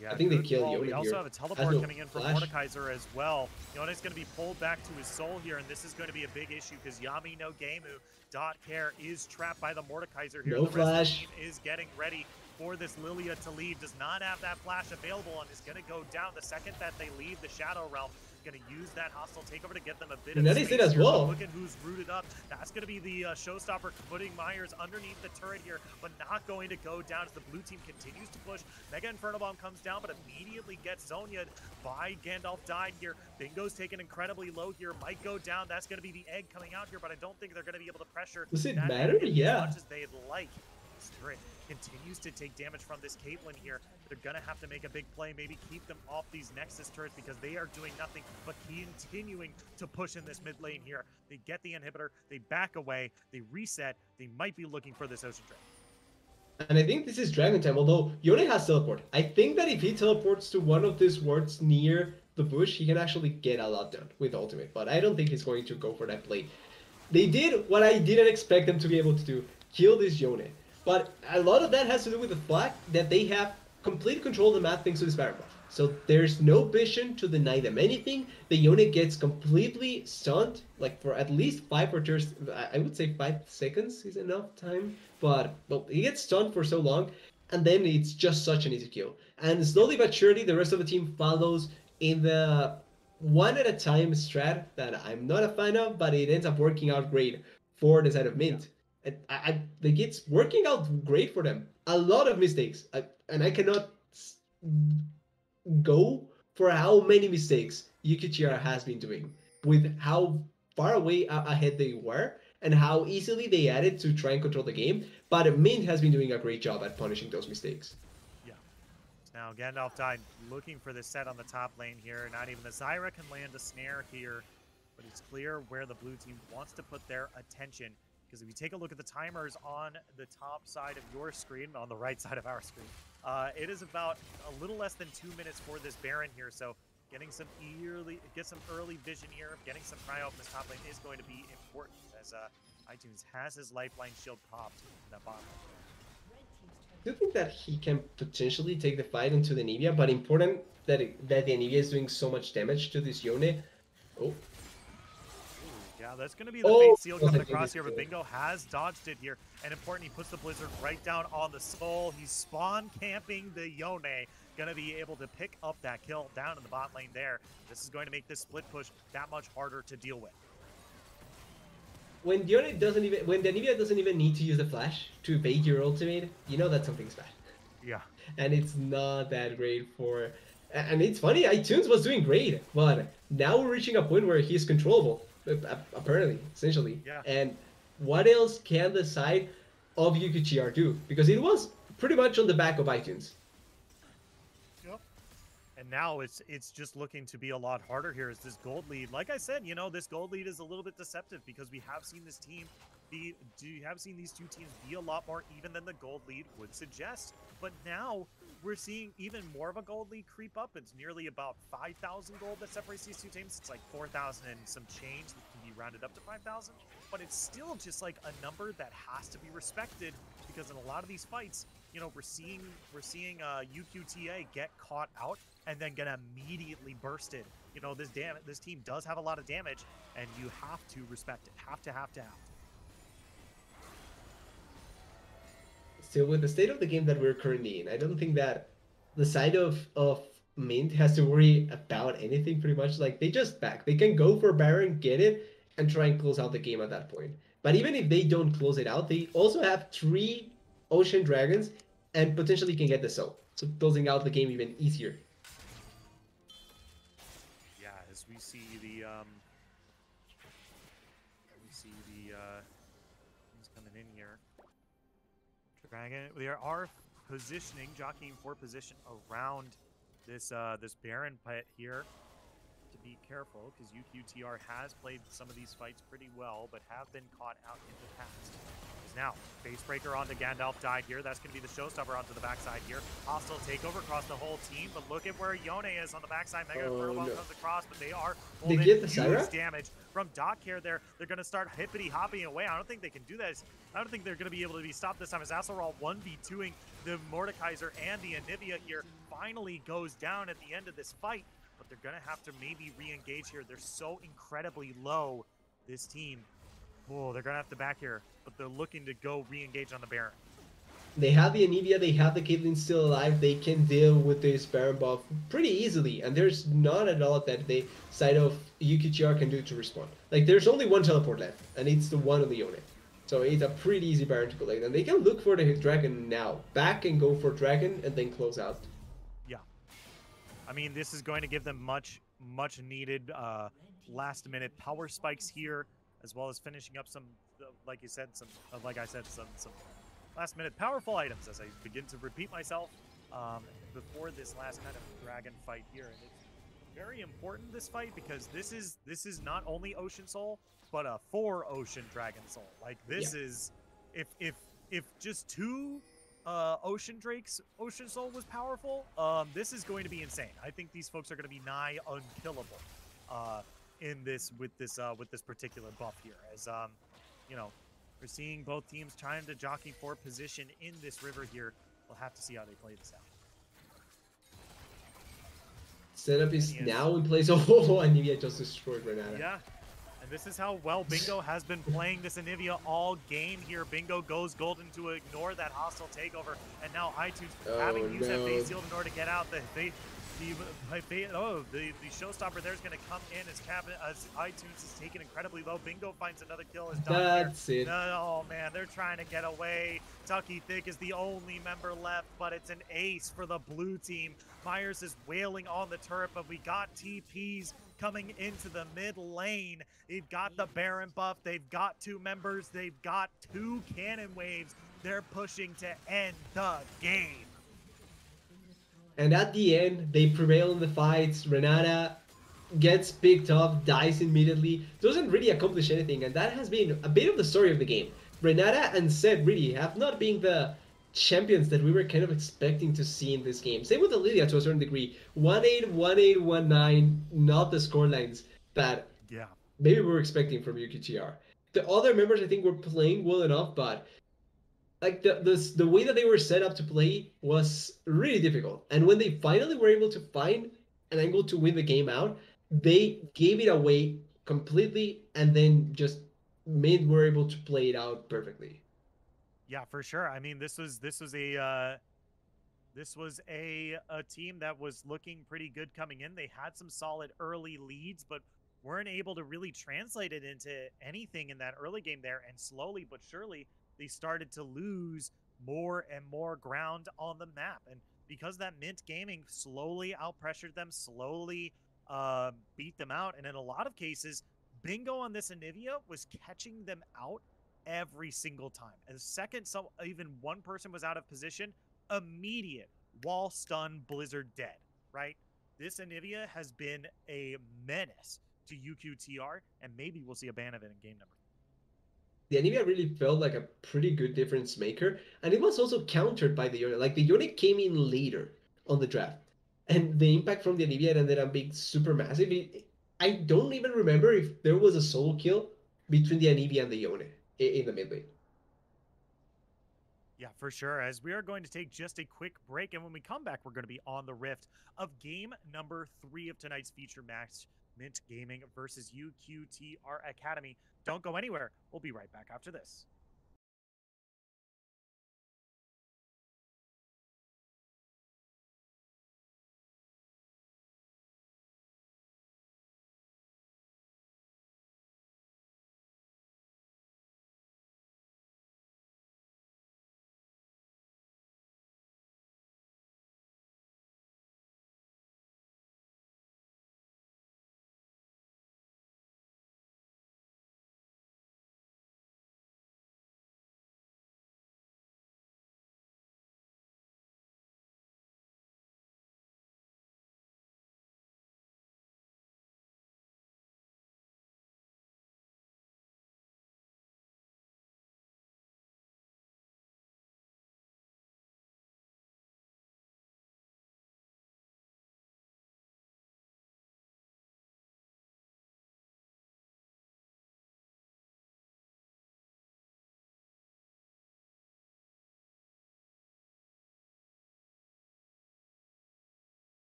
A: Yeah,
B: I think they kill Yone.
A: We also
B: here.
A: have a teleport coming in from
B: flash.
A: Mordekaiser as well. Yone's going to be pulled back to his soul here, and this is going to be a big issue because Yami no Gameu .care is trapped by the Mordekaiser here.
B: No
A: the
B: flash.
A: rest of the team is getting ready for this Lilia to leave. Does not have that flash available and is going to go down the second that they leave the Shadow Realm. Going to use that hostile takeover to get them a bit of space
B: did as
A: here.
B: well.
A: Look at who's rooted up. That's going to be the showstopper, putting Myers underneath the turret here, but not going to go down as the blue team continues to push. Mega Inferno Bomb comes down, but immediately gets Zhonyaed by Gandalf died here. Bingo's taken incredibly low here. Might go down. That's going to be the egg coming out here, but I don't think they're going to be able to pressure.
B: Does it
A: that
B: matter? Yeah.
A: As much as they'd like. This turret continues to take damage from this Caitlyn here. They're going to have to make a big play, maybe keep them off these Nexus turrets because they are doing nothing but continuing to push in this mid lane here. They get the inhibitor, they back away, they reset, they might be looking for this Ocean Dragon.
B: And I think this is Dragon time, although Yone has teleport. I think that if he teleports to one of these wards near the bush, he can actually get a lot done with ultimate, but I don't think he's going to go for that play. They did what I didn't expect them to be able to do, kill this Yone. But a lot of that has to do with the fact that they have complete control of the map thanks to this Baron buff. So there's no vision to deny them anything. The Yone gets completely stunned, like for at least 5 or 2, I would say 5 seconds is enough time. But well, he gets stunned for so long, and then it's just such an easy kill. And slowly but surely, the rest of the team follows in the one at a time strat that I'm not a fan of, but it ends up working out great for the side of Mint. Yeah. I think it's working out great for them. A lot of mistakes, and I cannot go for how many mistakes UQTR has been doing with how far away ahead they were and how easily they added to try and control the game. But Mint has been doing a great job at punishing those mistakes.
A: Yeah. Now Gandalf died looking for this set on the top lane here. Not even the Zyra can land a snare here, but it's clear where the blue team wants to put their attention. Because if you take a look at the timers on the top side of your screen, on the right side of our screen, it is about a little less than 2 minutes for this Baron here. So getting some early vision here, getting some pry off this top lane is going to be important as iTunes has his lifeline shield popped in that bottom lane.
B: I do think that he can potentially take the fight into the Nivea, but important that the Nivea is doing so much damage to this Yone. Oh.
A: Yeah, that's going to be the Fate Seal coming across here, but Bingo has dodged it here. And important, he puts the Blizzard right down on the soul. He's spawn camping the Yone. Going to be able to pick up that kill down in the bot lane there. This is going to make this split push that much harder to deal with.
B: When Yone doesn't even, when the Nivea doesn't even need to use the flash to evade your ultimate, you know that something's bad.
A: Yeah.
B: And it's not that great for... And it's funny, iTunes was doing great, but now we're reaching a point where he's controllable. Apparently, essentially.
A: Yeah.
B: And what else can the side of UQTR do? Because it was pretty much on the back of iTunes.
A: Yep. And now it's just looking to be a lot harder here as this gold lead. Like I said, you know, this gold lead is a little bit deceptive because we have seen this team have seen these two teams be a lot more even than the gold lead would suggest. But now we're seeing even more of a gold lead creep up. It's nearly about 5,000 gold that separates these two teams. It's like 4,000 and some change that can be rounded up to 5,000. But it's still just like a number that has to be respected because in a lot of these fights, you know, we're seeing UQTA get caught out and then get immediately bursted. You know, this team does have a lot of damage, and you have to respect it. Have to.
B: still with the state of the game that we're currently in, I don't think that the side of Mint has to worry about anything pretty much. Like they just back. They can go for Baron, get it, and try and close out the game at that point. But even if they don't close it out, they also have 3 Ocean Dragons and potentially can get the soul. So closing out the game even easier.
A: Yeah, as we see the things coming in here. Dragon, they are positioning, jockeying for position around this this Baron pit here. To be careful, because UQTR has played some of these fights pretty well, but have been caught out in the past. Now, Base Breaker onto Gandalf died here. That's going to be the showstopper onto the backside here. Hostile takeover across the whole team, but look at where Yone is on the backside. Mega Turtle Bomb comes across, but they are holding huge damage from Doc here. They're going to start hippity-hopping away. I don't think they can do that. I don't think they're going to be able to be stopped this time as Azelral 1v2ing the Mordekaiser and the Anivia here. Finally goes down at the end of this fight, but they're going to have to maybe re-engage here. They're so incredibly low, this team. Oh, they're going to have to back here, but they're looking to go re-engage on the Baron.
B: They have the Anivia, they have the Caitlyn still alive, they can deal with this Baron buff pretty easily, and there's not a lot that the side of UQTR can do to respond. Like, there's only one teleport left, and it's the one on the Yone. So it's a pretty easy Baron to collect, and they can look for the Dragon now. Back and go for Dragon, and then close out.
A: Yeah. I mean, this is going to give them much needed last-minute power spikes here, as well as finishing up some, like you said, some last-minute powerful items, as I begin to repeat myself before this last kind of dragon fight here. And it's very important, this fight, because this is not only Ocean Soul, but a 4 Ocean Dragon Soul. Like, this is, if just 2 Ocean Drake's Ocean Soul was powerful, this is going to be insane. I think these folks are going to be nigh unkillable in this with this particular buff here, as you know, we're seeing both teams trying to jockey for position in this river here. We'll have to see how they play this out.
B: Setup is now in place. Oh, Anivia just destroyed Renata.
A: Yeah, and this is how well Bingo has been playing this Anivia all game here. Bingo goes golden to ignore that hostile takeover, and now iTunes having to use that face shield in order to get out. The showstopper there is going to come in as iTunes is taken incredibly low. Bingo finds another kill as
B: That's it.
A: Oh man, they're trying to get away. Tucky Thick is the only member left, but it's an ace for the blue team. Myers is wailing on the turret, but we got TPs coming into the mid lane. They've got the Baron buff. They've got 2 members. They've got 2 cannon waves. They're pushing to end the game.
B: And at the end, they prevail in the fights. Renata gets picked up, dies immediately, doesn't really accomplish anything, and that has been a bit of the story of the game. Renata and Zed really have not been the champions that we were kind of expecting to see in this game. Same with Lilia to a certain degree. 1-8, 1-8, 1-9, not the scorelines that maybe we were expecting from UQTR. The other members, I think, were playing well enough, but like the way that they were set up to play was really difficult. And when they finally were able to find an angle to win the game out, they gave it away completely, and then just were able to play it out perfectly.
A: Yeah, for sure. I mean, this was a team that was looking pretty good coming in. They had some solid early leads, but weren't able to really translate it into anything in that early game there. And slowly but surely, they started to lose more and more ground on the map. And because that Mint Gaming slowly outpressured them, slowly beat them out, and in a lot of cases, Bingo on this Anivia was catching them out every single time. And the second even one person was out of position, immediate wall stun, Blizzard dead, right? This Anivia has been a menace to UQTR, and maybe we'll see a ban of it in game number.
B: The Anivia really felt like a pretty good difference maker, and it was also countered by the Yone. Like, the Yone came in later on the draft, and the impact from the Anivia ended up being super massive. I don't even remember if there was a solo kill between the Anivia and the Yone in the mid lane.
A: Yeah, for sure. As we are going to take just a quick break, and when we come back, we're going to be on the rift of game number 3 of tonight's feature match, Mint Gaming versus UQTR Academy. Don't go anywhere. We'll be right back after this.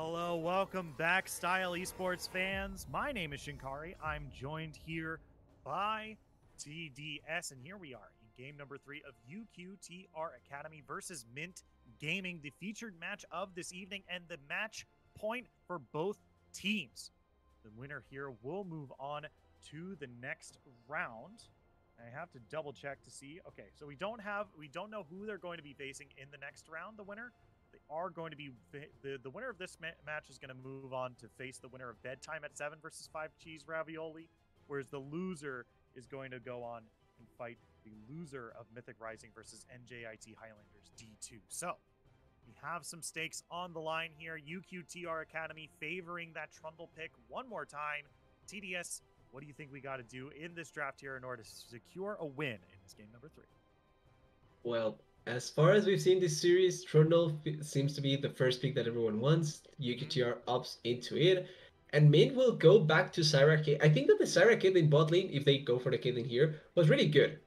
A: Hello, welcome back, Style Esports fans. My name is Shinkari. I'm joined here by TDS, and here we are in game number 3 of UQTR Academy versus MYNT Gaming, the featured match of this evening and the match point for both teams. The winner here will move on to the next round. I have to double check to see. Okay, so we don't know who they're going to be facing in the next round, the winner. They are going to be the winner of this match is going to move on to face the winner of Bedtime at 7 versus 5 Cheese Ravioli, whereas the loser is going to go on and fight the loser of Mythic Rising versus NJIT Highlanders D2. So we have some stakes on the line here. UQTR Academy favoring that Trundle pick one more time. TDS, what do you think we got to do in this draft here in order to secure a win in this game number 3?
B: Well, as far as we've seen this series, Trundle seems to be the first pick that everyone wants. UQTR opts into it. And Mint will go back to Syra. I think that the Syra Caitlyn bot lane, if they go for the Caitlyn here, was really good.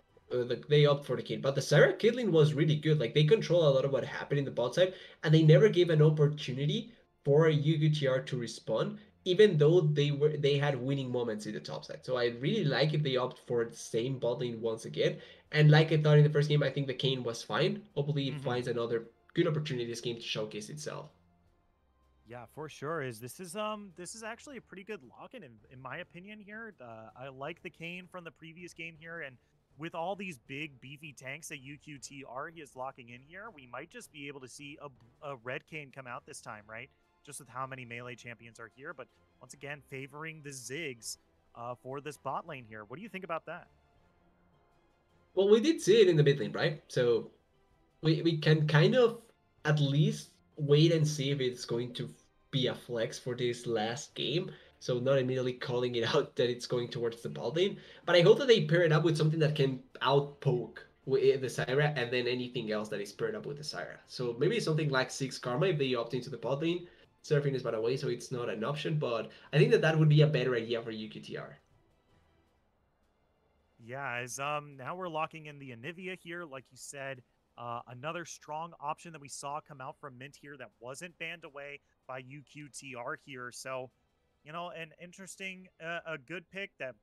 B: They opt for the Caitlyn. But the Syra Caitlyn was really good. Like, they control a lot of what happened in the bot side. And they never gave an opportunity for UQTR to respond, even though they had winning moments in the top side. So I really like if they opt for the same bot lane once again. And like I thought in the first game, I think the Kane was fine. Hopefully it finds another good opportunity this game to showcase itself.
A: Yeah, for sure. This is actually a pretty good lock-in in my opinion here. I like the Kane from the previous game here, and with all these big beefy tanks that UQTR is locking in here, we might just be able to see a red Kane come out this time, right? Just with how many melee champions are here, but once again favoring the Ziggs for this bot lane here. What do you think about that?
B: Well, we did see it in the mid lane, right? So we can kind of at least wait and see if it's going to be a flex for this last game. So not immediately calling it out that it's going towards the bot lane. But I hope that they pair it up with something that can outpoke with the Syra and then anything else that is paired up with the Syra. So maybe something like 6 Karma if they opt into the bot lane. Surfing is by the way, so it's not an option. But I think that that would be a better idea for UQTR.
A: Yeah, as now we're locking in the Anivia here, like you said. Another strong option that we saw come out from Mint here that wasn't banned away by UQTR here. So, an interesting, a good pick that,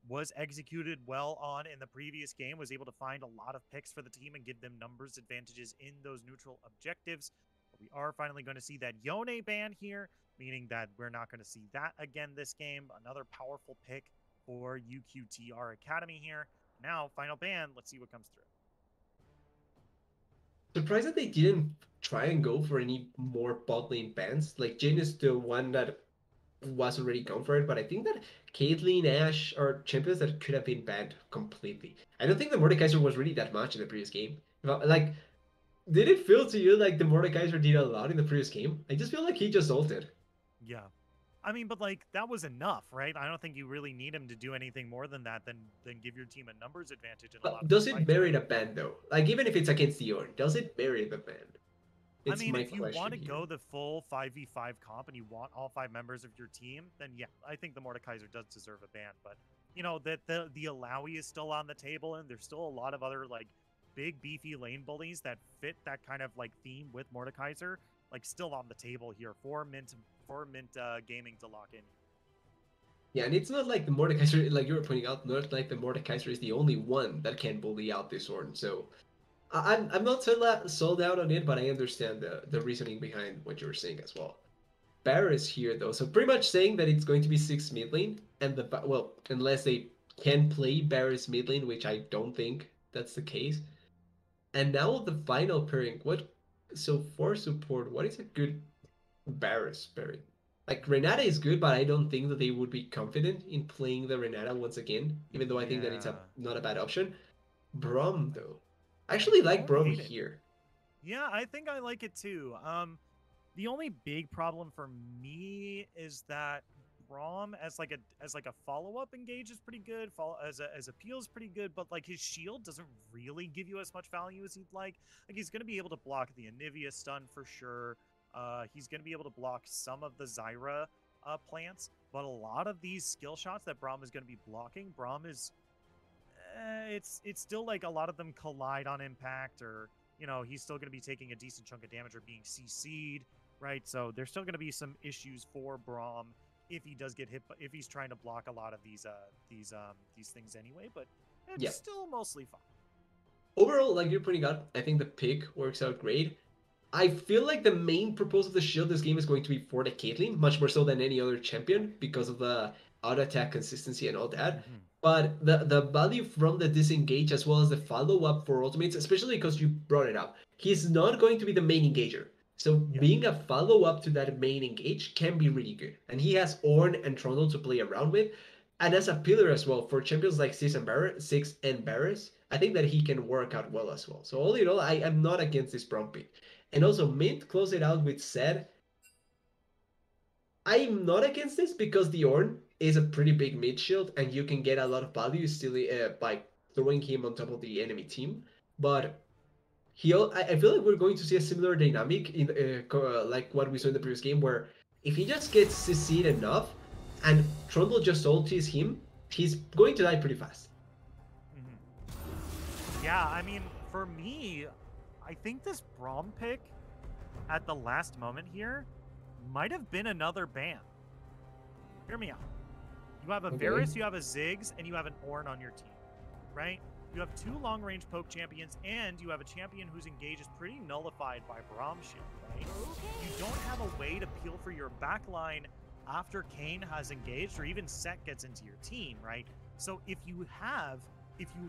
A: was executed well on in the previous game, was able to find a lot of picks for the team and give them numbers advantages in those neutral objectives. But we are finally going to see that Yone ban here, meaning that we're not going to see that again this game. Another powerful pick for UQTR Academy here. Now, final ban. Let's see what comes through.
B: Surprised that they didn't try and go for any more bot lane bans. Like Jin is the one that was already gone for it, but I think that Caitlyn, Ashe are champions that could have been banned completely. I don't think the Mordekaiser was really that much in the previous game. Like, did it feel to you like the Mordekaiser did a lot in the previous game? I just feel like he just ulted.
A: Yeah. I mean, but like that was enough, right? I don't think you really need him to do anything more than that than give your team a numbers advantage in a lot
B: But
A: of
B: does
A: these
B: it
A: fights,
B: merit
A: right?
B: a ban though? Like even if it's against Dior, does it merit a ban?
A: I
B: It's
A: mean,
B: my
A: if you want
B: question
A: to
B: here.
A: go the full 5v5 comp and you want all 5 members of your team, then yeah, I think the Mordekaiser does deserve a ban. But that the Alawi is still on the table, and there's still a lot of other like big beefy lane bullies that fit that kind of like theme with Mordekaiser, like still on the table here for Mint Gaming to lock in.
B: Yeah, and it's not like the Mordekaiser, like you were pointing out, not like the Mordekaiser is the only one that can bully out this Ornn. So I'm not sold out on it, but I understand the reasoning behind what you were saying as well. Barris here though, so pretty much saying that it's going to be 6 mid lane, and well, unless they can play Barris mid lane, which I don't think that's the case. And now the final pairing. So for support, what is a good Barris pairing? Like Renata is good, but I don't think that they would be confident in playing the Renata once again, even though I think that it's
A: Yeah.
B: not a bad option. Brom though. I actually like
A: Don't
B: Brom
A: hate it.
B: here.
A: Yeah, I think I like it too. The only big problem for me is that Braum as like a follow-up engage is pretty good. As a peel is pretty good, but like his shield doesn't really give you as much value as he'd like. Like he's gonna be able to block the Anivia stun for sure. He's gonna be able to block some of the Zyra plants, but a lot of these skill shots that Braum is gonna be blocking, Braum is it's still like a lot of them collide on impact, or he's still going to be taking a decent chunk of damage or being CC'd. right? So there's still going to be some issues for Braum if he does get hit, if he's trying to block a lot of these things anyway. But it's
B: Yeah.
A: still mostly fine.
B: Overall, like you're pointing out, I think the pick works out great. I feel like the main purpose of the shield this game is going to be for the Caitlyn, much more so than any other champion because of the auto attack consistency and all that.
A: Mm-hmm.
B: But the value from the disengage as well as the follow up for ultimates, especially because you brought it up, he's not going to be the main engager. So
A: Yeah.
B: being a follow up to that main engage can be really good. And he has Ornn and Trundle to play around with. And as a pillar as well for champions like Six and Barris, I think that he can work out well as well. So all in all, I am not against this Braum pick. And also, MYNT close it out with said, I'm not against this because the Ornn is a pretty big mid shield and you can get a lot of value still by throwing him on top of the enemy team. But I feel like we're going to see a similar dynamic in like what we saw in the previous game, where if he just gets CC'd enough and Trundle just ultis him, he's going to die pretty fast.
A: Mm-hmm. Yeah, I mean, for me, I think this Braum pick at the last moment here might have been another ban. Hear me out. You have a Varus, you have a Ziggs, and you have an Ornn on your team, right? You have 2 long-range poke champions, and you have a champion whose engage is pretty nullified by Braum shield, right? You don't have a way to peel for your backline after Kayn has engaged, or even Set gets into your team, right? So if you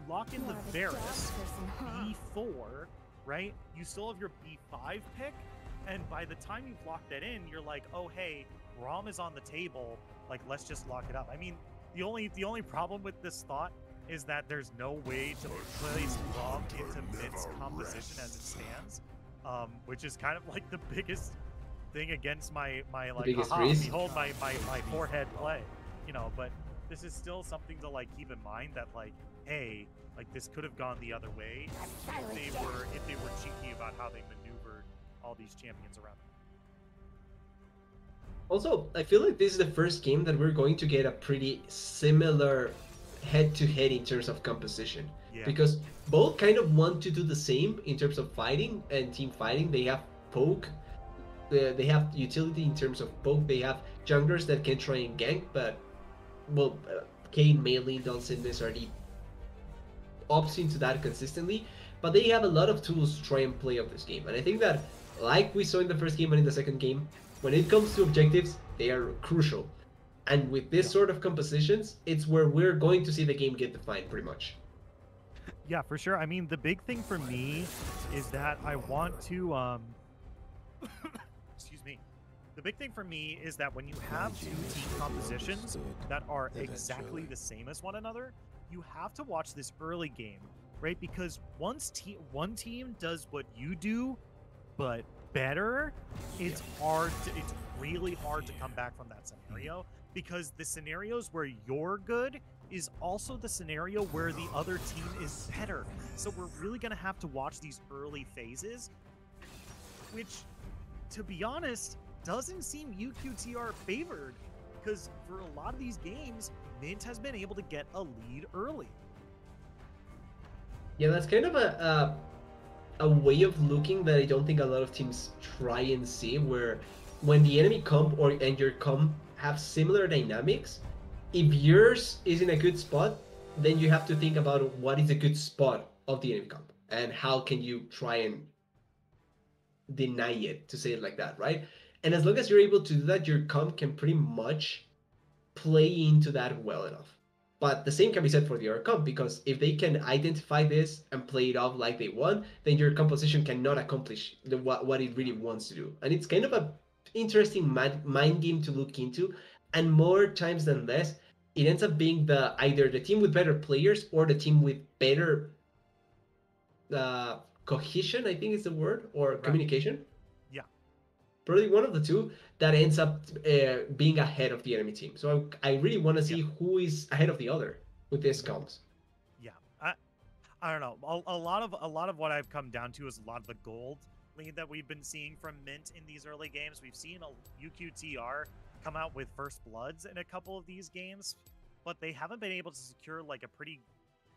A: lock in the Varus B4, right, you still have your B5 pick, and by the time you've locked that in, you're like, oh, hey, Braum is on the table, like, let's just lock it up. I mean, the only problem with this thought is that there's no way to place Braum into MYNT's composition as it stands, which is kind of like the biggest thing against my like, behold my forehead play, you know. But this is still something to like keep in mind that like, hey, like this could have gone the other way if they were cheeky about how they maneuvered all these champions around them.
B: Also, I feel like this is the first game that we're going to get a pretty similar head-to-head in terms of composition. Yeah. Because both kind of want to do the same in terms of fighting and team fighting. They have poke, they have utility in terms of poke, they have junglers that can try and gank, but, well, Kayn mainly doesn't necessarily opts into that consistently, but they have a lot of tools to try and play up this game. And I think that, like we saw in the first game and in the second game, when it comes to objectives, they are crucial. And with this sort of compositions, it's where we're going to see the game get defined pretty much.
A: Yeah, for sure. I mean, the big thing for me is that I want to excuse me. The big thing for me is that when you have 2 team compositions that are exactly the same as one another, you have to watch this early game, right? Because once one team does what you do, but better, it's really hard to come back from that scenario, because the scenarios where you're good is also the scenario where the other team is better. So we're really going to have to watch these early phases, which, to be honest, doesn't seem UQTR favored, because for a lot of these games, MYNT has been able to get a lead early.
B: Yeah, that's kind of a way of looking that I don't think a lot of teams try and see, where when the enemy comp and your comp have similar dynamics, if yours is in a good spot, then you have to think about what is a good spot of the enemy comp and how can you try and deny it, to say it like that, right? And as long as you're able to do that, your comp can pretty much play into that well enough. But the same can be said for the other comp, because if they can identify this and play it off like they want, then your composition cannot accomplish what it really wants to do. And it's kind of a interesting mind game to look into, and more times than less, it ends up being either the team with better players or the team with better cohesion, I think is the word, or communication.
A: Yeah.
B: Probably one of the two that ends up being ahead of the enemy team. So I really want to see who is ahead of the other with these comps.
A: Yeah, I don't know. A lot of what I've come down to is a lot of the gold lead that we've been seeing from MYNT in these early games. We've seen a UQTR come out with first bloods in a couple of these games, but they haven't been able to secure like a pretty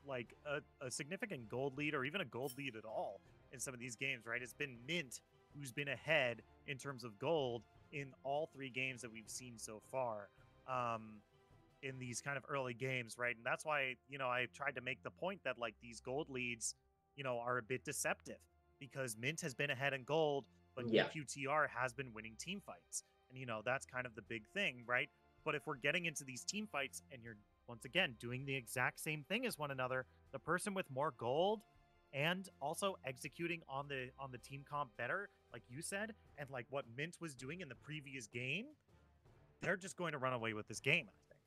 A: a significant gold lead, or even a gold lead at all in some of these games, right? It's been MYNT who's been ahead in terms of gold in all 3 games that we've seen so far. In these kind of early games, right? And that's why, I tried to make the point that like these gold leads, are a bit deceptive because Mint has been ahead in gold, but
B: Yeah.
A: UQTR has been winning team fights. And, that's kind of the big thing, right? But if we're getting into these team fights and you're once again doing the exact same thing as one another, the person with more gold and also executing on the team comp better, like you said, and like what Mint was doing in the previous game, they're just going to run away with this game, I think.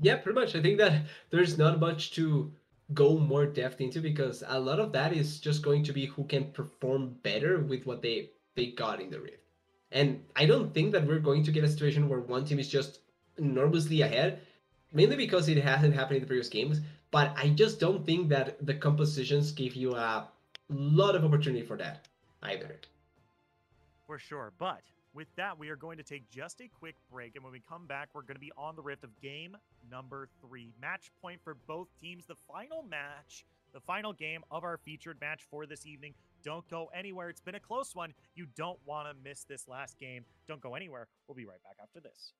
B: Yeah, pretty much. I think that there's not much to go more depth into because a lot of that is just going to be who can perform better with what they got in the Rift. And I don't think that we're going to get a situation where one team is just enormously ahead, mainly because it hasn't happened in the previous games. But I just don't think that the compositions give you a lot of opportunity for that either.
A: For sure. But with that, we are going to take just a quick break. And when we come back, we're going to be on the Rift of game number 3. Match point for both teams. The final match, the final game of our featured match for this evening. Don't go anywhere. It's been a close one. You don't want to miss this last game. Don't go anywhere. We'll be right back after this.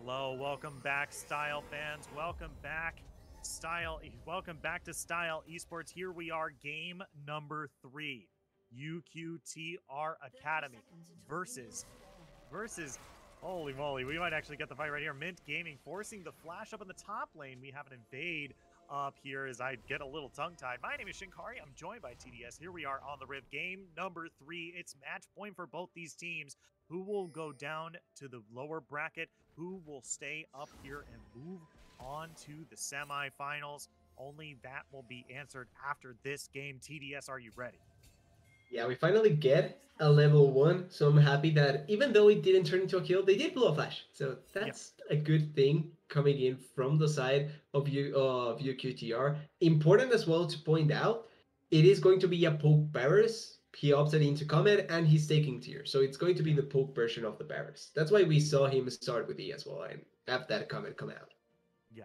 A: Hello, welcome back, Style fans. Welcome back, Welcome back to Style Esports. Here we are, game number 3, UQTR Academy versus. Holy moly, we might actually get the fight right here. MYNT Gaming forcing the flash up in the top lane. We have an invade up here as I get a little tongue-tied. My name is Shink. I'm joined by TDS. Here we are on the Riv. Game number 3. It's match point for both these teams. Who will go down to the lower bracket? Who will stay up here and move on to the semifinals? Only that will be answered after this game. TDS, are you ready?
B: Yeah, we finally get a level 1, so I'm happy that even though it didn't turn into a kill, they did blow a flash. So that's a good thing coming in from the side of UQTR. Important as well to point out, it is going to be a poke Barris. He opted into Comet and he's taking tier. So it's going to be the poke version of the Barris. That's why we saw him start with E as well and have that Comet come out.
A: Yeah.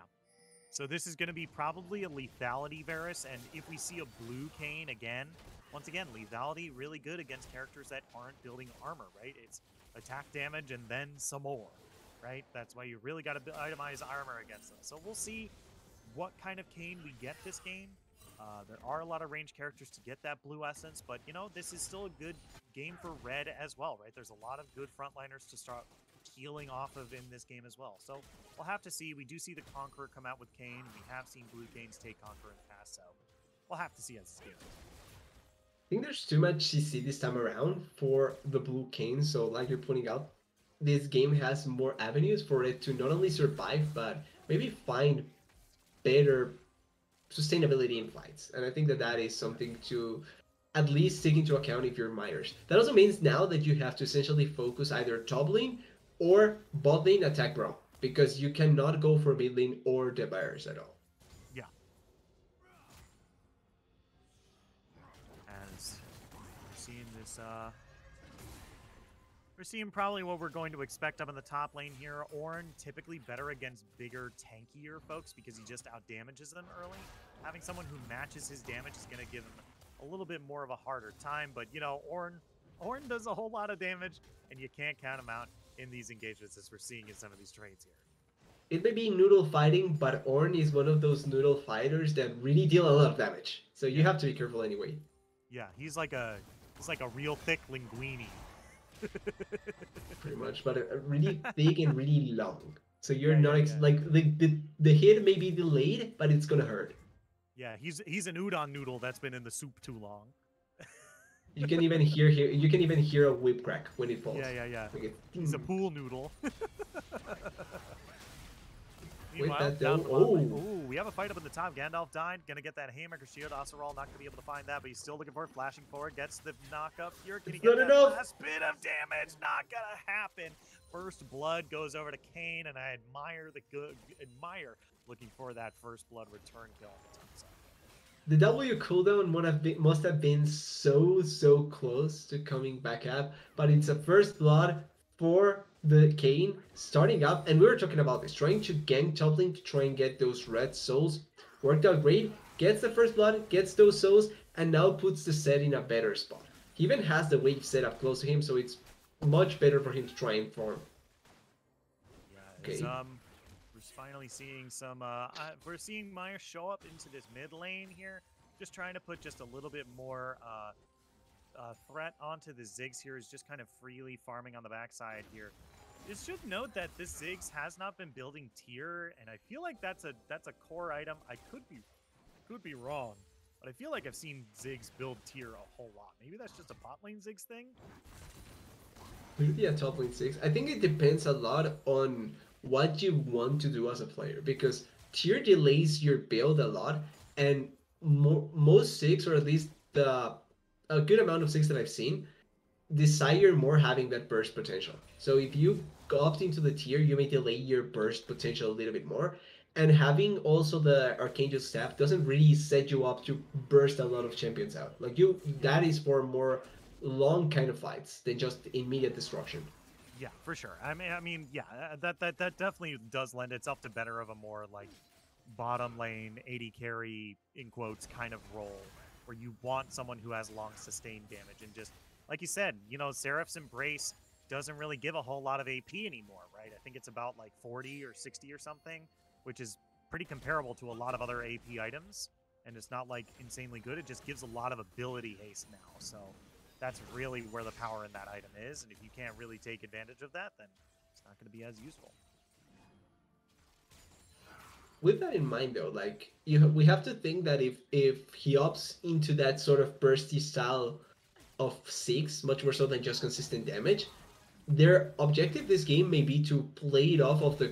A: So this is going to be probably a lethality Varus, and if we see a blue Kayn again, once again, lethality really good against characters that aren't building armor, right? It's attack damage and then some more, right? That's why you really got to itemize armor against them. So we'll see what kind of Kayn we get this game. There are a lot of range characters to get that blue essence, but, you know, this is still a good game for red as well, right? There's a lot of good frontliners to start healing off of in this game as well. So we'll have to see. We do see the Conqueror come out with Kayn. We have seen blue Kayns take Conqueror in the past, so we'll have to see as this game goes.
B: I think there's too much CC this time around for the blue Kayn, so like you're pointing out, this game has more avenues for it to not only survive, but maybe find better sustainability in fights. And I think that that is something to at least take into account if you're Myers. That also means now that you have to essentially focus either top lane or bot lane attack bro, because you cannot go for mid lane or the Myers at all.
A: Yeah. As we're seeing this, we're seeing probably what we're going to expect up in the top lane here. Ornn typically better against bigger, tankier folks because he just out-damages them early. Having someone who matches his damage is going to give him a little bit more of a harder time. But, you know, Ornn does a whole lot of damage, and you can't count him out in these engagements as we're seeing in some of these trades here.
B: It may be noodle fighting, but Ornn is one of those noodle fighters that really deal a lot of damage. So you have to be careful anyway.
A: Yeah, he's like a real thick linguine.
B: Pretty much, but really thick and really long. So you're
A: Yeah,
B: not like the hit may be delayed, but it's gonna hurt.
A: Yeah, he's an udon noodle that's been in the soup too long.
B: You can even hear a whip crack when it falls.
A: Yeah.
B: Like
A: He's a pool noodle.
B: Wait,
A: Meanwhile,
B: that
A: down
B: though.
A: ooh, we have a fight up in the top. Gandalf died. Gonna get that Haymaker shield. Asaral not gonna be able to find that, but he's still looking for it. Flashing forward. Gets the knock up here. Can he get that last bit of damage? Not gonna happen. First blood goes over to Kayn, and I admire looking for that first blood return kill on the team side.
B: The W cooldown must have been so close to coming back up, but it's a first blood for the Kayn starting up, and we were talking about this, trying to gank top lane to try and get those red souls. Worked out great, gets the first blood, gets those souls, and now puts the set in a better spot. He even has the wave set up close to him, so it's much better for him to try and farm.
A: Yeah, okay. We're finally seeing some, we're seeing Myers show up into this mid lane here, just trying to put just a little bit more threat onto the Ziggs here, is just kind of freely farming on the backside here. Just should note that this Ziggs has not been building tier, and I feel like that's a core item. I could be wrong, but I feel like I've seen Ziggs build tier a whole lot. Maybe that's just a bot lane Ziggs thing?
B: Maybe a top lane 6. I think it depends a lot on what you want to do as a player, because tier delays your build a lot, and most 6, or at least a good amount of 6 that I've seen, desire more having that burst potential. So if you opt into the tier, you may delay your burst potential a little bit more. And having also the Archangel staff doesn't really set you up to burst a lot of champions out. Like that is for more long kind of fights than just immediate destruction.
A: Yeah, for sure. I mean, yeah, that definitely does lend itself to better of a more like bottom lane 80 carry in quotes kind of role, where you want someone who has long sustained damage. And just like you said, you know, Seraph's Embrace doesn't really give a whole lot of AP anymore, right? I think it's about like 40 or 60 or something, which is pretty comparable to a lot of other AP items. And it's not like insanely good. It just gives a lot of ability haste now. So that's really where the power in that item is. And if you can't really take advantage of that, then it's not going to be as useful.
B: With that in mind, though, like we have to think that if he opts into that sort of bursty style of 6, much more so than just consistent damage, their objective this game may be to play it off of their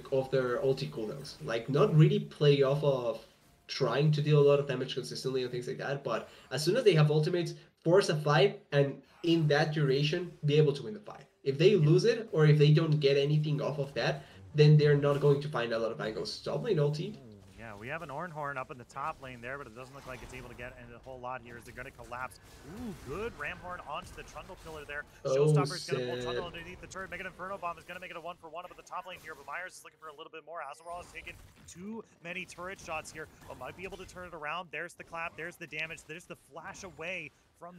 B: ulti cooldowns. Like not really play off of trying to deal a lot of damage consistently and things like that, but as soon as they have ultimates, force a fight and in that duration be able to win the fight. If they lose it or if they don't get anything off of that, then they're not going to find a lot of angles. Top lane ulti.
A: Yeah, we have an Ornhorn up in the top lane there, but it doesn't look like it's able to get in a whole lot here as they're going to collapse. Ooh, good Ramhorn onto the Trundle pillar there. Showstopper's going to pull Trundle underneath the turret. Mega Inferno Bomb is going to make it a 1-for-1 up at the top lane here, but Myers is looking for a little bit more. Azeral has taken too many turret shots here, but might be able to turn it around. There's the clap, there's the damage, there's the flash away from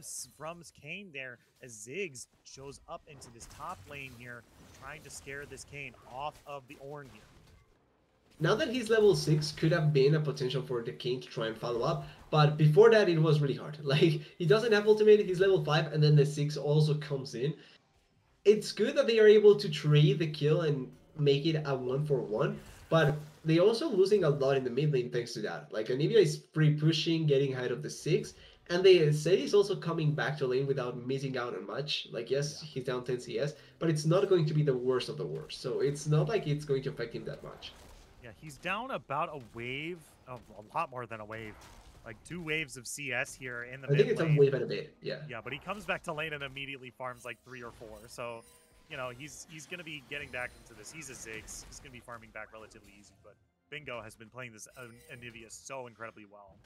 A: Kayn there as Ziggs shows up into this top lane here, trying to scare this Kayn off of the Ornn here.
B: Now that he's level 6, could have been a potential for the King to try and follow up, but before that it was really hard. Like, he doesn't have ultimate, he's level 5, and then the 6 also comes in. It's good that they are able to trade the kill and make it a 1-for-1, but they also losing a lot in the mid lane thanks to that. Like, Anivia is free pushing, getting ahead of the 6, and they say he's also coming back to lane without missing out on much. Like, yes, he's down 10 CS, but it's not going to be the worst of the worst, so it's not like it's going to affect him that much.
A: Yeah, he's down about a wave, a lot more than a wave, like 2 waves of CS here in the mid lane.
B: I think it's a wave and a bit, yeah.
A: Yeah, but he comes back to lane and immediately farms like 3 or 4. So, you know, he's going to be getting back into this. He's a Ziggs. He's going to be farming back relatively easy, but Bingo has been playing this Anivia so incredibly well.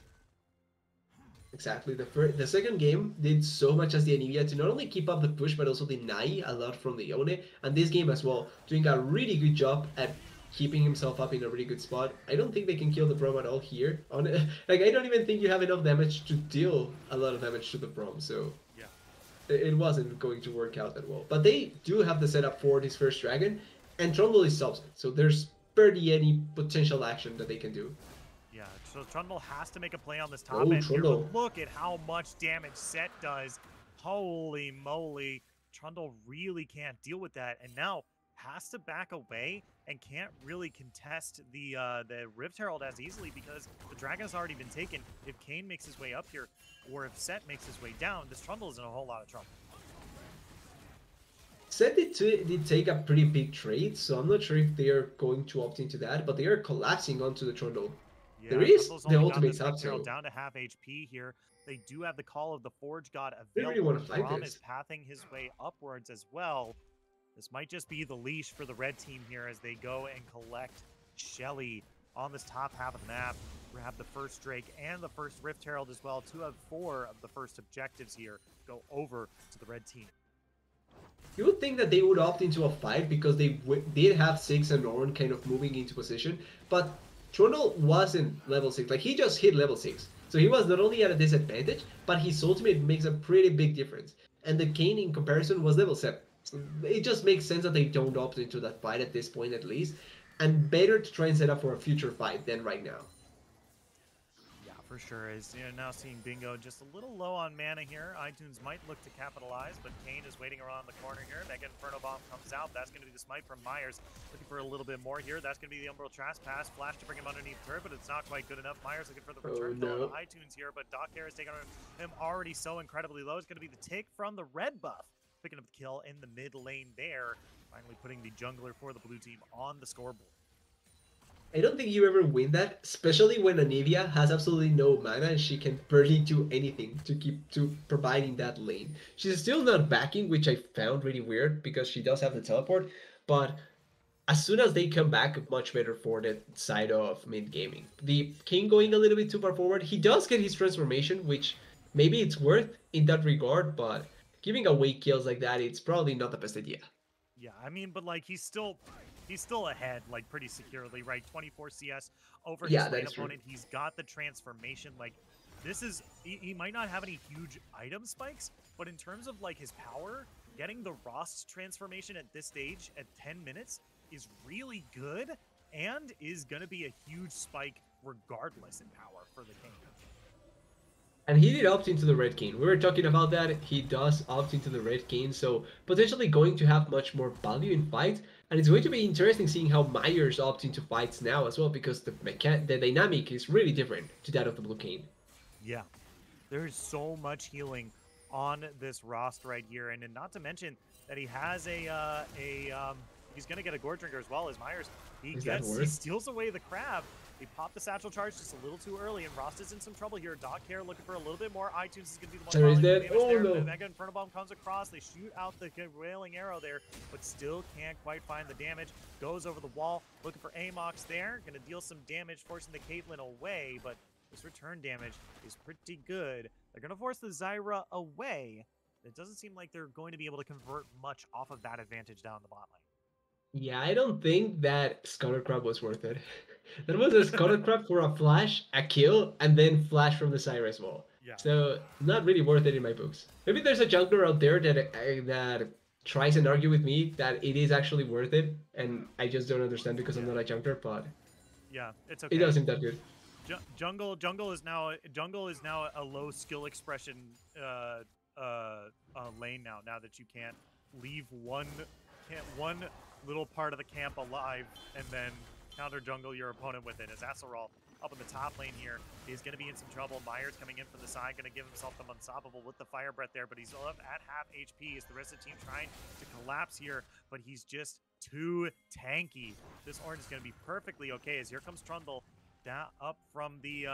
B: Exactly. The second game did so much as the Anivia to not only keep up the push, but also deny a lot from the Yone. And this game as well, doing a really good job at keeping himself up in a really good spot. I don't think they can kill the Braum at all here. Like, I don't even think you have enough damage to deal a lot of damage to the Braum, so
A: yeah,
B: it wasn't going to work out that well. But they do have the setup for this first dragon, and Trundle is subs, so there's barely any potential action that they can do.
A: Yeah, so Trundle has to make a play on this top end here, but look at how much damage Set does. Holy moly, Trundle really can't deal with that, and now has to back away and can't really contest the Rift Herald as easily because the dragon has already been taken. If Kayn makes his way up here, or if Set makes his way down, this Trundle is in a whole lot of trouble.
B: Set did take a pretty big trade, so I'm not sure if they are going to opt into that, but they are collapsing onto the Trundle.
A: Yeah,
B: there is the ultimate up, so
A: down to half HP here. They do have the Call of the Forge God available.
B: Really want to fight
A: Braum
B: this.
A: is pathing his way upwards as well. This might just be the leash for the red team here as they go and collect Shelly on this top half of the map. We have the first Drake and the first Rift Herald as well. 2 of 4 of the first objectives here go over to the red team.
B: You would think that they would opt into a fight because they did have 6 and Ornn kind of moving into position, but Trundle wasn't level 6. Like, he just hit level 6. So he was not only at a disadvantage, but his ultimate makes a pretty big difference. And the Kayn in comparison was level 7. So it just makes sense that they don't opt into that fight at this point at least. And better to try and set up for a future fight than right now.
A: Yeah, for sure. Is now seeing Bingo just a little low on mana here. iTunes might look to capitalize, but Kayn is waiting around the corner here. Mega Inferno Bomb comes out. That's going to be the smite from Myers. Looking for a little bit more here. That's going to be the Umbral Trespass. Flash to bring him underneath turret, but it's not quite good enough. Myers looking for the return kill on iTunes here, but Doc Hair is taking him already so incredibly low. It's going to be the take from the red buff. Picking up the kill in the mid lane there. Finally putting the jungler for the blue team on the scoreboard.
B: I don't think you ever win that, especially when Anivia has absolutely no mana and she can barely do anything to providing that lane. She's still not backing, which I found really weird because she does have the teleport, but as soon as they come back, much better for the side of MYNT Gaming. The King going a little bit too far forward. He does get his transformation, which maybe it's worth in that regard, but giving away kills like that, it's probably not the best idea.
A: Yeah, I mean, but like he's still ahead, like pretty securely, right? 24 CS over his lane opponent. True. He's got the transformation. Like, this is he might not have any huge item spikes, but in terms of like his power, getting the Rost transformation at this stage at 10 minutes is really good and is going to be a huge spike regardless in power for the King.
B: And he did opt into the Red King. We were talking about that. He does opt into the Red King, so potentially going to have much more value in fights. And it's going to be interesting seeing how Myers opt into fights now as well, because the dynamic is really different to that of the Blue King.
A: Yeah, there's so much healing on this Rost right here, and not to mention that he has he's gonna get a Gore Drinker as well as Myers. He steals away the crab. He popped the satchel charge just a little too early, and Rost is in some trouble here. Doc Care looking for a little bit more. iTunes is gonna be the one
B: there is
A: that.
B: Oh
A: there.
B: no!
A: The Mega Inferno Bomb comes across. They shoot out the wailing arrow there, but still can't quite find the damage. Goes over the wall, looking for Amox there. Gonna deal some damage, forcing the Caitlyn away, but this return damage is pretty good. They're going to force the Zyra away. It doesn't seem like they're going to be able to convert much off of that advantage down the bot lane.
B: Yeah, I don't think that Scuttle Crab was worth it. That was a Scuttle Crab for a flash, a kill, and then flash from the Zyra as well.
A: Yeah.
B: So, not really worth it in my books. Maybe there's a jungler out there that tries and argue with me that it is actually worth it, and I just don't understand because I'm not a jungler, but
A: yeah, it's okay.
B: It doesn't seem that good.
A: Jungle is now a low skill expression lane now. Now that you can't leave one little part of the camp alive and then counter jungle your opponent with it. As Acerol up in the top lane here is going to be in some trouble. Myers coming in from the side, going to give himself the unstoppable with the fire breath there, but he's up at half HP as the rest of the team trying to collapse here, but he's just too tanky. This orange is going to be perfectly okay as here comes Trundle. Down up from the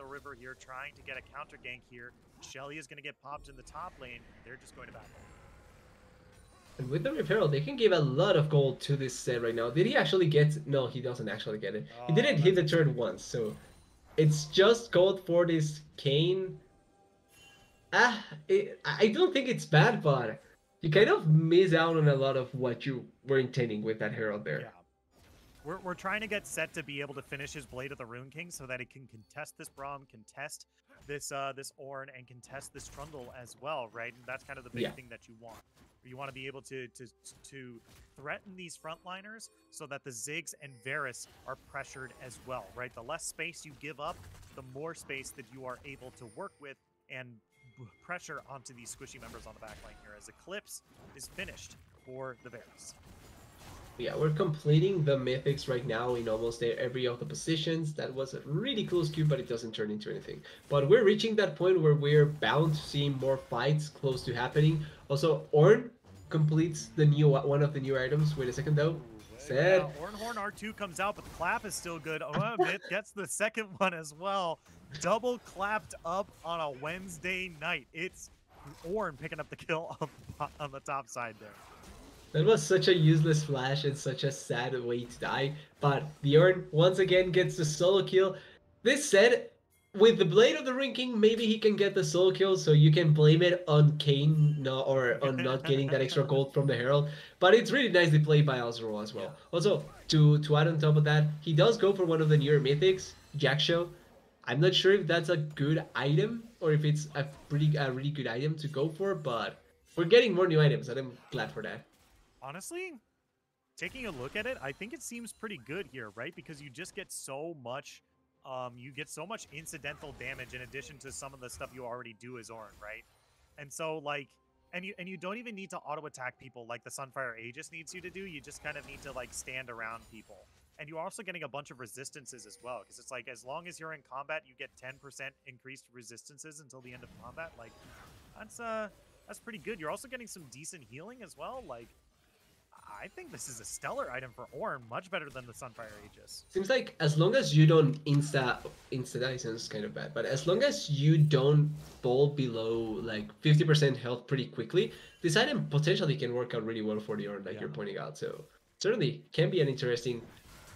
A: river here, trying to get a counter gank here. Shelly is going to get popped in the top lane. They're just going to battle.
B: And with the repair, they can give a lot of gold to this set right now. Did he actually get? No, he doesn't actually get it. He didn't hit the turret once, so it's just gold for this Kayn. I don't think it's bad, but you kind of miss out on a lot of what you were intending with that Herald there.
A: Yeah. We're trying to get set to be able to finish his Blade of the Rune King so that he can contest this Braum, contest this Ornn, and contest this Trundle as well, right? And that's kind of the big thing that you want. You want to be able to threaten these frontliners so that the Ziggs and Varus are pressured as well, right? The less space you give up, the more space that you are able to work with and pressure onto these squishy members on the backline here, as Eclipse is finished for the Varus.
B: Yeah, we're completing the mythics right now in almost every of the positions. That was a really close queue, but it doesn't turn into anything. But we're reaching that point where we're bound to see more fights close to happening. Also, Ornn completes the one of the new items. Wait a second though.
A: Yeah, Ornn Horn R2 comes out, but the clap is still good. Myth gets the second one as well. Double clapped up on a Wednesday night. It's Ornn picking up the kill on the top side there.
B: That was such a useless flash and such a sad way to die, but the Ornn once again gets the solo kill. This said, with the Blade of the Ring King, maybe he can get the solo kill, so you can blame it on Kayn or on not getting that extra gold from the Herald. But it's really nicely played by Acerol as well. Yeah. Also, to add on top of that, he does go for one of the newer mythics, Jack Show. I'm not sure if that's a good item or if it's a really good item to go for, but we're getting more new items, and I'm glad for that.
A: Honestly, taking a look at it, I think it seems pretty good here, right? Because you just get so much, incidental damage in addition to some of the stuff you already do as Ornn, right? And so, like, and you don't even need to auto attack people like the Sunfire Aegis needs you to do. You just kind of need to like stand around people, and you're also getting a bunch of resistances as well. Because it's like as long as you're in combat, you get 10% increased resistances until the end of combat. Like, that's pretty good. You're also getting some decent healing as well. Like, I think this is a stellar item for Ornn, much better than the Sunfire Aegis.
B: Seems like as long as you don't insta-die sounds kind of bad, but as long as you don't fall below like 50% health pretty quickly, this item potentially can work out really well for the Ornn, like you're pointing out. So certainly can be an interesting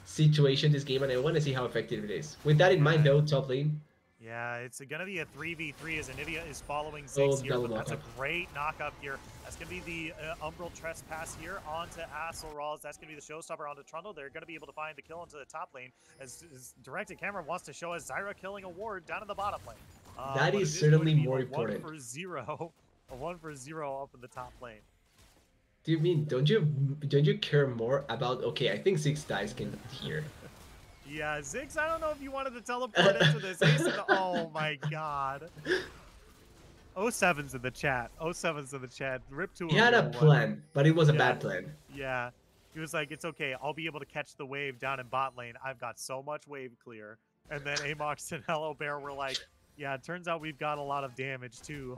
B: situation this game, and I want to see how effective it is. With that in mind though, top lane.
A: Yeah, it's going to be a 3v3 as Anivia is following Ziggs here, but that's a great knock-up here. That's going to be the Umbral Trespass here onto Acerol. That's going to be the showstopper onto Trundle. They're going to be able to find the kill into the top lane as directed camera wants to show us Zyra killing a ward down in the bottom lane.
B: That is certainly more important.
A: 1 for 0. A 1 for 0 up in the top lane.
B: Do you mean don't you care more about? Okay, I think Six dies can hear.
A: Yeah, Ziggs, I don't know if you wanted to teleport into this. Ace in the, oh my god. 07's in the chat. 07's in the chat. Rip to
B: He
A: a
B: had a
A: real one.
B: plan, but it was a
A: Yeah.
B: bad plan.
A: Yeah. He was like, it's okay. I'll be able to catch the wave down in bot lane. I've got so much wave clear. And then Amox and Hello Bear were like, yeah, it turns out we've got a lot of damage too.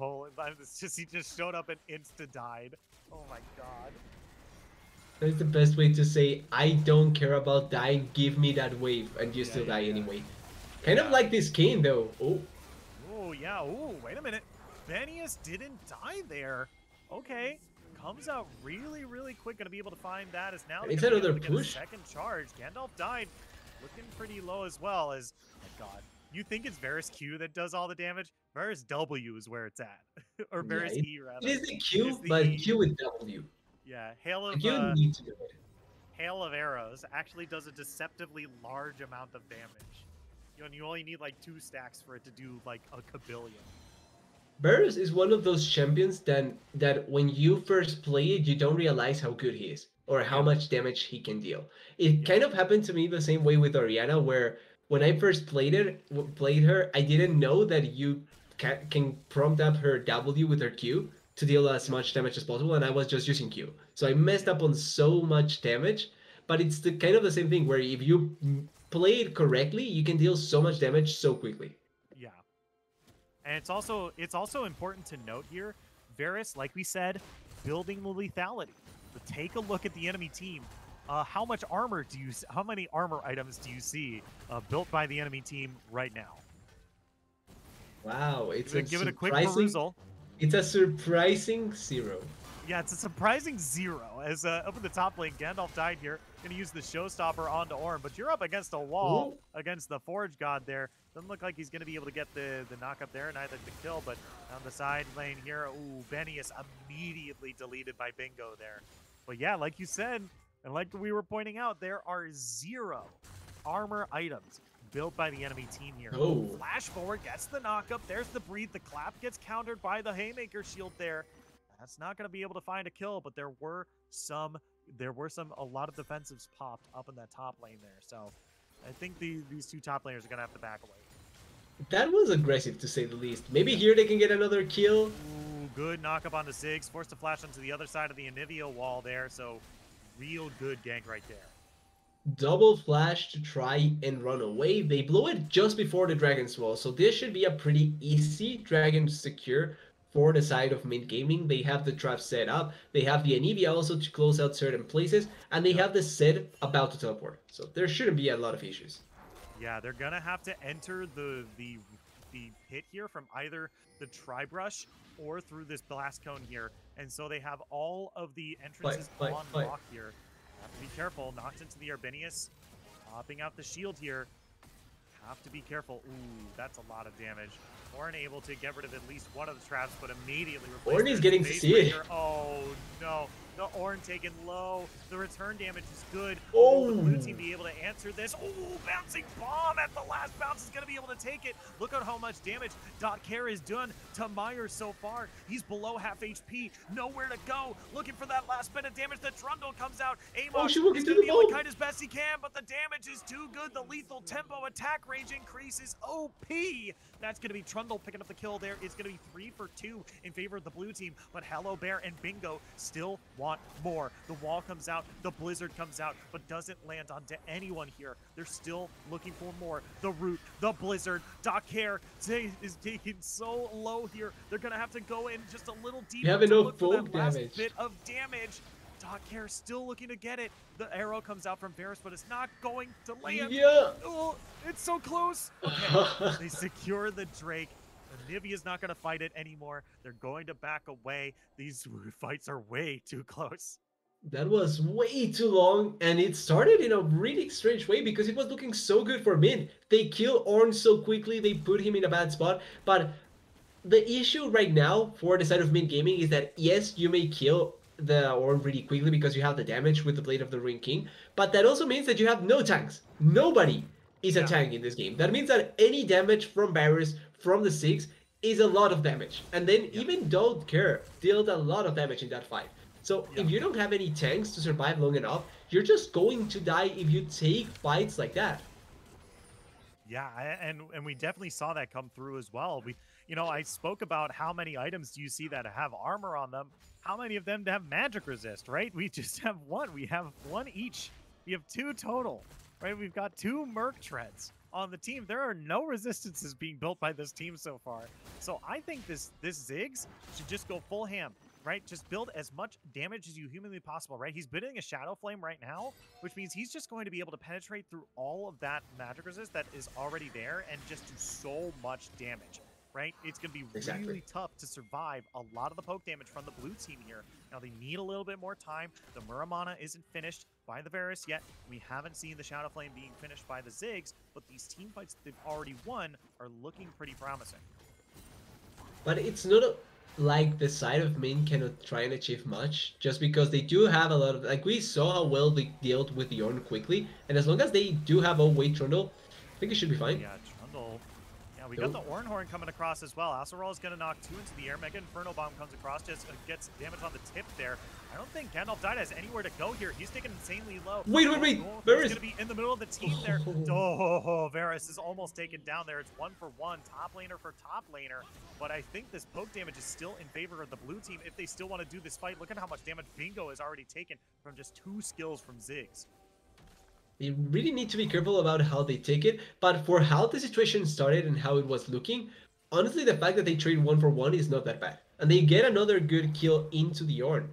A: It's just, he just showed up and insta died. Oh my god.
B: That's the best way to say, I don't care about dying, give me that wave, and you
A: Yeah,
B: still die
A: yeah.
B: anyway. Kind of like this Kane though. Oh.
A: Oh, yeah. Oh, wait a minute. Venius didn't die there. Okay. Comes out really, really quick. Going to be able to find that as now
B: It's
A: they're gonna be
B: another
A: able to get a
B: push.
A: second charge. Gandalf died. Looking pretty low as well as, oh my god. You think it's Varus Q that does all the damage? Varus W is where it's at. Or
B: Yeah,
A: Varus E, rather.
B: it is the
A: It's
B: Q,
A: the
B: but
A: E.
B: Q with W.
A: Yeah.
B: Like you need to do it.
A: Hail of Arrows actually does a deceptively large amount of damage. You only need like 2 stacks for it to do like a kabillion.
B: Varus is one of those champions that when you first play it, you don't realize how good he is or how much damage he can deal. It kind of happened to me the same way with Oriana, where when I first played her, I didn't know that you can prompt up her W with her Q to deal as much damage as possible, and I was just using Q, so I messed up on so much damage. But it's the kind of the same thing where if you play it correctly, you can deal so much damage so quickly.
A: Yeah. And it's also important to note here, Varus, like we said, building the lethality. But take a look at the enemy team. How many armor items do you see built by the enemy team right now?
B: Wow,
A: Give it a quick perusal.
B: It's a surprising 0.
A: Yeah, it's a surprising 0. As up in the top lane, Gandalf died here. Gonna use the showstopper onto Ornn, but you're up against a wall against the Forge God there. Doesn't look like he's gonna be able to get the knock up there, neither the kill, but on the side lane here, ooh, Venius immediately deleted by Bingo there. But yeah, like you said, and like we were pointing out, there are 0 armor items built by the enemy team here.
B: Oh.
A: Flash forward, gets the knock up. There's the breathe. The clap gets countered by the Haymaker shield there. That's not going to be able to find a kill, but there were a lot of defensives popped up in that top lane there. So I think these 2 top laners are going to have to back away.
B: That was aggressive to say the least. Maybe here they can get another kill.
A: Ooh, good knock up onto Ziggs. Forced to flash onto the other side of the Anivia wall there. So real good gank right there.
B: Double flash to try and run away. They blow it just before the Dragon's Wall, so this should be a pretty easy Dragon to secure for the side of MYNT Gaming. They have the trap set up, they have the Anivia also to close out certain places, and they have the Zed about to teleport. So there shouldn't be a lot of issues.
A: Yeah, they're gonna have to enter the pit here from either the Tri-Brush or through this blast cone here. And so they have all of the entrances on lock here. Have to be careful. Knocked into the Arbinius. Popping out the shield here. Have to be careful. Ooh, that's a lot of damage. Ornn able to get rid of at least one of the traps, but immediately replaced.
B: Ornn is getting to see it.
A: Oh no. The Ornn taken low. The return damage is good.
B: Oh,
A: will the blue team be able to answer this? Oh, bouncing bomb at the last bounce is going to be able to take it. Look at how much damage .care has done to Myers so far. He's below half HP. Nowhere to go. Looking for that last bit of damage. The Trundle comes out. Amos is going to be able to kite as best he can, but the damage is too good. The lethal tempo attack range increases. OP. That's going to be Trundle picking up the kill there. It's going to be 3 for 2 in favor of the blue team, but Hello Bear and Bingo still want more. The wall comes out, the blizzard comes out, but doesn't land onto anyone here. They're still looking for more. The root, the blizzard, .care is taken so low here. They're going to have to go in just a little deeper.
B: You have
A: to
B: enough
A: look for that last
B: damage.
A: bit of damage. .care still looking to get it. The arrow comes out from Varus, but it's not going to land.
B: Yeah.
A: Oh, it's so close. Okay, they secure the Drake. Nivea's not going to fight it anymore. They're going to back away. These fights are way too close.
B: That was way too long, and it started in a really strange way because it was looking so good for MYNT. They kill Ornn so quickly, they put him in a bad spot, but the issue right now for the side of MYNT Gaming is that yes, you may kill the Ornn really quickly because you have the damage with the Blade of the Ruined King, but that also means that you have no tanks. Nobody is a tank in this game. That means that any damage from Varus, from the 6, is a lot of damage. And then even Don't Care dealt a lot of damage in that fight. So
A: Yeah.
B: if you don't have any tanks to survive long enough, you're just going to die if you take fights like that.
A: Yeah, and we definitely saw that come through as well. I spoke about how many items do you see that have armor on them? How many of them have magic resist, right? We just have one. We have one each. We have 2 total, right? We've got 2 Merc Treads on the team. There are no resistances being built by this team so far. So I think this Ziggs should just go full ham, right? Just build as much damage as you humanly possible, right? He's building a Shadow Flame right now, which means he's just going to be able to penetrate through all of that magic resist that is already there and just do so much damage, right? It's going to be really tough to survive a lot of the poke damage from the blue team here. Now, they need a little bit more time. The Muramana isn't finished by the Varus yet. We haven't seen the Shadow Flame being finished by the Ziggs, but these team fights that they've already won are looking pretty promising.
B: But it's not like the side of MYNT cannot try and achieve much, just because they do have a lot of, like, we saw how well they dealt with the Ornn quickly, and as long as they do have a weight Trundle, I think it should be fine.
A: Yeah, Trundle. Yeah, we got the Ornhorn coming across as well. Asurol is going to knock 2 into the air. Mega Inferno Bomb comes across, just gets damage on the tip there. I don't think Gandalf Died has anywhere to go here. He's taken insanely low.
B: Wait, Varus!
A: He's going to be in the middle of the team there. Oh, Varus is almost taken down there. It's 1 for 1. Top laner for top laner. But I think this poke damage is still in favor of the blue team if they still want to do this fight. Look at how much damage Bingo has already taken from just 2 skills from Ziggs.
B: They really need to be careful about how they take it, but for how the situation started and how it was looking, honestly, the fact that they trade 1 for 1 is not that bad. And they get another good kill into the Ornn.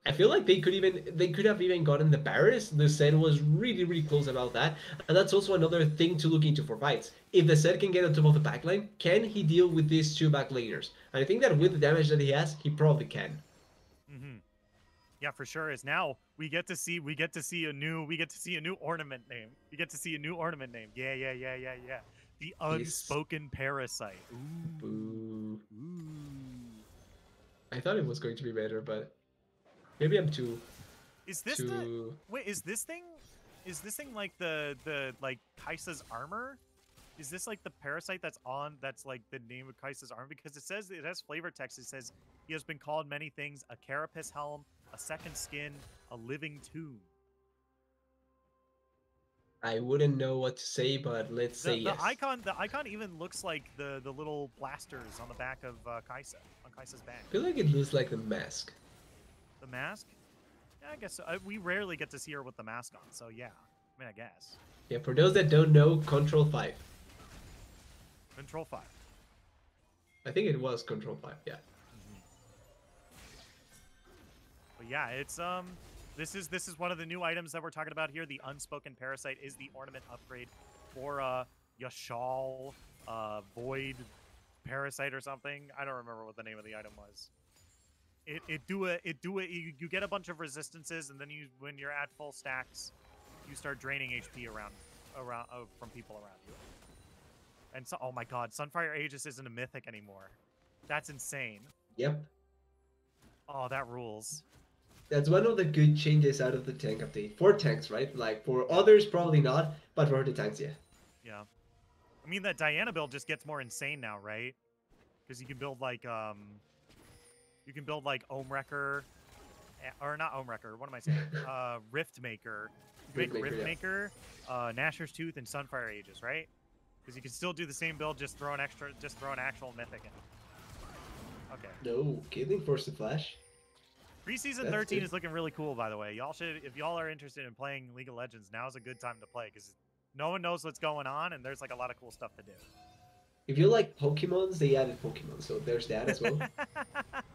B: I feel like they could have even gotten the Varus. The set was really close about that, and that's also another thing to look into for fights. If the set can get on top of the backline, can he deal with these 2 backlaners? And I think that with the damage that he has, he probably can.
A: Yeah, for sure. Is now we get to see a new ornament name. We get to see a new ornament name. Yeah. The Unspoken Parasite. Ooh.
B: Boo. Ooh. I thought it was going to be better, but maybe I'm too.
A: Is this wait? Is this thing like the like Kai'Sa's armor? Is this like the parasite that's like the name of Kai'Sa's armor? Because it has flavor text. It says he has been called many things: a carapace helm, a second skin, a living tomb.
B: I wouldn't know what to say, but let's say yes.
A: The icon even looks like the little blasters on the back of Kai'Sa, on Kai'Sa's back.
B: I feel like it looks like the mask.
A: The mask? Yeah, I guess so. We rarely get to see her with the mask on, so yeah. I mean, I guess.
B: Yeah, for those that don't know, Control 5.
A: Control 5.
B: I think it was Control 5, yeah.
A: But yeah, it's this is one of the new items that we're talking about here. The Unspoken Parasite is the ornament upgrade for Yashal Void Parasite or something. I don't remember what the name of the item was. You get a bunch of resistances, and then when you're at full stacks, you start draining HP around from people around you. And so, oh my God, Sunfire Aegis isn't a mythic anymore. That's insane.
B: Yep.
A: Oh, that rules.
B: That's one of the good changes out of the tank update. For tanks, right? Like, for others, probably not, but for the tanks, yeah.
A: Yeah. I mean, that Diana build just gets more insane now, right? Because you can build, like, Ohmwrecker, or not Ohmwrecker, what am I saying? Riftmaker. You make Riftmaker, Nashor's Tooth, and Sunfire Aegis, right? Because you can still do the same build, just throw an actual mythic in. Okay.
B: No, Caitlyn forced the flash.
A: Preseason 13 is looking really cool, by the way. Y'all should, if y'all are interested in playing League of Legends, now's a good time to play because no one knows what's going on, and there's like a lot of cool stuff to do.
B: If you like Pokemons, they added Pokemon, so there's that as well.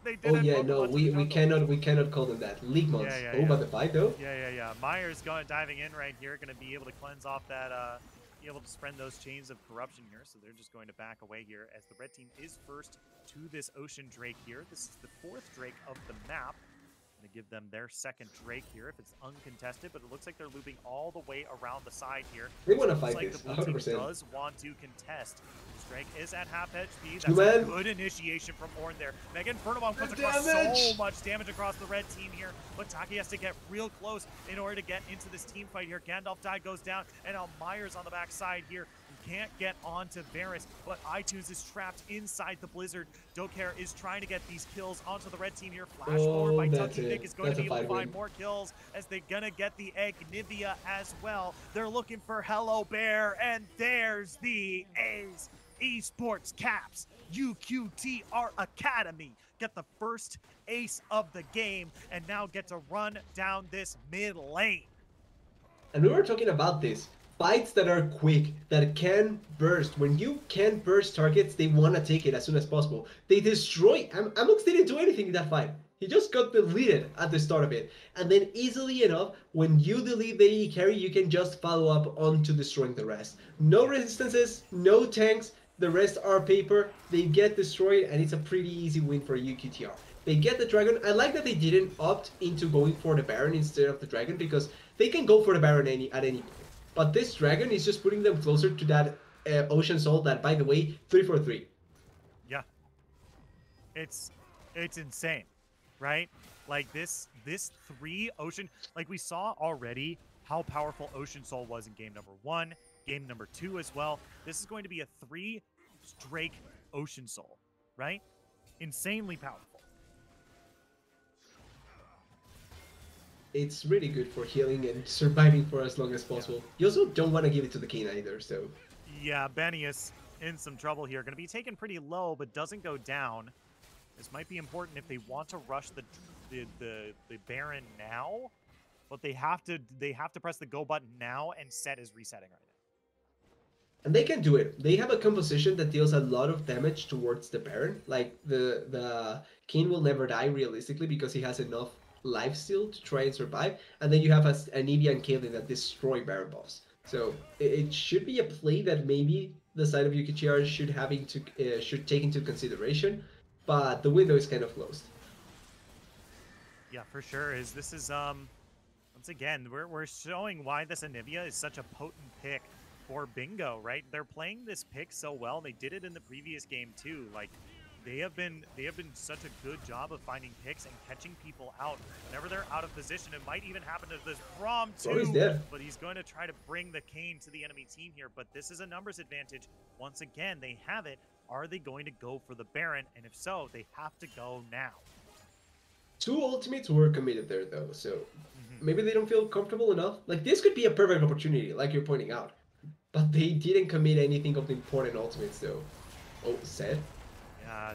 A: They did.
B: Oh yeah, no, we cannot call them that. League mods.
A: Yeah,
B: but the fight though.
A: Yeah. Myers diving in right here, going to be able to cleanse off that, be able to spread those chains of corruption here. So they're just going to back away here as the red team is first to this Ocean Drake here. This is the 4th Drake of the map. Going to give them their 2nd Drake here if it's uncontested, but it looks like they're looping all the way around the side here.
B: They want to fight
A: like
B: this,
A: the blue
B: 100%.
A: team does want to contest. This Drake is at half HP. That's a good initiation from Ornn there. Mega Inferno Bomb comes across so much damage across the red team here, but Taki has to get real close in order to get into this team fight here. Gandalf Die goes down, and now Myers on the back side here. can't get onto Varus, but iTunes is trapped inside the Blizzard. Dokkair is trying to get these kills onto the red team here. Flash forward by
B: that's
A: Tucky Nick
B: it.
A: is going
B: That's
A: to be
B: a
A: able to
B: fight
A: find
B: win.
A: more kills as they're gonna get the egg Nivea as well. They're looking for Hello Bear, and there's the A's Esports Caps UQTR Academy. Get the first ace of the game and now get to run down this mid lane.
B: And we were talking about this. Fights that are quick, that can burst. When you can burst targets, they want to take it as soon as possible. They destroy. Amux didn't do anything in that fight. He just got deleted at the start of it. And then easily enough, when you delete the AD carry, you can just follow up onto destroying the rest. No resistances, no tanks. The rest are paper. They get destroyed, and it's a pretty easy win for UQTR. They get the dragon. I like that they didn't opt into going for the Baron instead of the dragon, because they can go for the Baron at any point. But this dragon is just putting them closer to that Ocean Soul that, by the way, 3-for-3.
A: Yeah. It's insane, right? Like this 3 Ocean, like we saw already how powerful Ocean Soul was in game number 1, game number 2 as well. This is going to be a 3 Drake Ocean Soul, right? Insanely powerful.
B: It's really good for healing and surviving for as long as possible. You also don't want to give it to the King either, so...
A: Yeah, Benny is in some trouble here. Going to be taken pretty low, but doesn't go down. This might be important if they want to rush the Baron now, but they have to press the go button now, and Set is resetting right now.
B: And they can do it. They have a composition that deals a lot of damage towards the Baron. Like, the King will never die realistically because he has enough life steal to try and survive. And then you have an Eevee and Caitlyn that destroy Baron buffs. So it should be a play that maybe the side of UQTR should take into consideration. But the window is kind of closed.
A: Yeah, for sure. This is once again we're showing why this Anivia is such a potent pick for Bingo, right? They're playing this pick so well. They did it in the previous game too. Like they have been such a good job of finding picks and catching people out whenever they're out of position. It might even happen to this Braum too.
B: Oh, he's dead.
A: But he's going to try to bring the Kayn to the enemy team here. But this is a numbers advantage. Once again, they have it. Are they going to go for the Baron? And if so, they have to go now.
B: 2 ultimates were committed there though, so maybe they don't feel comfortable enough. Like this could be a perfect opportunity, like you're pointing out. But they didn't commit anything of the important ultimates though. Oh, Set?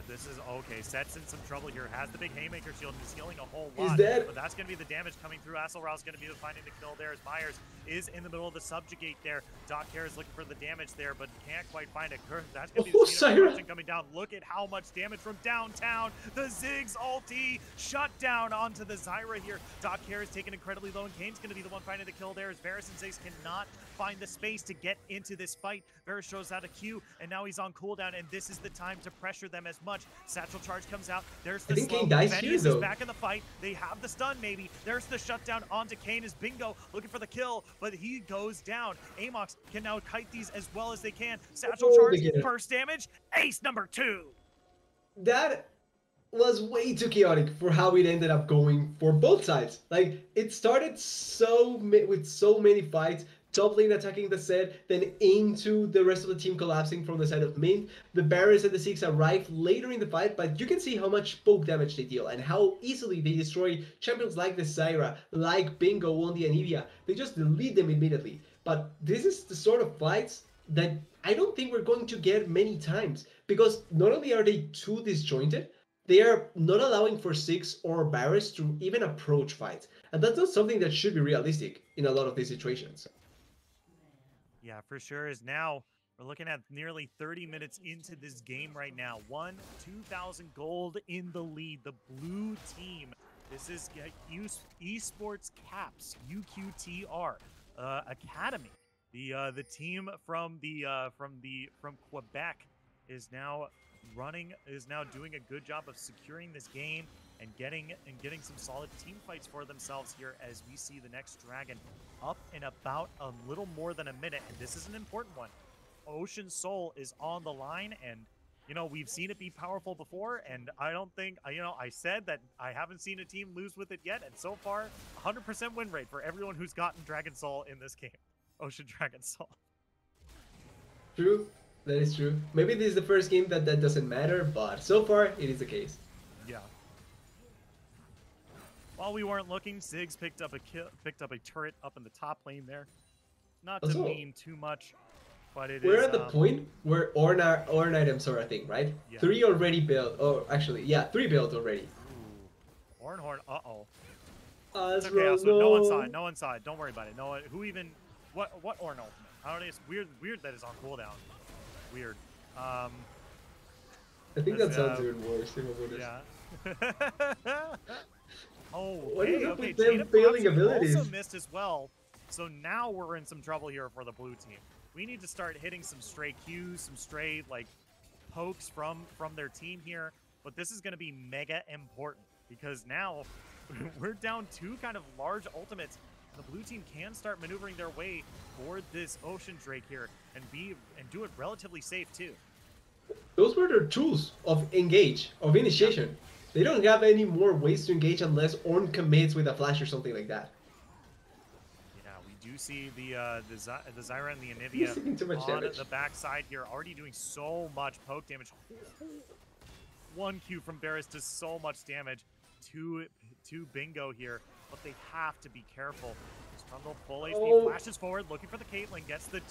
A: This is okay. Set's in some trouble here. Has the big Haymaker shield and is healing a whole
B: He's
A: lot.
B: dead.
A: But that's going to be the damage coming through. Asselrau's going to be finding the kill there as Myers is in the middle of the subjugate there. Dokkair is looking for the damage there, but can't quite find it. That's going to be the Syra coming down. Look at how much damage from downtown. The Ziggs ulti shut down onto the Zyra here. Dokkair is taken incredibly low, and Kane's going to be the one finding the kill there as Varus and Ziggs cannot find the space to get into this fight. Varus shows out a Q, and now he's on cooldown, and this is the time to pressure them as much. Satchel charge comes out. There's the slow. Venius is back in the fight. They have the stun, maybe. There's the shutdown onto Kayn as Bingo looking for the kill, but he goes down. Amox can now kite these as well as they can. Satchel charge, burst damage, ace number 2.
B: That was way too chaotic for how it ended up going for both sides. Like, it started with so many fights, top lane attacking the set, then into the rest of the team collapsing from the side of MYNT. The Barons and the Six arrive later in the fight, but you can see how much poke damage they deal and how easily they destroy champions like the Zyra, like Bingo on the Anivia. They just delete them immediately. But this is the sort of fights that I don't think we're going to get many times, because not only are they too disjointed, they are not allowing for Six or Barons to even approach fights. And that's not something that should be realistic in a lot of these situations.
A: Yeah, for sure. Is now we're looking at nearly 30 minutes into this game right now. 2,000 gold in the lead. The blue team. This is Esports Caps UQTR Academy. The team from Quebec is now doing a good job of securing this game and getting some solid team fights for themselves here as we see the next dragon up in about a little more than a minute. And this is an important one. Ocean Soul is on the line, and you know, we've seen it be powerful before, and I don't think, I said that I haven't seen a team lose with it yet, and so far 100% win rate for everyone who's gotten Dragon Soul in this game. Ocean Dragon Soul.
B: True. That is true. Maybe this is the first game that doesn't matter, but so far it is the case.
A: Yeah. While we weren't looking, Ziggs picked up a turret up in the top lane there. Not to
B: Also,
A: mean too much, but it
B: we're
A: is
B: at the point where Orn items are a thing, right?
A: yeah.
B: 3 already built. Oh, actually, yeah, 3 built already.
A: Ooh. Ornhorn, uh-oh. It's okay,
B: Azrael,
A: also,
B: no.
A: no one's side. Don't worry about it. No one, who even, what Ornn ultimate? I don't know, it's weird that it's on cooldown. Weird.
B: I think that sounds even worse, if I'm honest.
A: Yeah. Oh,
B: What is up with
A: Chain
B: them
A: of
B: failing
A: Corruption
B: abilities?
A: also missed as well. So now we're in some trouble here for the blue team. We need to start hitting some stray Qs, some stray like pokes from their team here. But this is going to be mega important because now we're down 2 kind of large ultimates. And the blue team can start maneuvering their way toward this Ocean Drake here and do it relatively safe too.
B: Those were their tools of engage, of initiation. Yeah. They don't have any more ways to engage unless Ornn commits with a flash or something like that.
A: Yeah, we do see the Zyra and the Anivia on the backside here, already doing so much poke damage. 1 Q from Varus does so much damage to Bingo here, but they have to be careful. Trundle full HP, flashes forward, looking for the Caitlyn, gets the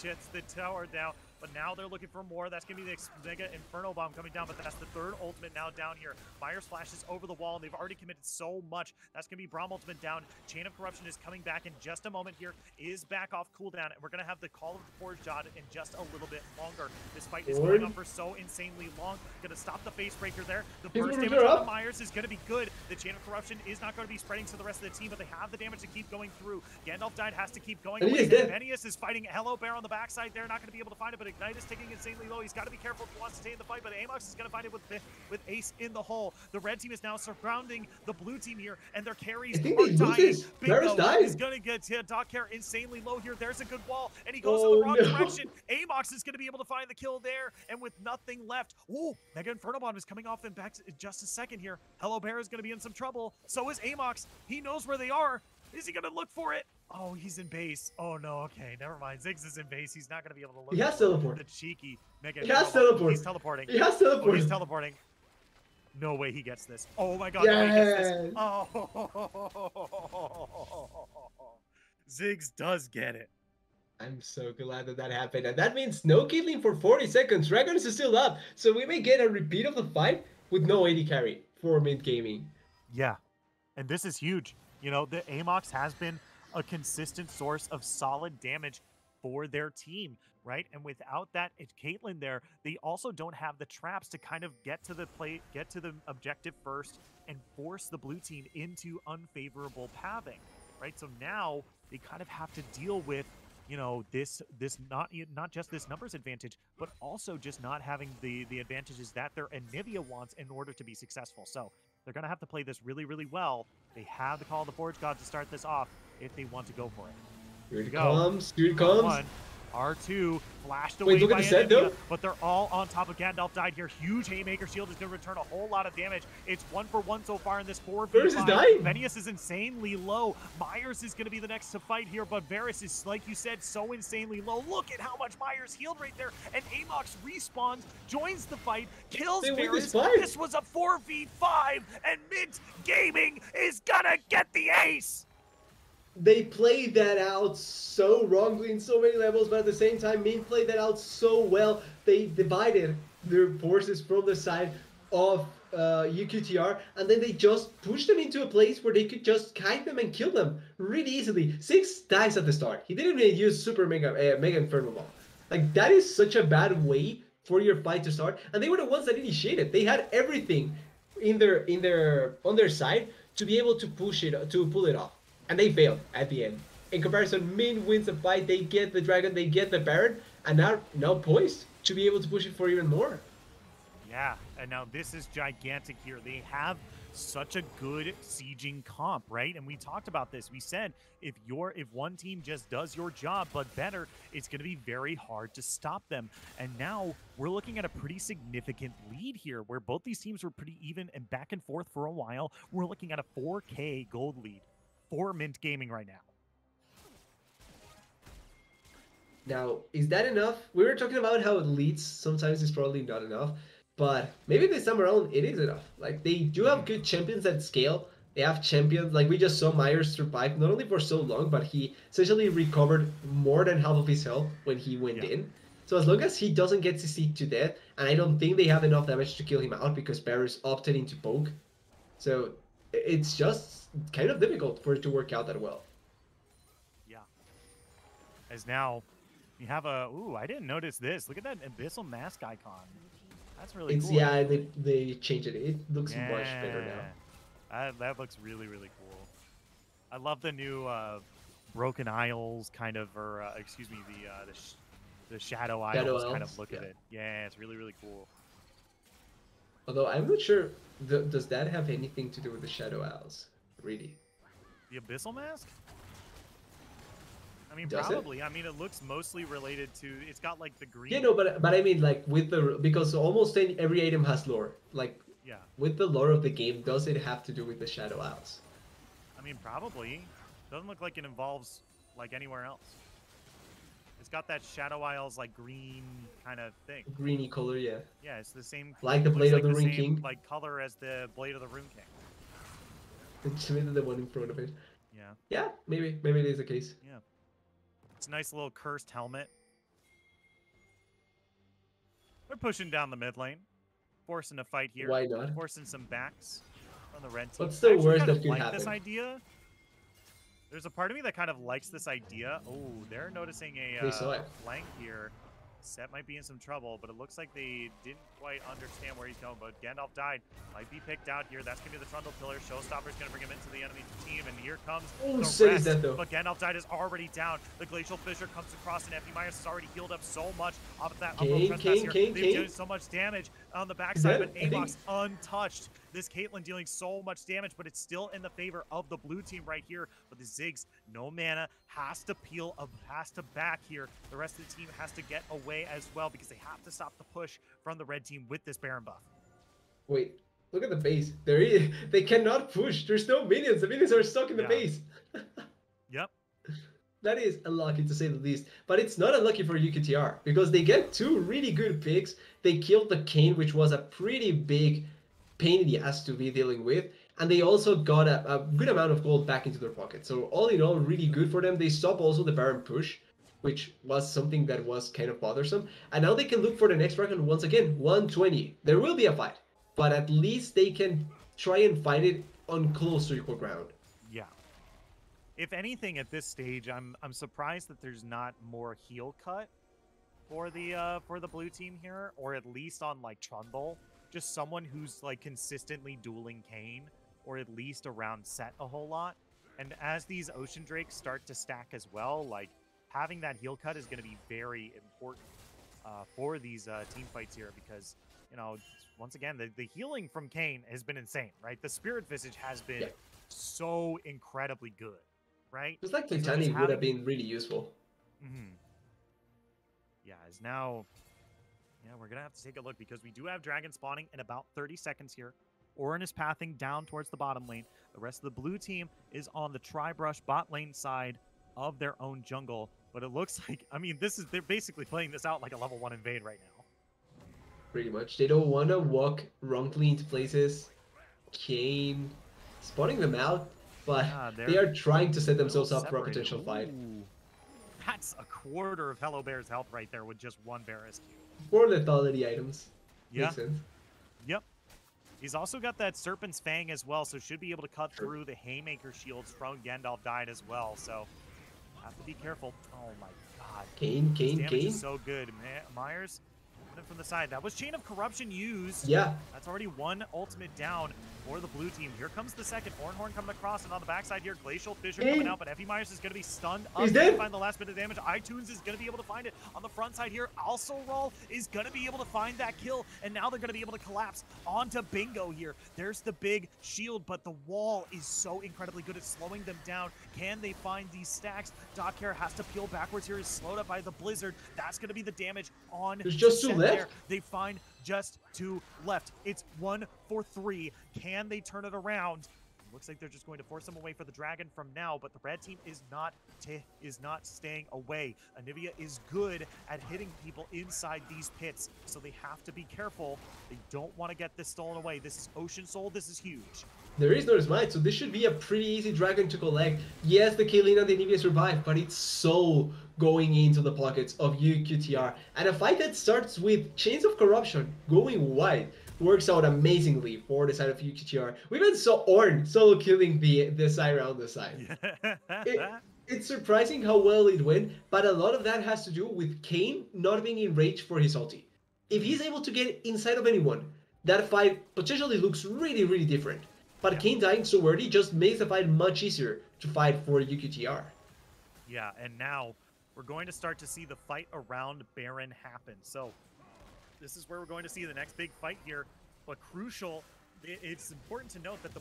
A: tower down, but now they're looking for more. That's going to be the Mega Inferno Bomb coming down, but that's the 3rd ultimate now down here. Myers flashes over the wall, and they've already committed so much. That's going to be Braum ultimate down. Chain of Corruption is coming back in just a moment here, is back off cooldown, and we're going to have the Call of the Forge God in just a little bit longer. This fight is going on for so insanely long. Going to stop the face breaker there. The burst damage on the Myers is going to be good. The Chain of Corruption is not going to be spreading to the rest of the team, but they have the damage to keep going through. Gandalf died, has to keep going. Venius is fighting Hello Bear on the backside. They're not going to be able to find it, but Ignite is taking insanely low. He's got to be careful if he wants to stay in the fight, but Amox is going to find it with Ace in the hole. The red team is now surrounding the blue team here, and their carries are dying. Bingo is going to get Doc Care insanely low here. There's a good wall, and he goes in the wrong direction. Amox is going to be able to find the kill there, and with nothing left. Ooh, Mega Inferno Bomb is coming off in back in just a second here. Hello Bear is going to be in some trouble. So is Amox. He knows where they are. Is he going to look for it? Oh, he's in base. Oh, no. Okay, never mind. Ziggs is in base. He's not going to be able to look.
B: He has teleport.
A: The cheeky Mega.
B: He has teleport.
A: He's teleporting.
B: He has teleport.
A: Oh, he's teleporting. No way he gets this. Oh, my God.
B: Yes.
A: No way he gets this. Oh. Ziggs does get it.
B: I'm so glad that happened. And that means no Caitlyn for 40 seconds. Dragon is still up. So we may get a repeat of the fight with no AD carry for MYNT Gaming.
A: Yeah. And this is huge. You know, the Amox has been a consistent source of solid damage for their team, right? And without that Caitlyn there, they also don't have the traps to kind of get to the objective first and force the blue team into unfavorable pathing, right? So now they kind of have to deal with, you know, this not just this numbers advantage, but also just not having the advantages that their Anivia wants in order to be successful. So they're going to have to play this really, really well. They have the Call of the Forge God to start this off if they want to go for it.
B: Here it comes. Here it comes.
A: R2 flashed away by Anivia, but they're all on top of Gandalf died here. Huge Haymaker Shield is going to return a whole lot of damage. It's 1 for 1 so far in this 4v5.
B: Varus is dying.
A: Venius is insanely low. Myers is going to be the next to fight here, but Varus is, like you said, so insanely low. Look at how much Myers healed right there, and Amox respawns, joins the fight, kills Varus. This was a 4v5, and MYNT Gaming is going to get the ace.
B: They played that out so wrongly in so many levels, but at the same time, MYNT played that out so well. They divided their forces from the side of UQTR, and then they just pushed them into a place where they could just kite them and kill them really easily. 6 dies at the start. He didn't even use Super Mega Inferno Bomb. Like, that is such a bad way for your fight to start. And they were the ones that initiated. They had everything on their side to be able to pull it off. And they failed at the end. In comparison, MYNT wins the fight, they get the Dragon, they get the Baron, and now poised to be able to push it for even more.
A: Yeah, and now this is gigantic here. They have such a good sieging comp, right? And we talked about this. We said if one team just does your job but better, it's going to be very hard to stop them. And now we're looking at a pretty significant lead here where both these teams were pretty even and back and forth for a while. We're looking at a 4K gold lead for MYNT Gaming right now.
B: Now, is that enough? We were talking about how it leads sometimes is probably not enough, but maybe this time around it is enough. Like they do have good champions at scale. They have champions like we just saw Myers survive not only for so long, but he essentially recovered more than half of his health when he went
A: Yeah.
B: in. So as long as he doesn't get CC'd to death, and I don't think they have enough damage to kill him out because Barriers opted into poke. So it's just kind of difficult for it to work out that well.
A: Yeah. As now, you have a... Ooh, I didn't notice this. Look at that Abyssal Mask icon. That's really
B: It's
A: cool.
B: yeah, they changed it. It looks much better now.
A: That looks really, really cool. I love the new Broken Isles kind of, or excuse me, the Shadow Isles kind of look at it. Yeah, it's really, really cool.
B: Although I'm not sure, does that have anything to do with the Shadow Isles? Really?
A: The Abyssal Mask? I mean,
B: Does
A: probably.
B: It?
A: I mean, it looks mostly related to. It's got like the green.
B: Yeah, no, but I mean like with the because almost every item has lore. Like
A: yeah,
B: with the lore of the game, does it have to do with the Shadow Isles?
A: I mean, probably. Doesn't look like it involves like anywhere else. It's got that Shadow Isles like green kind of thing.
B: Greeny color, yeah.
A: Yeah, it's the same.
B: Like the Blade of the Rune
A: same,
B: King.
A: Like color as the Blade of the Rune King.
B: It's the one in front of it.
A: Yeah.
B: Yeah, maybe it is the case.
A: Yeah. It's a nice little cursed helmet. They're pushing down the mid lane, forcing a fight here.
B: Why not?
A: Forcing some backs from the red team.
B: What's the worst
A: kind
B: that
A: of
B: could
A: like
B: happen?
A: This idea. There's a part of me that kind of likes this idea. Oh, they're noticing a flank here. Set might be in some trouble, but it looks like they didn't quite understand where he's going. But Gandalf died. Might be picked out here. That's going to be the Trundle Pillar. Showstopper's going to bring him into the enemy team. And here comes the rest.
B: That, though.
A: But Gandalf died is already down. The Glacial Fissure comes across, and Effie Myers has already healed up so much off of that Umbral Trespass here. They've done so much damage on the backside, but Avox untouched. This Caitlyn dealing so much damage, but it's still in the favor of the blue team right here. But the Ziggs, no mana, has to peel up, has to back here. The rest of the team has to get away as well because they have to stop the push from the red team with this Baron buff.
B: Wait, look at the base. They cannot push. There's no minions. The minions are stuck in the base.
A: Yep.
B: That is unlucky to say the least. But it's not unlucky for UQTR because they get two really good picks. They killed the Kayn, which was a pretty big pain in the ass to be dealing with, and they also got a good amount of gold back into their pocket. So all in all, really good for them. They stopped also the Baron push, which was something that was kind of bothersome, and now they can look for the next dragon once again. 120. There will be a fight, but at least they can try and fight it on close to equal ground.
A: Yeah. If anything, at this stage, I'm surprised that there's not more heal cut for the blue team here, or at least on like Trundle. Just someone who's like consistently dueling Kayn, or at least around Set a whole lot. And as these Ocean Drakes start to stack as well, like having that heal cut is going to be very important for these team fights here because, you know, once again, the healing from Kayn has been insane, right? The Spirit Visage has been so incredibly good, right?
B: Just like Titanic would have been really useful.
A: Yeah, is now... Yeah, we're going to have to take a look because we do have Dragon spawning in about 30 seconds here. Orin is pathing down towards the bottom lane. The rest of the blue team is on the Tri-Brush bot lane side of their own jungle. But it looks like, I mean, they're basically playing this out like a level 1 invade right now.
B: Pretty much. They don't want to walk wrongly into places. Kayn spawning them out, but they are trying to set themselves up for a potential fight.
A: That's a quarter of Hello Bear's health right there with just one Bear SQ.
B: 4 lethality items.
A: Yeah.
B: Makes sense.
A: Yep. He's also got that Serpent's Fang as well, so should be able to cut through the Haymaker shields from Gandalf died as well, so have to be careful. Oh my god.
B: Kayn.
A: Is so good. Myers from the side. That was Chain of Corruption used.
B: Yeah.
A: That's already one ultimate down for the blue team. Here comes the second. Ornhorn coming across, and on the backside here, Glacial Fissure coming out, but Effie Myers is going to be stunned up.
B: He's dead.
A: Find the last bit of damage. iTunes is going to be able to find it. On the front side here, Also Roll is going to be able to find that kill, and now they're going to be able to collapse onto Bingo here. There's the big shield, but the wall is so incredibly good at slowing them down. Can they find these stacks? Docare has to peel backwards here. He's slowed up by the Blizzard. That's going to be the damage on
B: There's just 2 left.
A: there. They find just 2 left. It's 1 for 3. Can they turn it around? Looks like they're just going to force him away for the dragon from now, but the red team is not staying away. Anivia is good at hitting people inside these pits, so they have to be careful. They don't want to get this stolen away. This is Ocean Soul. This is huge.
B: There is no smite, so this should be a pretty easy dragon to collect. Yes, the Kaylin and the Anivia survive, but it's so going into the pockets of UQTR. And a fight that starts with Chains of Corruption going wide works out amazingly for the side of UQTR. We even saw Ornn solo killing the Zyra on the side. It's surprising how well it went, but a lot of that has to do with Kayn not being in range for his ulti. If he's able to get inside of anyone, that fight potentially looks really, really different. But Kayn dying so early just makes the fight much easier to fight for UQTR.
A: Yeah, and now we're going to start to see the fight around Baron happen. So this is where we're going to see the next big fight here. But crucial, it's important to note that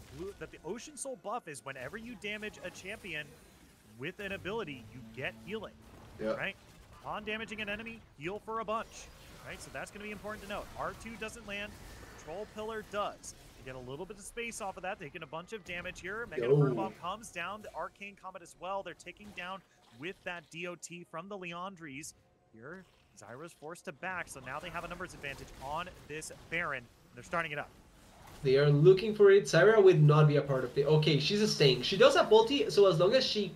A: the Ocean Soul buff is whenever you damage a champion with an ability, you get healing.
B: Yeah.
A: Right? Upon damaging an enemy, heal for a bunch. Right? So that's going to be important to note. R2 doesn't land, Control Pillar does. Get a little bit of space off of that, taking a bunch of damage here. Mega Inferno Bomb comes down. The Arcane Comet as well. They're taking down with that DOT from the Leandries. Here, Zyra's forced to back, so now they have a numbers advantage on this Baron. They're starting it up.
B: They are looking for it. Zyra would not be a part of it. Okay, she's a staying. She does have ulti, so as long as she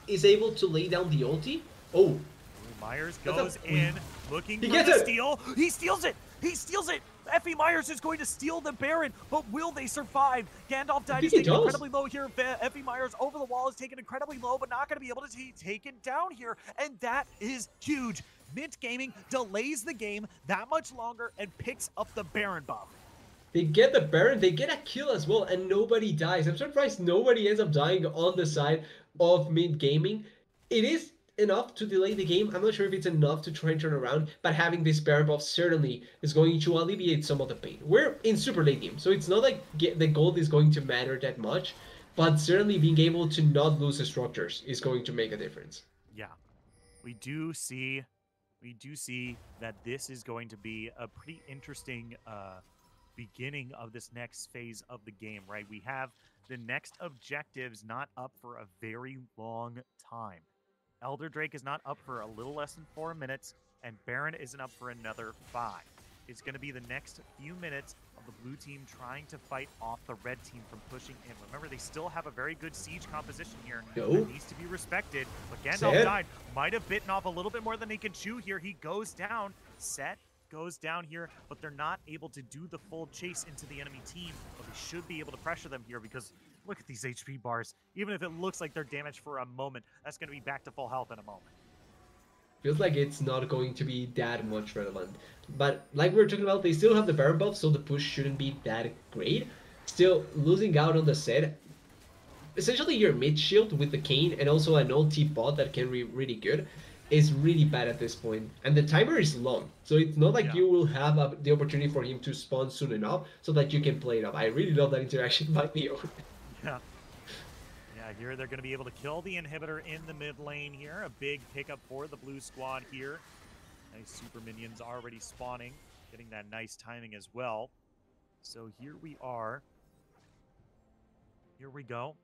B: is able to lay down the ulti. Oh.
A: Myers goes in, looking for
B: the
A: steal. He steals it! He steals it! Effie Myers is going to steal the Baron, but will they survive? Gandalf died. He's taken incredibly low here. Effie Myers over the wall is taken incredibly low, but not going to be able to take it down here, and that is huge. Mint Gaming delays the game that much longer and picks up the Baron buff.
B: They get the Baron, they get a kill as well, and nobody dies. I'm surprised nobody ends up dying on the side of Mint Gaming. It is enough to delay the game. I'm not sure if it's enough to try and turn around, but having this Baron buff certainly is going to alleviate some of the pain. We're in super late game, so it's not like the gold is going to matter that much, but certainly being able to not lose the structures is going to make a difference.
A: Yeah, we do see that this is going to be a pretty interesting beginning of this next phase of the game, right? We have the next objectives not up for a very long time. Elder Drake is not up for a little less than 4 minutes, and Baron isn't up for another 5. It's going to be the next few minutes of the blue team trying to fight off the red team from pushing in. Remember, they still have a very good siege composition here. That needs to be respected, but Gandalf died. Might have bitten off a little bit more than he can chew here. He goes down. Set goes down here, but they're not able to do the full chase into the enemy team, but they should be able to pressure them here because look at these HP bars. Even if it looks like they're damaged for a moment, that's going to be back to full health in a moment.
B: Feels like it's not going to be that much relevant. But like we were talking about, they still have the Baron buff, so the push shouldn't be that great. Still, losing out on the set. Essentially, your mid shield with the Kayn and also an ulti bot that can be really good is really bad at this point. And the timer is long, so it's not like you will have the opportunity for him to spawn soon enough so that you can play it up. I really love that interaction by Leo.
A: Yeah. Yeah, here they're going to be able to kill the inhibitor in the mid lane here. A big pickup for the blue squad here. Nice super minions already spawning. Getting that nice timing as well. So here we are. Here we go.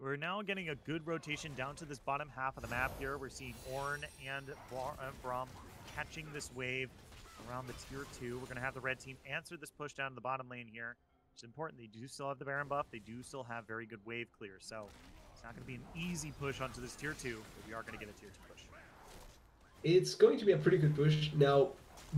A: We're now getting a good rotation down to this bottom half of the map here. We're seeing Ornn and Braum catching this wave around the tier 2. We're going to have the red team answer this push down to the bottom lane here. It's important. They do still have the Baron buff. They do still have very good wave clear. So it's not going to be an easy push onto this tier 2, but we are going to get a tier 2 push.
B: It's going to be a pretty good push. Now,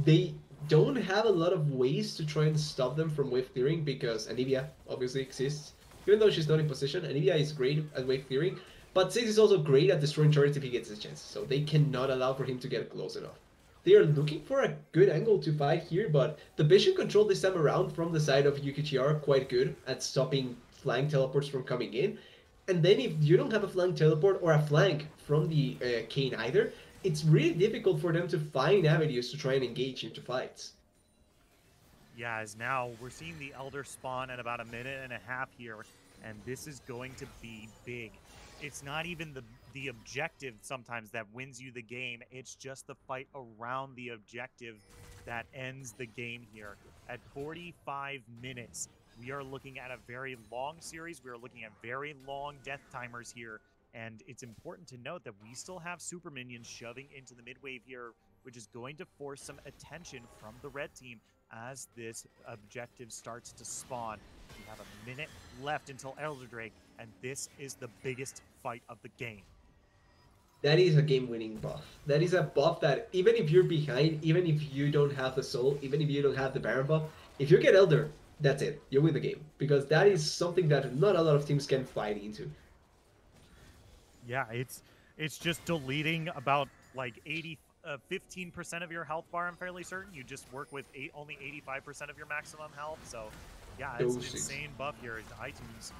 B: they don't have a lot of ways to try and stop them from wave clearing because Anivia obviously exists. Even though she's not in position, Anivia is great at wave clearing, but Six is also great at destroying turrets if he gets a chance, so they cannot allow for him to get close enough. They are looking for a good angle to fight here, but the vision control this time around from the side of UQTR quite good at stopping flank teleports from coming in. And then if you don't have a flank teleport or a flank from the Kayn either, it's really difficult for them to find avenues to try and engage into fights.
A: Yeah, as now we're seeing the Elder spawn at about 1.5 minutes here, and this is going to be big. It's not even the objective sometimes that wins you the game. It's just the fight around the objective that ends the game here. At 45 minutes, we are looking at a very long series. We are looking at very long death timers here. And it's important to note that we still have super minions shoving into the mid wave here, which is going to force some attention from the red team as this objective starts to spawn. We have a minute left until Elder Drake, and this is the biggest fight of the game.
B: That is a game-winning buff. That is a buff that even if you're behind, even if you don't have the soul, even if you don't have the Baron buff, if you get Elder, that's it. You win the game. Because that is something that not a lot of teams can fight into.
A: Yeah, it's just deleting about like 15% of your health bar, I'm fairly certain. You just work with only 85% of your maximum health. So, yeah, it's an insane buff here. iTunes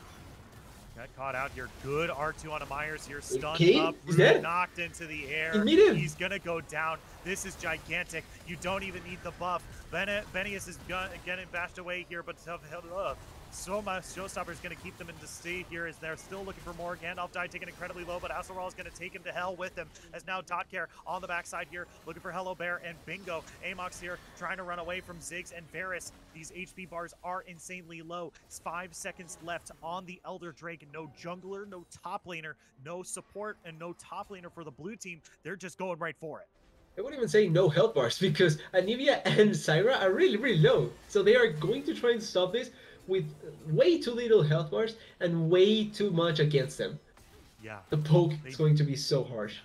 A: got caught out here. Good R2 on a Myers here. Stunned up, knocked into the air. He's going to go down. This is gigantic. You don't even need the buff. Benius is getting bashed away here, but Showstopper is going to keep them in the state here as they're still looking for more. Gandalf died, taken incredibly low, but Asaral is going to take him to hell with him. As now Dotcare on the backside here, looking for Hello Bear and Bingo. Amox here trying to run away from Ziggs and Varus. These HP bars are insanely low. It's 5 seconds left on the Elder Drake. No jungler, no top laner, no support, and no top laner for the blue team. They're just going right for it.
B: I wouldn't even say no health bars because Anivia and Zyra are really, really low. So they are going to try and stop this with way too little health bars and way too much against them.
A: Yeah.
B: The poke is going to be so harsh.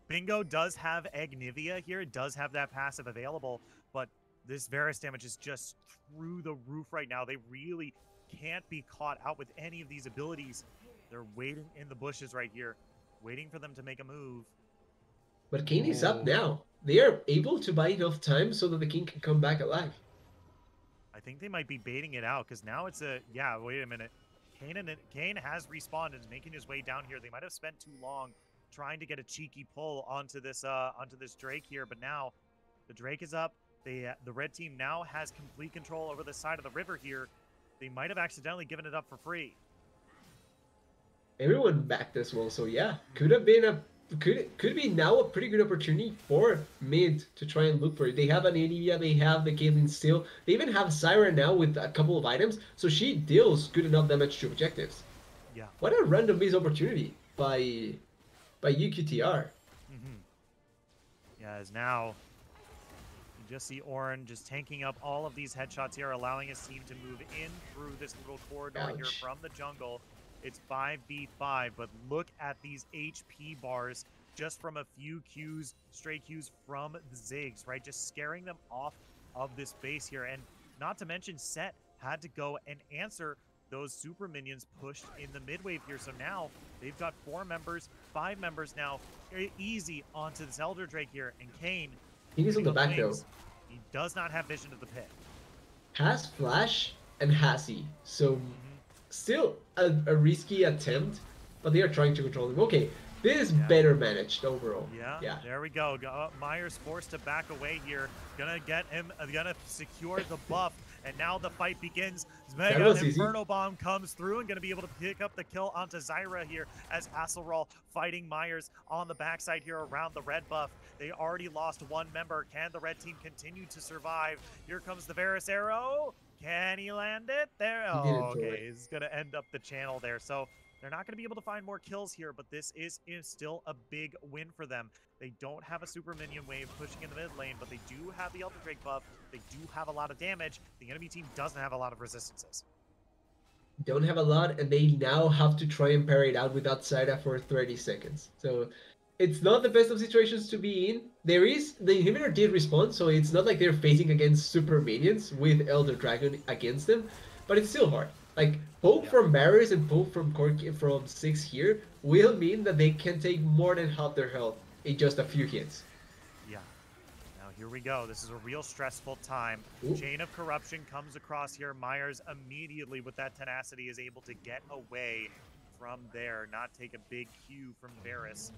A: Bingo does have Agnivia here. It does have that passive available, but this Varus damage is just through the roof right now. They really can't be caught out with any of these abilities. They're waiting in the bushes right here, waiting for them to make a move.
B: But Kayn is up now. They are able to buy enough time so that the king can come back alive.
A: I think they might be baiting it out because now it's a wait a minute. Kayn has respawned and is making his way down here. They might have spent too long trying to get a cheeky pull onto this Drake here, but now the Drake is up. The red team now has complete control over the side of the river here. They might have accidentally given it up for free.
B: Everyone backed as well, so yeah, could have been could be now a pretty good opportunity for MYNT to try and look for it. They have an Anivia, they have the Caitlyn still. They even have Zyra now with a couple of items, so she deals good enough damage to objectives.
A: Yeah.
B: What a random miss opportunity by UQTR.
A: Yeah, as now you just see Oren just tanking up all of these headshots here, allowing his team to move in through this little corridor here from the jungle. It's 5v5, but look at these HP bars just from a few Qs, stray Qs from the Ziggs, right? Just scaring them off of this base here. And not to mention, Set had to go and answer those super minions pushed in the mid wave here. So now they've got 4 members, 5 members now, easy onto this Elder Drake here. And Kayn,
B: he is on the back though.
A: He does not have vision of the pit.
B: Has flash and has he. So still a risky attempt, but they are trying to control him. Okay, this is better managed overall.
A: Yeah, there we go. Myers forced to back away here. Gonna get him, gonna secure the buff, and now the fight begins. Mega Inferno Bomb comes through and gonna be able to pick up the kill onto Zyra here as Asaral fighting Myers on the backside here around the red buff. They already lost 1 member. Can the red team continue to survive? Here comes the Varus arrow. Can he land it? There. Oh, okay. He's going to end up the channel there. So they're not going to be able to find more kills here, but this is still a big win for them. They don't have a super minion wave pushing in the mid lane, but they do have the Elder Drake buff. They do have a lot of damage. The enemy team doesn't have a lot of resistances.
B: Don't have a lot, and they now have to try and parry it out without Zyra for 30 seconds. So it's not the best of situations to be in. The inhibitor did respond, so it's not like they're facing against super minions with Elder Dragon against them, but it's still hard. Like, poke from barriers and poke from from 6 here will mean that they can take more than half their health in just a few hits.
A: Yeah. Now here we go. This is a real stressful time. Chain of Corruption comes across here. Myers immediately with that tenacity is able to get away from there, not take a big cue from Varus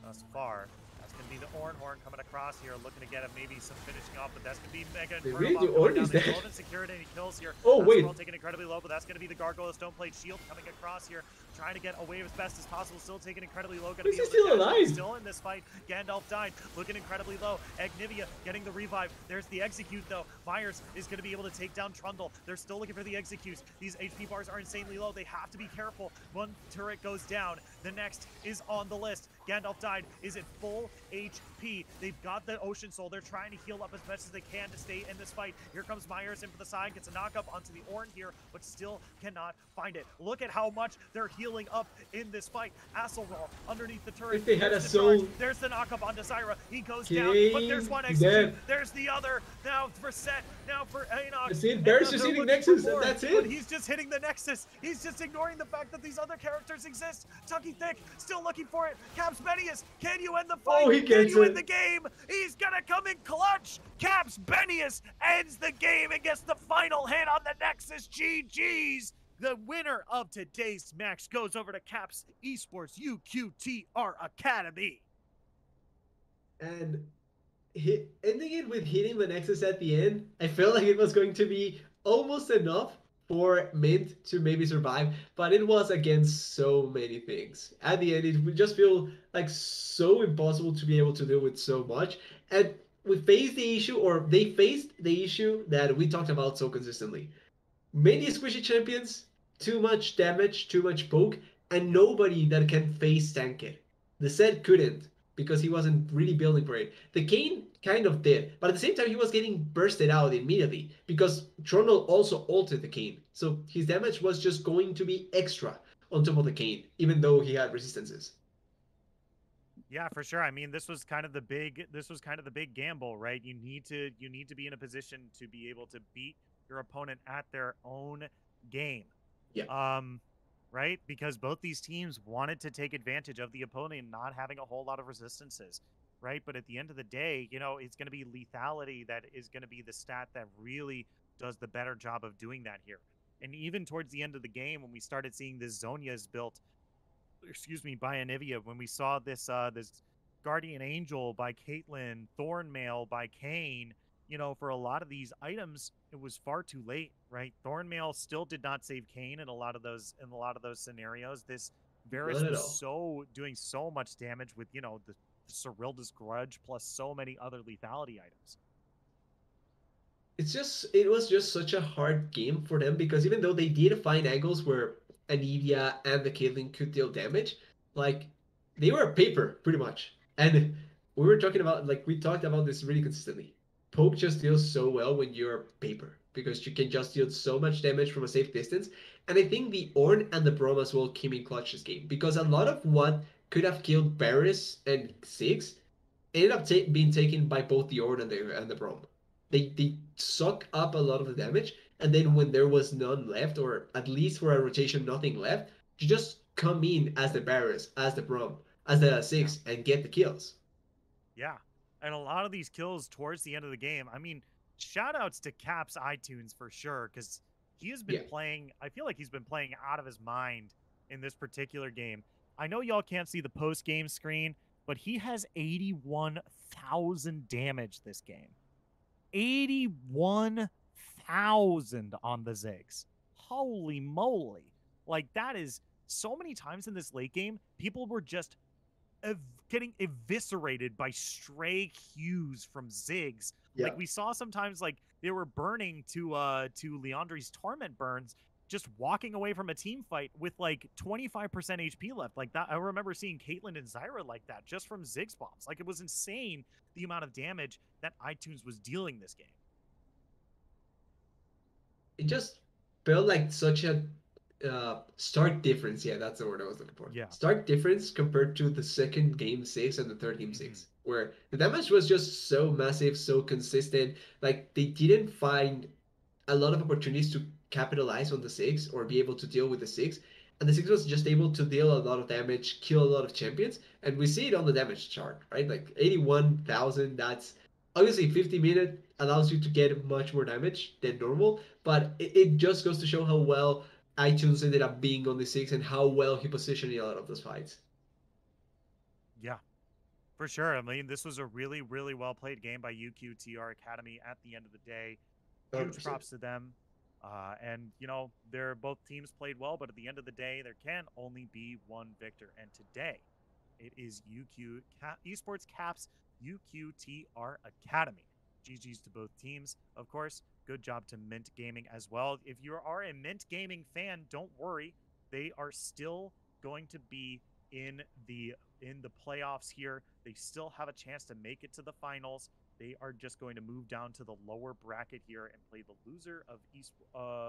A: thus far. That's going to be the Orin Horn coming across here, looking to get maybe some finishing off, but that's going to be Mega.
B: They really do Orin is dead.
A: Secured any kills here.
B: Oh, wait.
A: Taking incredibly low, but that's going to be the Gargoyle Stoneplate Shield coming across here, trying to get away as best as possible. Still taken incredibly low. Going to
B: Is
A: be
B: he
A: able to
B: still
A: dash away.
B: alive?
A: Still in this fight. Gandalf died, looking incredibly low. Agnivia getting the revive. There's the execute though. Myers is going to be able to take down Trundle. They're still looking for the executes. These HP bars are insanely low. They have to be careful. One turret goes down. The next is on the list. Gandalf died. Is it full HP? They've got the Ocean Soul. They're trying to heal up as best as they can to stay in this fight. Here comes Myers in for the side. Gets a knock up onto the Ornn here, but still cannot find it. Look at how much they're healing up in this fight. Asselroll underneath the turret.
B: If they had
A: There's
B: a
A: the
B: soul.
A: charge. There's the knock up onto Zyra. He goes
B: Okay,
A: down, but there's one
B: he's
A: execute.
B: dead.
A: There's the other. Now for Set. Now for Enoch.
B: That's it.
A: And
B: Barry's
A: now
B: just
A: they're
B: hitting
A: looking for
B: Nexus, and
A: more,
B: that's it.
A: But he's just hitting the Nexus. He's just ignoring the fact that these other characters exist. Tucky Thick still looking for it. Caps Benius, can you end the fight?
B: Oh, he
A: Can
B: gets
A: you
B: it.
A: end the game? He's gonna come in clutch. Caps Benius ends the game and gets the final hit on the Nexus. GG's. The winner of today's match goes over to Caps Esports UQTR Academy.
B: And ending it with hitting the Nexus at the end, I felt like it was going to be almost enough for MYNT to maybe survive, but it was against so many things. At the end, it would just feel like so impossible to be able to deal with so much. And we faced the issue, or they faced the issue that we talked about so consistently. Many squishy champions, too much damage, too much poke, and nobody that can face tank it. The Zed couldn't because he wasn't really building for it. The Kane kind of did, but at the same time he was getting bursted out immediately because Trundle also ulted the Kane. So his damage was just going to be extra on top of the Kane, even though he had resistances.
A: Yeah, for sure. I mean, this was kind of the big gamble, right? You need to be in a position to be able to beat your opponent at their own game.
B: Yeah.
A: Right? Because both these teams wanted to take advantage of the opponent not having a whole lot of resistances, right? But at the end of the day, you know, it's going to be lethality that is going to be the stat that really does the better job of doing that here. And even towards the end of the game, when we started seeing this Zhonya's built, by Anivia, when we saw this this Guardian Angel by Caitlyn, Thornmail by Kane, you know, for a lot of these items, it was far too late, right? Thornmail still did not save Kane in a lot of those scenarios. This Varus
B: Not at
A: was
B: all.
A: doing so much damage with, you know, the Cyrilda's Grudge plus so many other lethality items.
B: It was just such a hard game for them because even though they did find angles where Anivia and the Caitlyn could deal damage, like they were a paper pretty much. And we talked about this really consistently. Poke just deals so well when you're paper because you can just deal so much damage from a safe distance. And I think the Ornn and the Braum as well came in clutch this game because a lot of what could have killed Varus and Six ended up being taken by both the Ornn and the Braum. They suck up a lot of the damage, and then when there was none left, or at least for a rotation, nothing left, you just come in as the Varus, as the Braum, as the Six, and get the kills.
A: Yeah. And a lot of these kills towards the end of the game, I mean, shout outs to Caps iTunes for sure, because he has been playing, I feel like he's been playing out of his mind in this particular game. I know y'all can't see the post game screen, but he has 81,000 damage this game. 81,000 on the Ziggs. Holy moly. Like, that is so many times in this late game, people were just getting eviscerated by stray Qs from Ziggs.
B: Yeah.
A: Like, we saw sometimes, like, they were burning to Leandri's Torment burns, just walking away from a team fight with like 25% HP left. Like that, I remember seeing Caitlyn and Zyra like that just from Ziggs bombs. Like, it was insane the amount of damage that iTunes was dealing this game.
B: It just felt like such a stark difference. Yeah, that's the word I was looking for.
A: Yeah.
B: Stark difference compared to the second game six and the third game six, where the damage was just so massive, so consistent. Like, they didn't find a lot of opportunities to capitalize on the six or be able to deal with the six. And the six was just able to deal a lot of damage, kill a lot of champions, and we see it on the damage chart, right? Like 81,000. That's obviously 50-minute allows you to get much more damage than normal, but it just goes to show how well iTunes ended up being on the six and how well he positioned in a lot of those fights.
A: Yeah, for sure. I mean, this was a really, really well played game by UQTR Academy at the end of the day. Huge
B: 100%.
A: props to them. And, you know, they're both teams played well, but at the end of the day, there can only be one victor. And today, it is Esports Caps UQTR Academy. GG's to both teams, of course. Good job to Mint Gaming as well. If you are a Mint Gaming fan, don't worry. They are still going to be in the playoffs here. They still have a chance to make it to the finals. They are just going to move down to the lower bracket here and play the loser of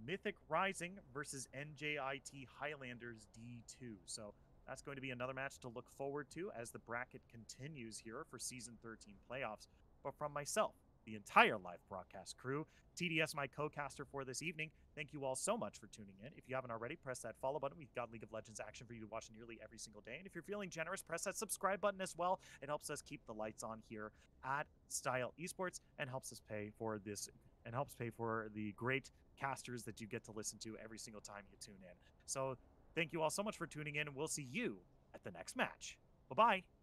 A: Mythic Rising versus NJIT Highlanders D2. So that's going to be another match to look forward to as the bracket continues here for Season 13 playoffs. But from myself, the entire live broadcast crew, TDS, my co-caster for this evening, thank you all so much for tuning in. If you haven't already, press that follow button. We've got League of Legends action for you to watch nearly every single day. And if you're feeling generous, press that subscribe button as well. It helps us keep the lights on here at Style Esports and helps us pay for this and helps pay for the great casters that you get to listen to every single time you tune in. So thank you all so much for tuning in, and we'll see you at the next match. Bye-bye.